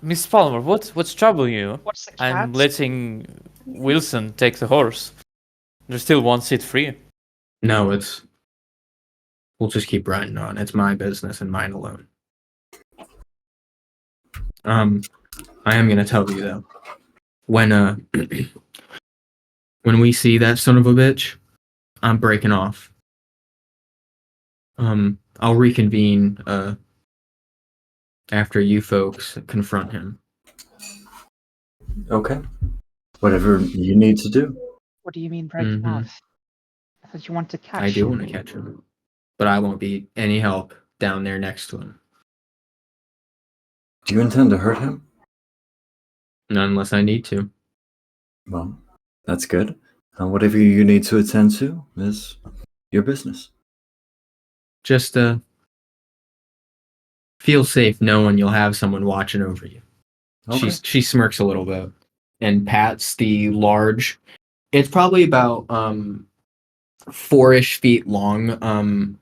Miss Palmer? What's troubling you? What's the cat? I'm letting Wilson take the horse. There's still one seat free. No, we'll just keep riding on. It's my business and mine alone. I am gonna tell you though, when when we see that son of a bitch, I'm breaking off. I'll reconvene after you folks confront him. Okay. Whatever you need to do. What do you mean breaking Mhm. off? I thought you want to catch. I do want to catch him, but I won't be any help down there next to him. Do you intend to hurt him? Not unless I need to. Well, that's good. Whatever you need to attend to is your business. Just feel safe knowing you'll have someone watching over you. Okay. She smirks a little bit and pats the large. It's probably about 4-ish feet long,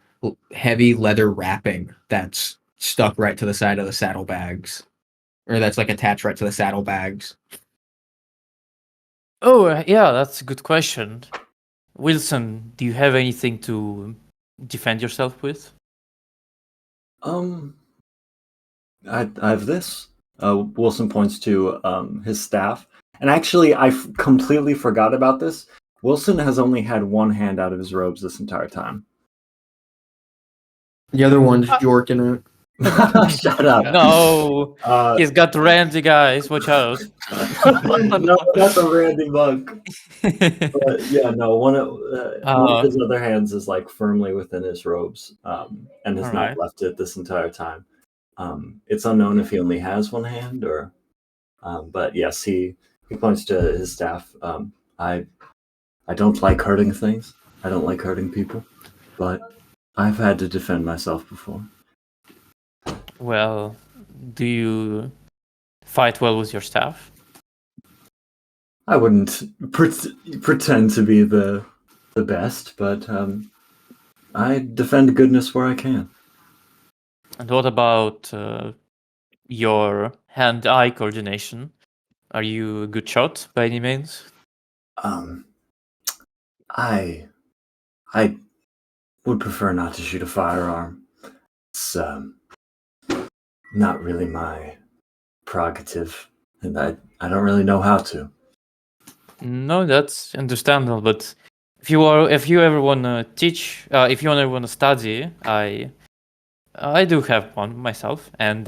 heavy leather wrapping that's stuck right to the side of the saddlebags, or that's like attached right to the saddlebags. Oh, yeah, that's a good question. Wilson, do you have anything to defend yourself with? I have this. Wilson points to his staff, and actually, completely forgot about this. Wilson has only had one hand out of his robes this entire time. The other one's jorking it. Shut up. No, Uh, he's got Randy, guys. Watch out. no, not the Randy Monk. But yeah, no. One of his other hands is like firmly within his robes, and has not Alright. left it this entire time. It's unknown if he only has one hand, or. But yes, he points to his staff. I don't like hurting things. I don't like hurting people, but I've had to defend myself before. Well, do you fight well with your staff? I wouldn't pretend to be the best, but I defend goodness where I can. And what about your hand-eye coordination? Are you a good shot by any means? Um, I I would prefer not to shoot a firearm. It's not really my prerogative, and I don't really know how to. No, that's understandable. But if you ever wanna teach, if you ever wanna study, I do have one myself, and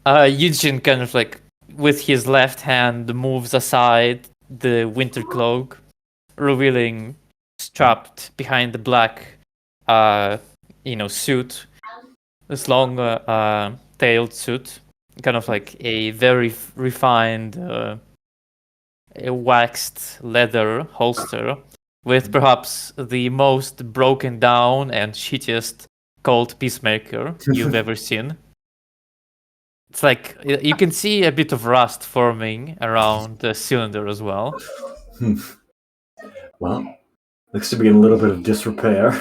Eugene kind of like with his left hand moves aside the winter cloak, revealing strapped behind the black, suit, this long tailed suit, kind of like a very refined, a waxed leather holster with perhaps the most broken down and shittiest cold peacemaker you've ever seen. It's like you can see a bit of rust forming around the cylinder as well. Well, looks to be in a little bit of disrepair.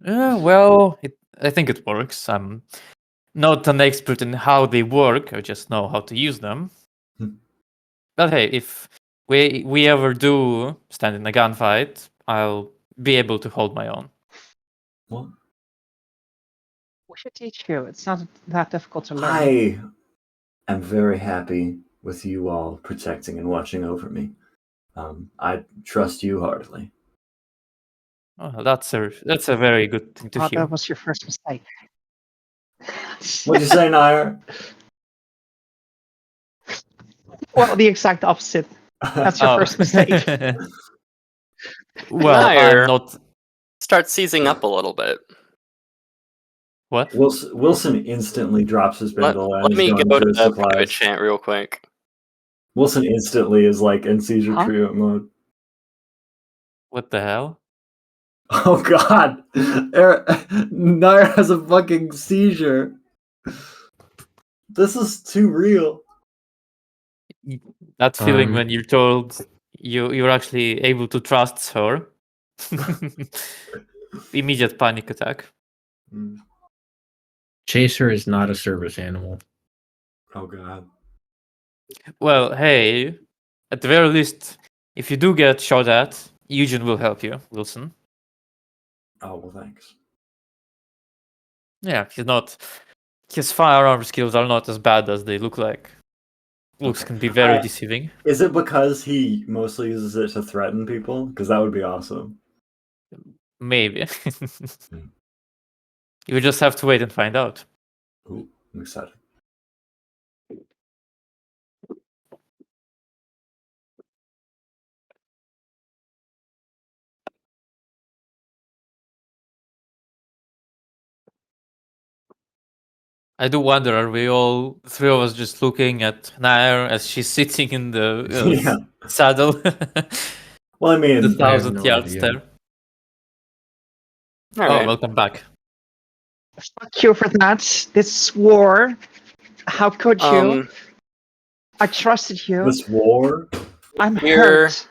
Well, I think it works. I'm not an expert in how they work. I just know how to use them. But hey, if we ever do stand in a gunfight, I'll be able to hold my own. Well, We should teach you. It's not that difficult to learn. I am very happy with you all protecting and watching over me. I trust you heartily. Oh, that's a very good thing to Oh, hear. that was your first mistake. What'd you say, Nair? Well, the exact opposite. That's your Oh. first mistake. Well, Nair. I'm not. Start seizing up a little bit. What? Wilson instantly drops his bindle and Let is me going go to to his the private supplies. chant real quick. Wilson instantly is like in seizure Huh? treatment mode. What the hell? Oh God, Nair has a fucking seizure. This is too real. That feeling when you're told you're actually able to trust her. Immediate panic attack. Chaser is not a service animal. Oh God. Well, hey, at the very least, if you do get shot at, Eugene will help you, Wilson. Oh well, thanks. Yeah, his firearm skills are not as bad as they look like. Looks Okay. can be very deceiving. Is it because he mostly uses it to threaten people? Because that would be awesome. Maybe. You just have to wait and find out. Ooh, I'm excited. I do wonder, are we all three of us just looking at Nair as she's sitting in the Yeah. saddle? Well, I mean, The I have 1,000 no yards idea. there. All Oh, right. welcome back. Fuck you for that. This war. How could you? I trusted you. this war. I'm Here- hurt.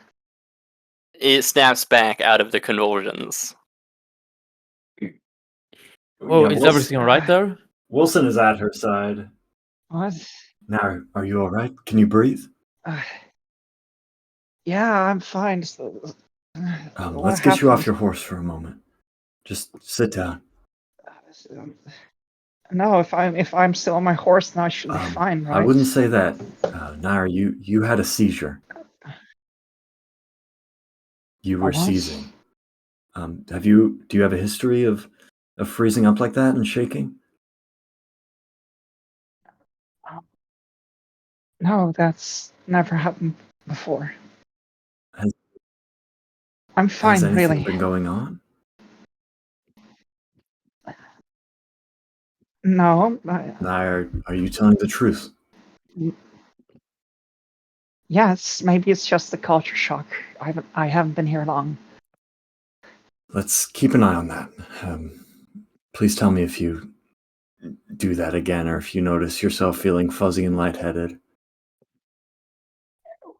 It snaps back out of the convulsions. Oh, Yeah, is everything alright there? Wilson is at her side. What? Now, are you all right? Can you breathe? Uh, yeah, I'm fine. What Let's get you off happened? your horse for a moment. Just sit down. No, if I'm still on my horse, now I should be fine, right? I wouldn't say that. Nair, you had a seizure. You were what? seizing. Do you have a history of freezing up like that and shaking? No, that's never happened before. Has- I'm Has fine, anything really. been going on? No, Nair, are you telling the truth? yes, maybe it's just the culture shock. I haven't been here long. Let's keep an eye on that. Please tell me if you do that again or if you notice yourself feeling fuzzy and lightheaded.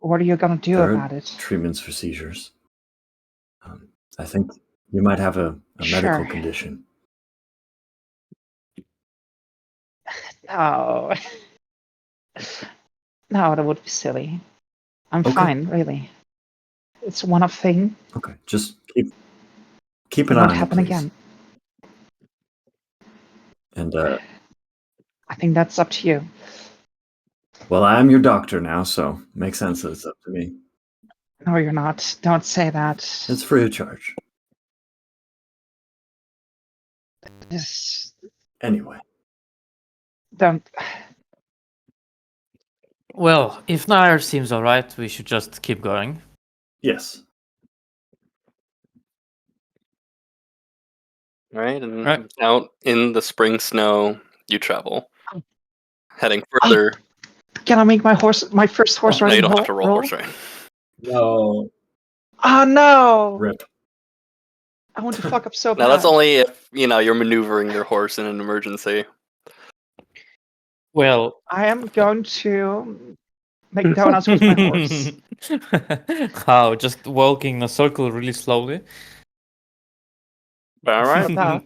What are you gonna do There about are it? treatments for seizures. I think you might have a medical Sure. condition. No. No, that would be silly. I'm Okay. fine, really. It's a one-off thing. Okay, just keep It an eye won't on it, happen please. again. And I think that's up to you. well, I am your doctor now, so makes sense that it's up to me. No, you're not. Don't say that. It's free of charge. Just Anyway, don't. Well, if Nair seems alright, we should just keep going. yes. Right, and Right. out in the spring snow, you travel, Oh. heading further. Can I make my first horse No, you riding don't have to roll roll? horse riding. No. Oh no! Rip. I want to fuck up so bad. Now that's only if you're maneuvering your horse in an emergency. Well, I am going to make donuts with my horse. how? Just walking in a circle really slowly? All right, Duh.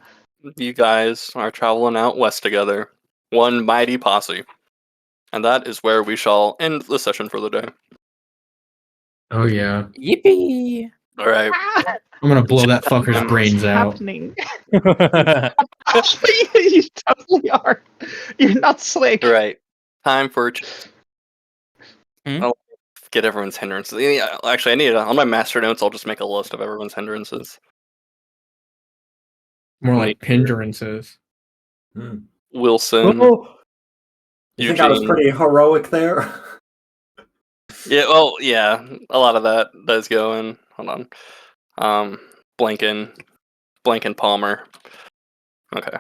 you guys are traveling out west together, one mighty posse, and that is where we shall end the session for the day. Oh yeah. Yippee! All right. I'm gonna blow that fucker's What's brains out. Happening. You totally are. You're not slick. Right. Time for Hmm? I'll get everyone's hindrances. Yeah, actually, I need on my master notes. I'll just make a list of everyone's hindrances. More like hindrances. Wilson, Oh, you think I was Eugene. pretty heroic there? Yeah, well, yeah, a lot of that does go in. Hold on. Blanken Palmer. Okay.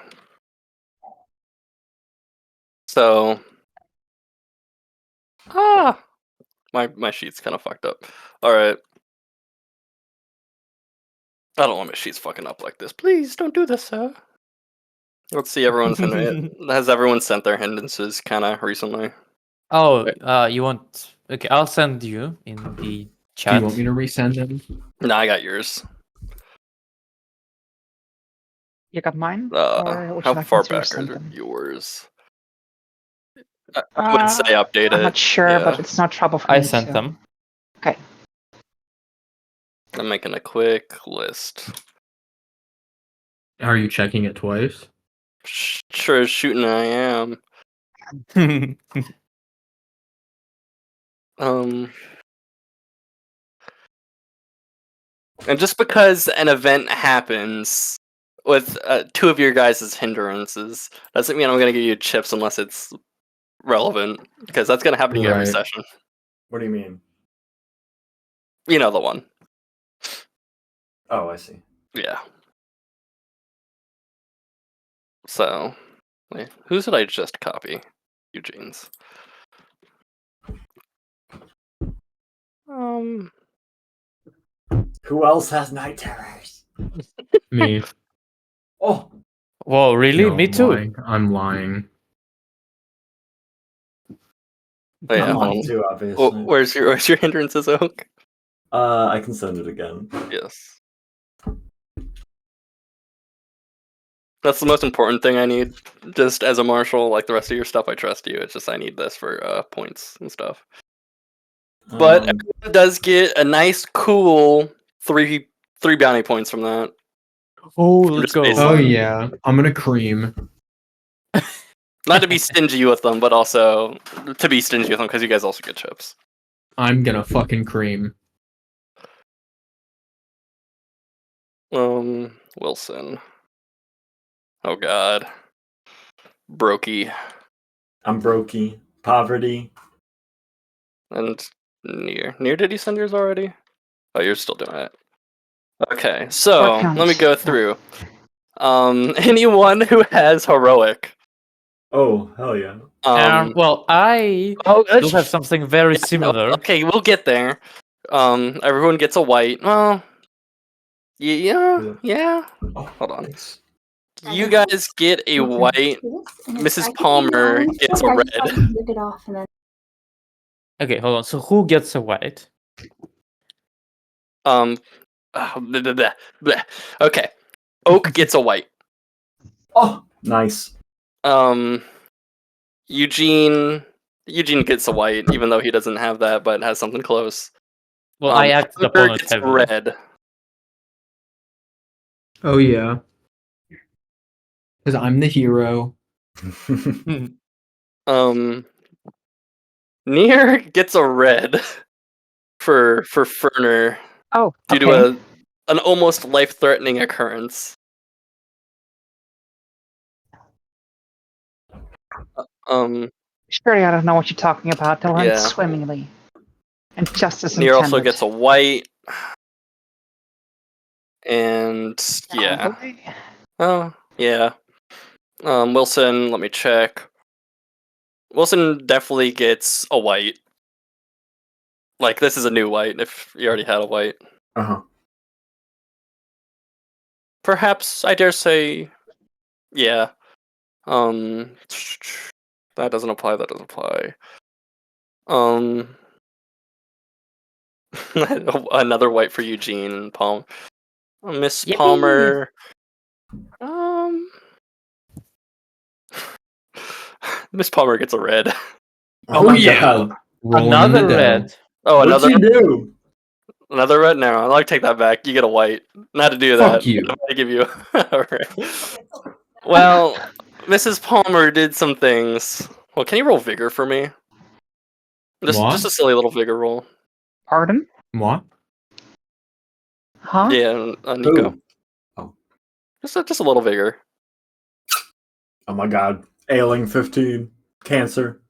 So, my sheet's kind of fucked up. All right. I don't want my sheets fucking up like this. Please don't do this, sir. Let's see everyone's has everyone sent their hindrances kind of recently? Oh, you want... Okay, I'll send you in the Do chat. you want me to resend them? No, I got yours. You got mine? Or would you How like far me to back resend are them? yours? I would say update I'm it. not sure, Yeah. but it's not trouble for I me sent to. them. Okay. I'm making a quick list. Are you checking it twice? Sure as shooting I am. And just because an event happens with two of your guys' hindrances doesn't mean I'm going to give you chips unless it's relevant, because that's going to happen to you every Right. session. What do you mean? You know the one. Oh, I see. Yeah. So, Wait, whose did I just copy? Eugene's. Who else has night terrors? Me. Oh, Whoa, really? No, Me I'm too. lying. I'm lying. Oh, yeah, I'm hold lying on. too, obviously. Where's your hindrances, Oak? I can send it again. Yes. That's the most important thing I need. Just as a marshal, like the rest of your stuff, I trust you. It's just I need this for points and stuff. But everyone does get a nice, cool three bounty points from that. Oh, From let's just go. baseline. Oh yeah, I'm gonna cream. Not to be stingy with them, but also to be stingy with them because you guys also get chips. I'm gonna fucking cream. Wilson. Oh God. Brokey. I'm brokey. Poverty. And Near. Near, did you send yours already? Oh, you're still doing it. Okay, so What let me counts? go through. Anyone who has heroic. Oh, hell yeah. Well, I Oh, do have something very similar. okay, we'll get there. Everyone gets a white. Well, yeah. Oh, Hold on. thanks. You guys get a white. Mrs. Palmer gets a red. It off and then Okay, hold on. So who gets a white? Blah, blah, blah, blah. Okay, Oak gets a white. Oh, nice. Eugene gets a white, even though he doesn't have that, but has something close. Well, I acted Hunter upon it gets a heavily. red. Oh yeah, because I'm the hero. Near gets a red for Ferner Oh, due okay. to an almost life-threatening occurrence. Surely I don't know what you're talking about. That went Yeah. swimmingly. And justice Near intended. also gets a white. And yeah. Probably. Oh, yeah. Wilson, let me check. Wilson definitely gets a white. Like, this is a new white if you already had a white. Uh-huh. Perhaps, I dare say, yeah. That doesn't apply, that doesn't apply. Another white for Eugene and Palm. Miss Yippee! Palmer. Miss Palmer gets a red. Oh, Oh, yeah. God. Rolling Another in the dough. red. Oh, What'd another she do? another red? No, I'd like to take that back. You get a white. Not to do Fuck that. you. I'm gonna give you a red. Well, Mrs. Palmer did some things. Well, can you roll vigor for me? Just What? a silly little vigor roll. Pardon? What? Huh? Yeah, Nico. Who? Oh. Just a little vigor. Oh my God. Ailing 15. Cancer.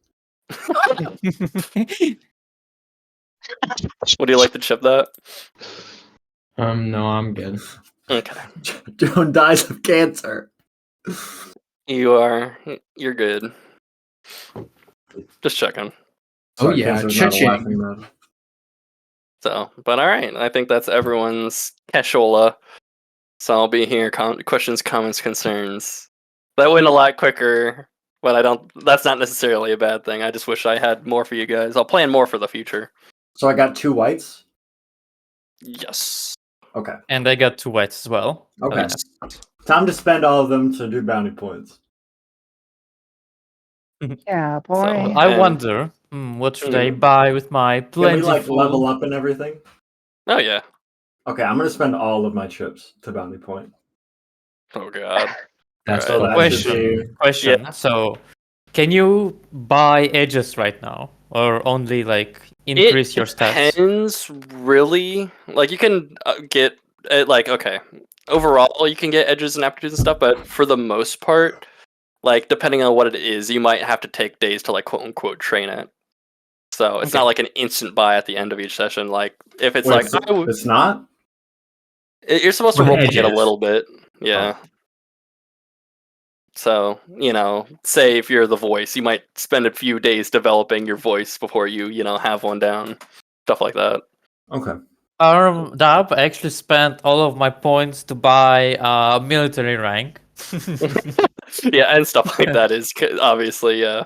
Would you like to chip that? No, I'm good. Okay. Joan dies of cancer. You're good. Just checking. Oh, Sorry, yeah, cancer is not a cha-ching. laughing matter. So, but all right, I think that's everyone's cashola. So I'll be here. Questions, comments, concerns. That went a lot quicker, but I don't. That's not necessarily a bad thing. I just wish I had more for you guys. I'll plan more for the future. So I got 2 whites? Yes. Okay. And I got 2 whites as well. Okay. Yes. Time to spend all of them to do bounty points. Yeah, boy. So I And- wonder, what should I buy with my Can we plentiful... like level up and everything? Oh yeah. Okay, I'm gonna spend all of my chips to bounty point. Oh god. That's Alright. So that bullshit. should be Question. Yeah. So, can you buy edges right now, or only like increase your stats? Depends, really. Like you can get like okay. Overall, you can get edges and aptitudes and stuff, but for the most part, like depending on what it is, you might have to take days to like quote unquote train it. So it's Okay. not like an instant buy at the end of each session. Like if it's Wait, like so it's not? you're supposed to With roleplay it a edges. little bit. Yeah. So, say if you're the voice, you might spend a few days developing your voice before you, have one down. Stuff like that. Okay. Dab, I actually spent all of my points to buy a military rank. Yeah, and stuff like that is obviously, yeah.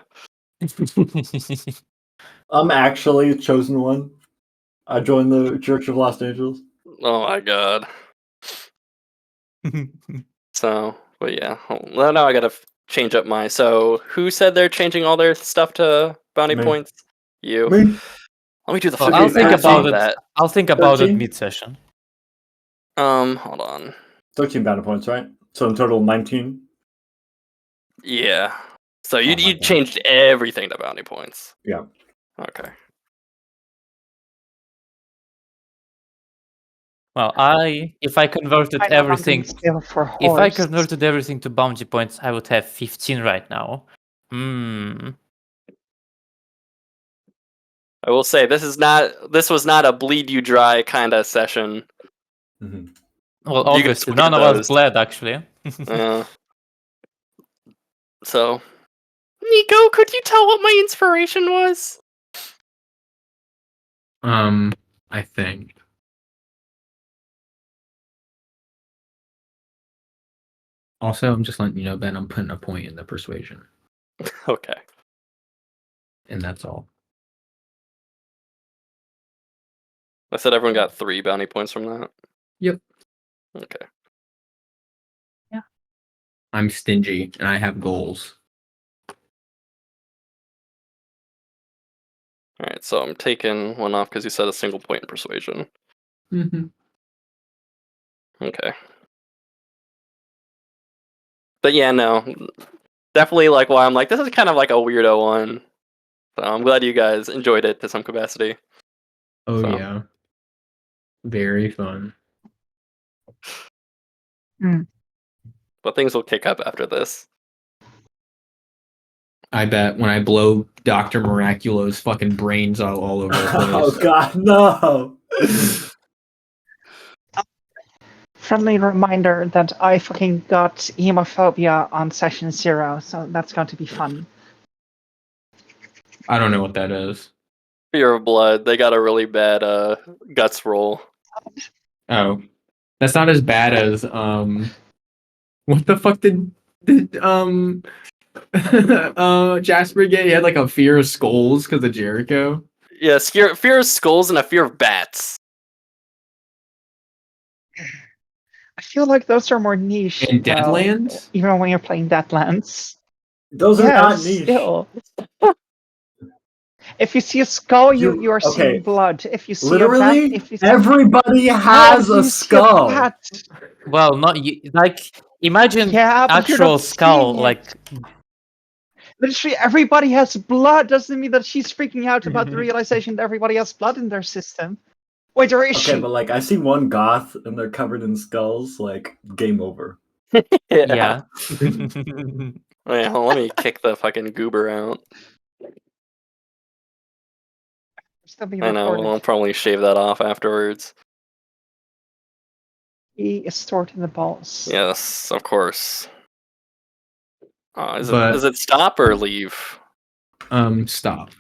I'm actually chosen one. I joined the Church of Los Angeles. Oh my god. So, but yeah. Well, now I gotta change up my. So, who said they're changing all their stuff to bounty Me. points? You. Me. Let me do the Well, fucking I'll think math about on it. that. I'll think about it 13? mid-session. Hold on. 13 bounty points, right? So in total, 19. Yeah. So you Oh my you God. changed everything to bounty points. Yeah. Okay. Well, if I converted I know how everything, to steal for if I horse. converted everything to bounty points, I would have 15 right now. I will say this was not a bleed you dry kind of session. Mhm. Well, You guys obviously, will get none of us those. bled actually. So, Nico, could you tell what my inspiration was? I think. Also, I'm just letting you know, Ben, I'm putting a point in the persuasion, Okay. and that's all. I said everyone got 3 bounty points from that. Yep. Okay. I'm stingy, and I have goals. All right. So I'm taking one off because you said a single point in persuasion. Mm-hmm. Okay. But yeah, no, definitely like why I'm like this is kind of like a weirdo one. So I'm glad you guys enjoyed it to some capacity. Oh So. yeah, very fun. But things will kick up after this. I bet when I blow Dr. Miraculo's fucking brains all over the Oh place. God, no! Friendly reminder that I fucking got hemophobia on session 0, so that's going to be fun. I don't know what that is. Fear of Blood, they got a really bad guts roll. Oh, that's not as bad as what the fuck did Jasper get? He had like a fear of skulls because of Jericho. Yeah, fear of skulls and a fear of bats. I feel like those are more niche, In though, Deadlands? even when you're playing Deadlands. Those are not niche. Still. If you see a skull, you are okay. seeing blood. If you see Literally, a bat, if you see everybody no, has if a you see skull. bat, Well, not like imagine yeah, but you're actual not skull seeing like. it. Literally, everybody has blood. Doesn't mean that she's freaking out about the realization that everybody has blood in their system. Wait, or is Okay, she? but like I see one goth and they're covered in skulls. Like game over. Yeah. Wait, hold on, let me kick the fucking goober out. Still be I know, recorded. I'll probably shave that off afterwards. He is stored in the balls. Yes, of course. Is But- it stop or leave? Stop.